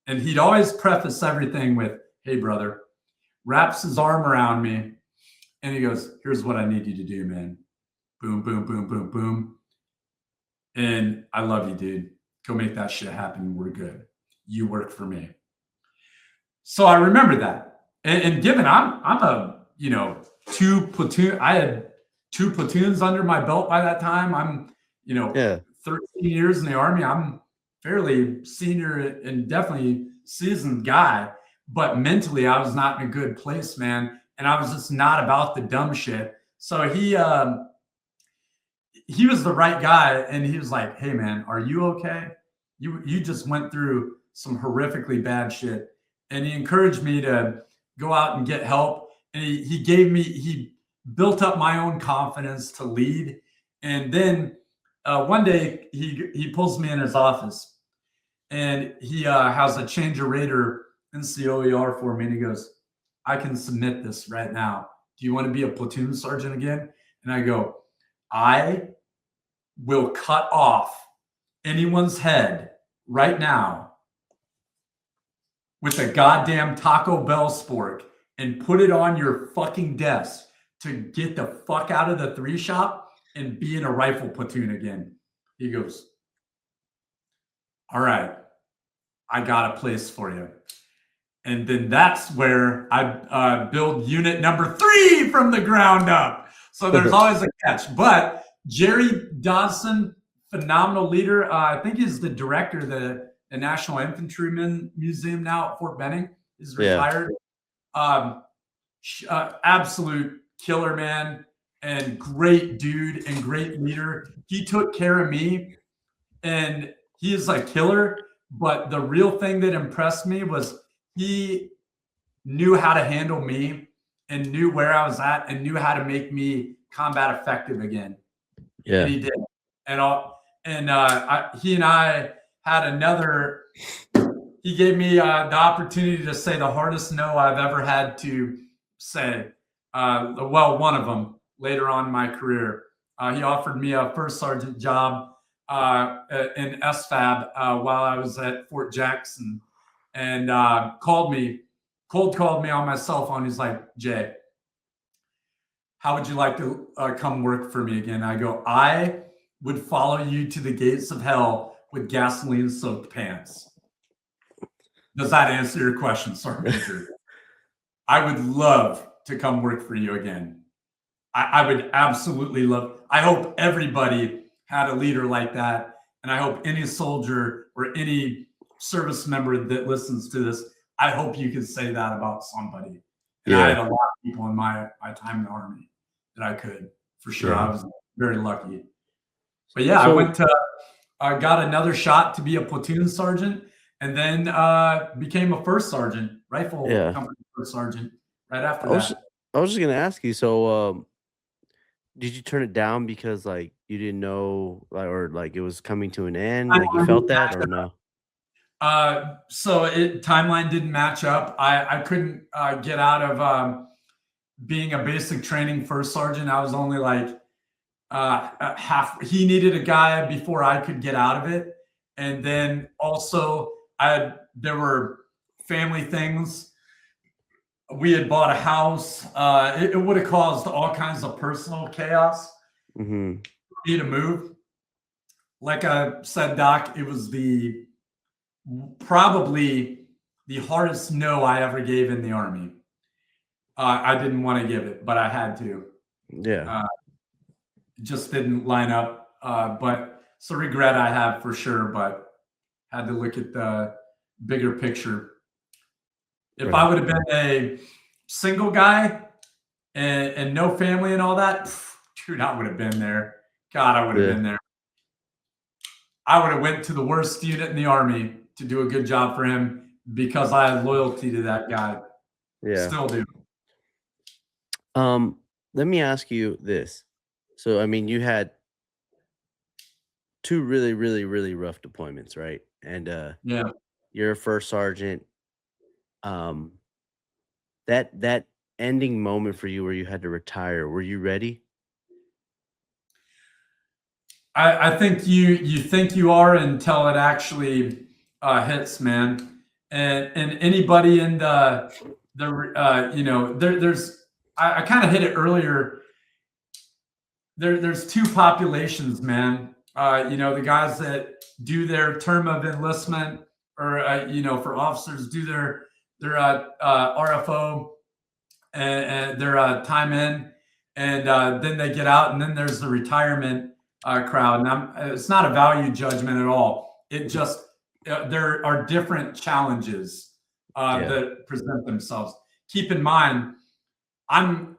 And he'd always preface everything with, hey, brother. Wraps his arm around me and he goes, here's what I need you to do, man. Boom, boom, boom, boom, boom. And I love you, dude. Go make that shit happen. We're good. You work for me. So I remember that. And given I'm a, 2 platoon, I had 2 platoons under my belt by that time. I'm, 13 years in the Army. I'm fairly senior and definitely seasoned guy, but mentally I was not in a good place, man. And I was just not about the dumb shit. So he was the right guy. And he was like, hey man, are you okay? You just went through some horrifically bad shit. And he encouraged me to go out and get help. And he built up my own confidence to lead. And then one day he pulls me in his office and he has a change of rater in COER for me. And he goes, I can submit this right now. Do you want to be a platoon sergeant again? And I go, I will cut off anyone's head right now with a goddamn Taco Bell spork and put it on your fucking desk to get the fuck out of the 3 shop and be in a rifle platoon again. He goes, all right, I got a place for you. And then that's where I build unit number 3 from the ground up. So there's always a catch. But Jerry Dodson, phenomenal leader. I think he's the director of the National Infantryman Museum now at Fort Benning. He's retired. Absolute killer, man, and great dude and great leader. He took care of me, and he is a killer. But the real thing that impressed me was he knew how to handle me and knew where I was at and knew how to make me combat effective again. Yeah, and he did. And he and I had another he gave me the opportunity to say the hardest no I've ever had to say. Well, one of them later on in my career. He offered me a first sergeant job in SFAB while I was at Fort Jackson, and cold called me on my cell phone. He's like, Jay, how would you like to come work for me again? I go, I would follow you to the gates of hell with gasoline soaked pants. Does that answer your question, Sergeant Major? I would love to come work for you again. I would absolutely love. I hope everybody had a leader like that. And I hope any soldier or any service member that listens to this, I hope you can say that about somebody. And I had a lot of people in my time in the Army that I could, for sure. Yeah. I was very lucky. But yeah, I went to, got another shot to be a platoon sergeant, and then became a first sergeant, rifle company first sergeant right after that. I was just going to ask you, so did you turn it down because like you didn't know, or like it was coming to an end, like you felt that, or no? So timeline didn't match up. I couldn't get out of being a basic training first sergeant. I was only like half. He needed a guy before I could get out of it, and then also there were family things. We had bought a house. It would have caused all kinds of personal chaos for me to move. Like I said, Doc, it was probably the hardest no I ever gave in the Army. I didn't want to give it, but I had to. Yeah. It just didn't line up. But it's a regret I have for sure, but had to look at the bigger picture. If I would have been a single guy and no family and all that, dude, I would have been there. God, I would have been there. I would have went to the worst unit in the Army to do a good job for him because I had loyalty to that guy. Yeah. Still do. Let me ask you this. So, I mean, you had 2 really, really, really rough deployments, right? And yeah, you're a first sergeant. That ending moment for you where you had to retire, were you ready? I think you think you are until it actually hits, man. And anybody in the there's I kind of hit it earlier. There's 2 populations, man. The guys that do their term of enlistment, or for officers do their RFO and their time in, and then they get out, and then there's the retirement crowd. And it's not a value judgment at all. It just there are different challenges that present themselves. Keep in mind, I'm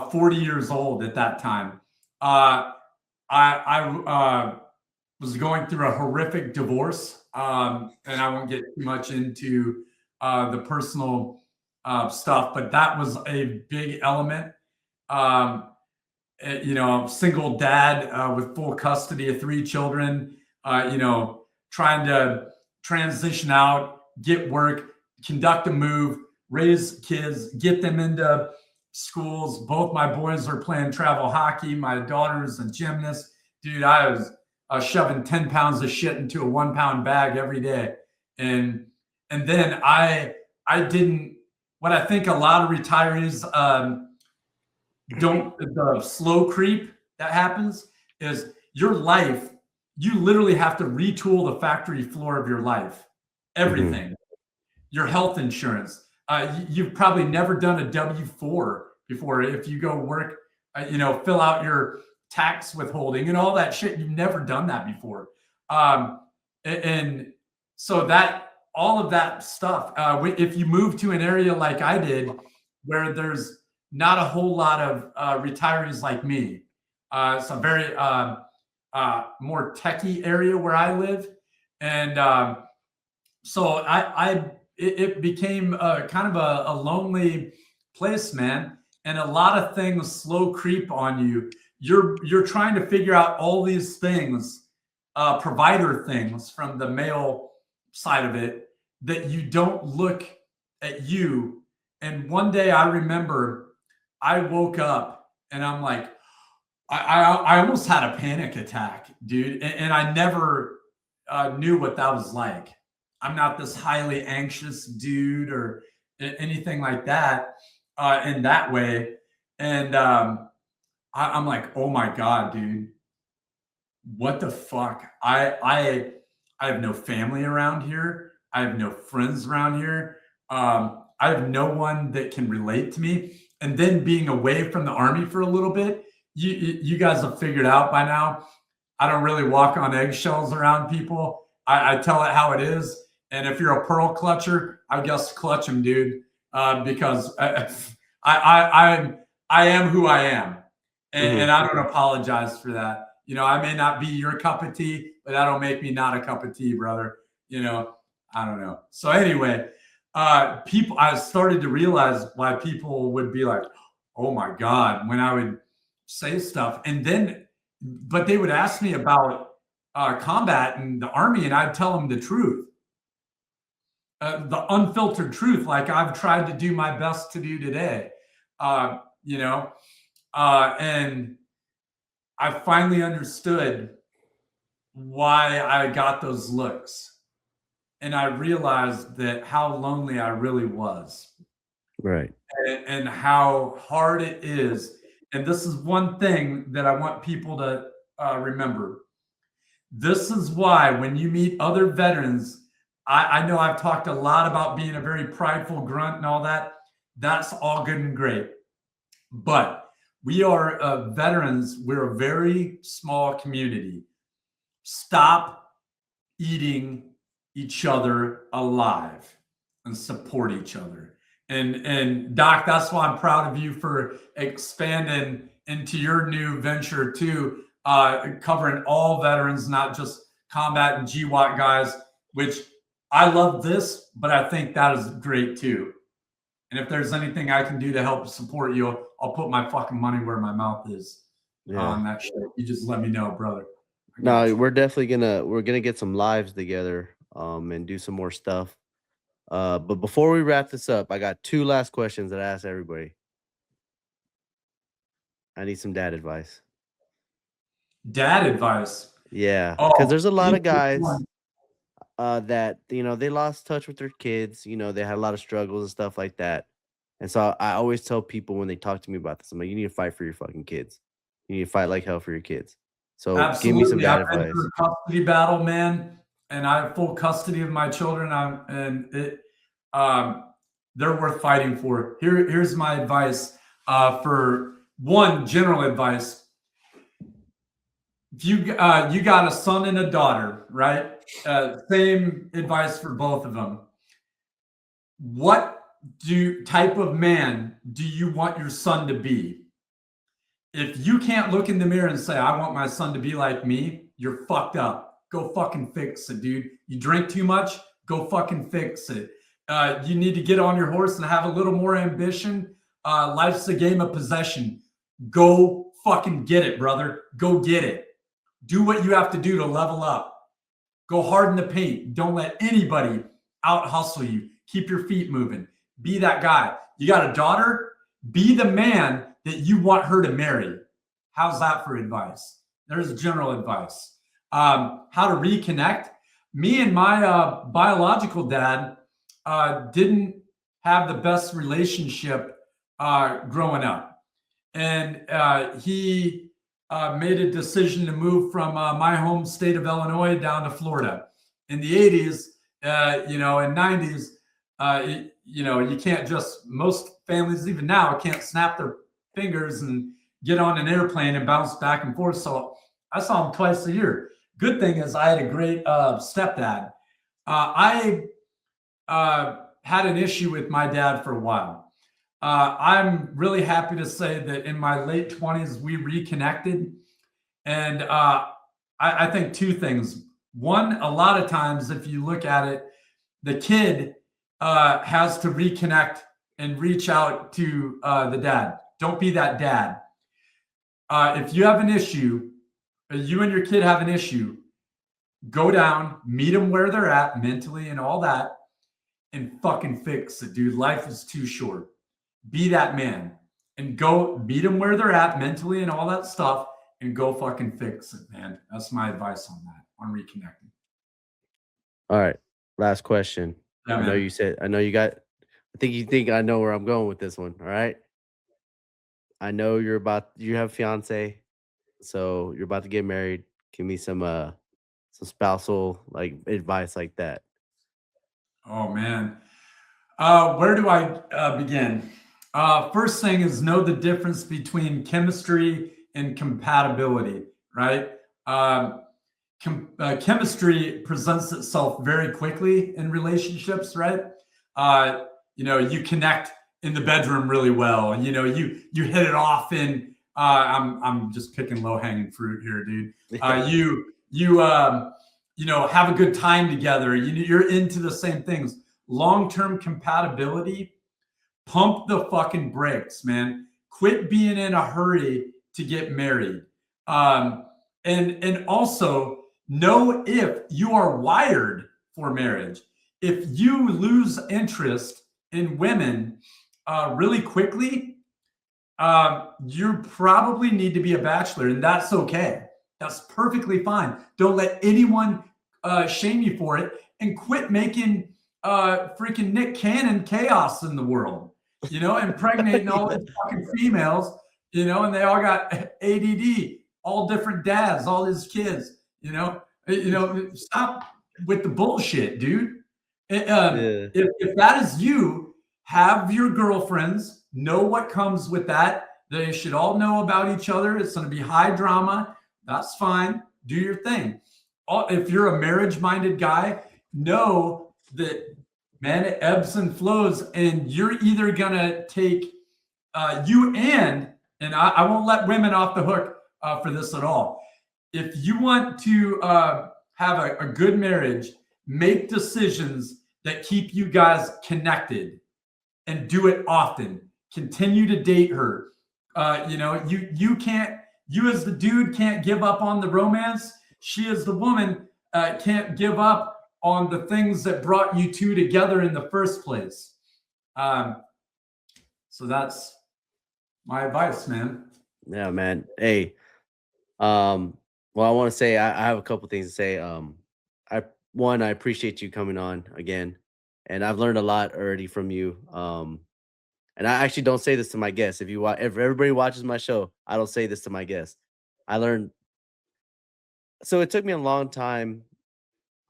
40 years old at that time. I was going through a horrific divorce, and I won't get too much into the personal stuff, but that was a big element. Single dad with full custody of 3 children, trying to transition out, get work, conduct a move, raise kids, get them into schools. Both my boys are playing travel hockey. My daughter's a gymnast. Dude, I was shoving 10 pounds of shit into a 1-pound bag every day. And then I didn't, what I think a lot of retirees don't, the slow creep that happens is your life, you literally have to retool the factory floor of your life. Everything. Your health insurance. You've probably never done a W-4 before. If you go work, fill out your tax withholding and all that shit. You've never done that before. And so that, all of that stuff, if you move to an area like I did, where there's not a whole lot of retirees like me, it's a very more techie area where I live. And so it became kind of a lonely place, man. And a lot of things slow creep on you. You're trying to figure out all these things, provider things from the male side of it, that you don't look at you. And one day I remember I woke up and I'm like, I almost had a panic attack, dude. And I never knew what that was like. I'm not this highly anxious dude or anything like that in that way. And I'm like, oh my God, dude, what the fuck? I have no family around here. I have no friends around here. I have no one that can relate to me. And then being away from the army for a little bit, you guys have figured out by now. I don't really walk on eggshells around people. I tell it how it is. And if you're a pearl clutcher, I guess clutch them, dude, because I am who I am, and I don't apologize for that. You know, I may not be your cup of tea, but that don't make me not a cup of tea, brother. You know, I don't know. So anyway, I started to realize why people would be like, "Oh my God," when I would say stuff, and then, but they would ask me about combat and the army, and I'd tell them the truth. The unfiltered truth, like I've tried to do my best to do today, you know, and I finally understood why I got those looks, and I realized that how lonely I really was, Right. and how hard it is. And this is one thing that I want people to remember. This is why when you meet other veterans, I know I've talked a lot about being a very prideful grunt and all that. That's all good and great. But we are veterans. We're a very small community. Stop eating each other alive and support each other. And Doc, that's why I'm proud of you for expanding into your new venture too, covering all veterans, not just combat and GWOT guys, which I love this, but I think that is great too. And if there's anything I can do to help support you, I'll put my fucking money where my mouth is on that shit. You just let me know, brother. No, we're definitely gonna get some lives together and do some more stuff. But before we wrap this up, I got 2 last questions that I ask everybody. I need some dad advice. Dad advice. Yeah, because there's a lot of guys that, you know, they lost touch with their kids. You know, they had a lot of struggles and stuff like that. And so I always tell people when they talk to me about this, I'm like, you need to fight for your fucking kids. You need to fight like hell for your kids. So give me some dad I've been advice. through a custody battle, man, and I have full custody of my children. They're worth fighting for. Here's my advice. For one, general advice. If you got a son and a daughter, right? Same advice for both of them. What type of man do you want your son to be? If you can't look in the mirror and say, I want my son to be like me, you're fucked up. Go fucking fix it, dude. You drink too much, go fucking fix it. You need to get on your horse and have a little more ambition. Life's a game of possession. Go fucking get it, brother. Go get it. Do what you have to do to level up. Go hard in the paint. Don't let anybody out hustle you. Keep your feet moving. Be that guy. You got a daughter? Be the man that you want her to marry. How's that for advice? There's general advice. How to reconnect. Me and my biological dad didn't have the best relationship growing up. And he made a decision to move from my home state of Illinois down to Florida. In the 80s, and 90s, you can't just, most families even now can't snap their fingers and get on an airplane and bounce back and forth. So I saw him twice a year. Good thing is I had a great stepdad. I had an issue with my dad for a while. I'm really happy to say that in my late 20s, we reconnected. And I think 2 things. One, a lot of times, if you look at it, the kid has to reconnect and reach out to the dad. Don't be that dad. If you have an issue, you and your kid have an issue, go down, meet them where they're at mentally and all that, and fucking fix it, dude. Life is too short. Be that man and go meet them where they're at mentally and all that stuff and go fucking fix it, man. That's my advice on that, on reconnecting. All right. Last question. Yeah, I know man. you said, I know you got, I think you think I know where I'm going with this one. All right. I know you have a fiance, so you're about to get married. Give me some spousal like advice like that. Oh, man. Where do I begin? First thing is know the difference between chemistry and compatibility, right? Chemistry presents itself very quickly in relationships, right? You connect in the bedroom really well. You hit it off in. I'm just picking low hanging fruit here, dude. You have a good time together. You're into the same things. Long-term compatibility. Pump the fucking brakes, man. Quit being in a hurry to get married. And also know if you are wired for marriage. If you lose interest in women really quickly, you probably need to be a bachelor, and that's okay. That's perfectly fine. Don't let anyone shame you for it, and quit making freaking Nick Cannon chaos in the world, impregnating all these fucking females, and they all got ADD, all different dads, all his kids, stop with the bullshit, dude. If that is you, have your girlfriends, know what comes with that. They should all know about each other. It's going to be high drama. That's fine. Do your thing. If you're a marriage-minded guy, know that, man, it ebbs and flows, and you're either going to take and I won't let women off the hook for this at all. If you want to have a good marriage, make decisions that keep you guys connected and do it often. Continue to date her. You can't, you as the dude can't give up on the romance. She as the woman can't give up on the things that brought you two together in the first place. So that's my advice, man. Yeah, man. Hey, well, I want to say I have a couple things to say. I appreciate you coming on again, and I've learned a lot already from you. And I actually don't say this to my guests. If everybody watches my show, I don't say this to my guests. I learned. So it took me a long time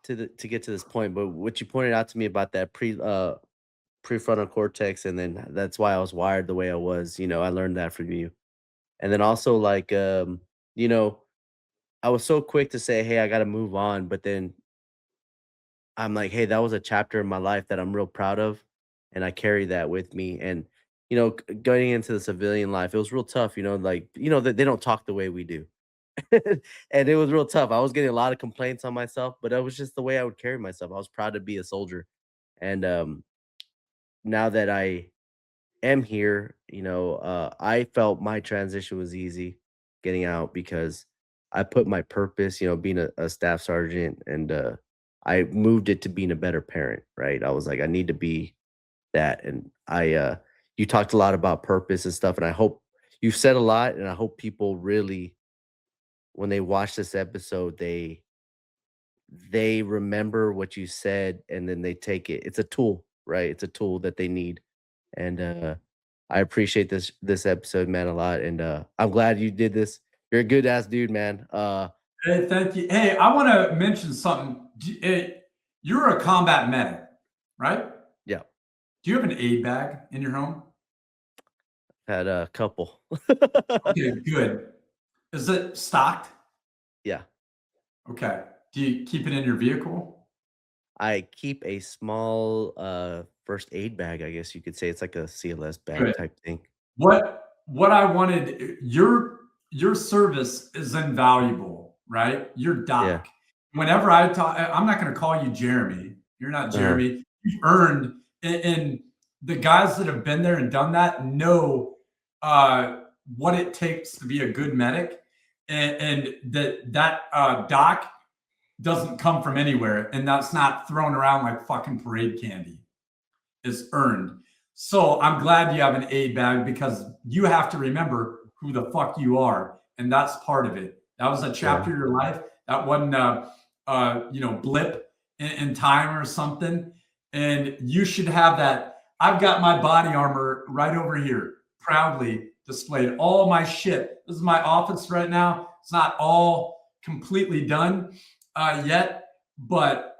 to get to this point, but what you pointed out to me about that prefrontal cortex, and then that's why I was wired the way I was. I learned that from you, and then also like I was so quick to say, "Hey, I got to move on," but then I'm like, "Hey, that was a chapter in my life that I'm real proud of, and I carry that with me." And going into the civilian life, it was real tough. That they don't talk the way we do. And it was real tough. I was getting a lot of complaints on myself, but that was just the way I would carry myself. I was proud to be a soldier. And now that I am here, I felt my transition was easy getting out because I put my purpose, being a staff sergeant, and I moved it to being a better parent, right? I was like, I need to be that. And you talked a lot about purpose and stuff, and I hope you've said a lot, and I hope people really, when they watch this episode, they remember what you said, and then they take it. It's a tool, right? It's a tool that they need. And I appreciate this episode, man, a lot. And I'm glad you did this. You're a good ass dude, man. Hey, thank you. Hey, I want to mention something. You're a combat medic, right? Yeah. Do you have an aid bag in your home? Had a couple. Okay, good. Is it stocked? Yeah. Okay. Do you keep it in your vehicle? I keep a small first aid bag, I guess you could say. It's like a CLS bag type thing. What I wanted, your service is invaluable, right? Your doc. Yeah. Whenever I talk, I'm not going to call you Jeremy. You're not Jeremy. You've earned, and the guys that have been there and done that know what it takes to be a good medic, and that doc doesn't come from anywhere, and that's not thrown around like fucking parade candy. is earned. So I'm glad you have an A bag because you have to remember who the fuck you are, and that's part of it. That was a chapter Yeah. of your life. That wasn't blip in time or something. And you should have that. I've got my body armor right over here, proudly displayed. All my shit. This is my office right now. It's not all completely done yet, but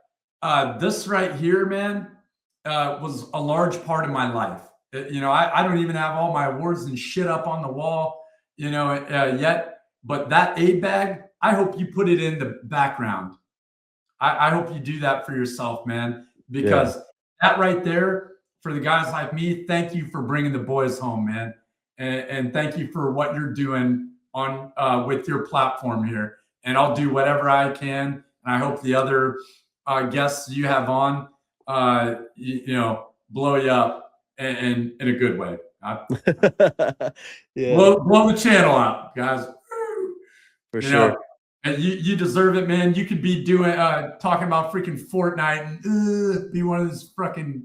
this right here, man, was a large part of my life. I don't even have all my awards and shit up on the wall, yet. But that aid bag, I hope you put it in the background. I hope you do that for yourself, man, because that right there, for the guys like me, thank you for bringing the boys home, man, and thank you for what you're doing on with your platform here. And I'll do whatever I can, and I hope the other guests you have on, blow you up in a good way. Blow the channel out, guys. For sure. And you deserve it, man. You could be doing talking about freaking Fortnite and be one of those fucking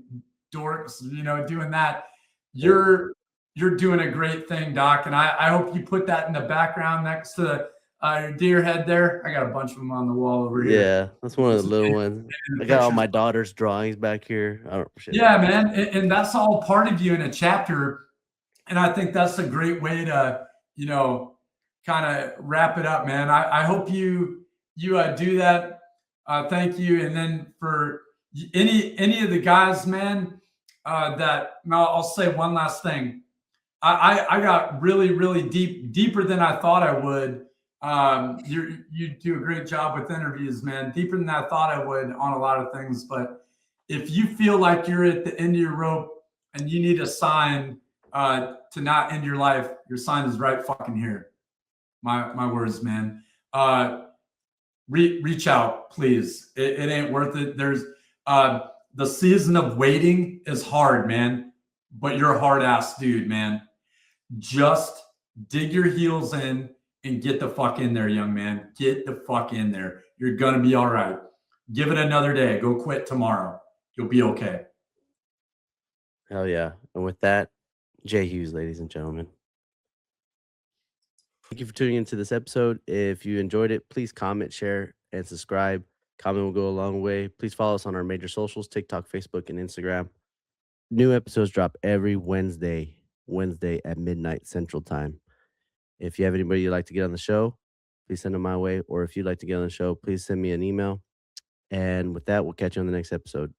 dorks, doing that. You're doing a great thing, Doc. And I hope you put that in the background next to your deer head there. I got a bunch of them on the wall over here. Yeah, that's one of the little ones. I got all my daughter's drawings back here. Yeah, man. And that's all part of you in a chapter. And I think that's a great way to, kind of wrap it up, man. I hope you do that. Thank you. And then for any of the guys, man, I'll say one last thing. I got really, really deeper than I thought I would. You do a great job with interviews, man. Deeper than I thought I would on a lot of things. But if you feel like you're at the end of your rope and you need a sign to not end your life, your sign is right fucking here. My words, man. Reach out, please. It ain't worth it. There's the season of waiting is hard, man. But you're a hard ass dude, man. Just dig your heels in and get the fuck in there, young man. Get the fuck in there. You're gonna be all right. Give it another day. Go quit tomorrow. You'll be okay. Hell yeah. And with that, Jay Hughes, ladies and gentlemen. Thank you for tuning into this episode. If you enjoyed it, please comment, share, and subscribe. Comment will go a long way. Please follow us on our major socials, TikTok, Facebook, and Instagram. New episodes drop every Wednesday at midnight Central Time. If you have anybody you'd like to get on the show, please send them my way. Or if you'd like to get on the show, please send me an email. And with that, we'll catch you on the next episode.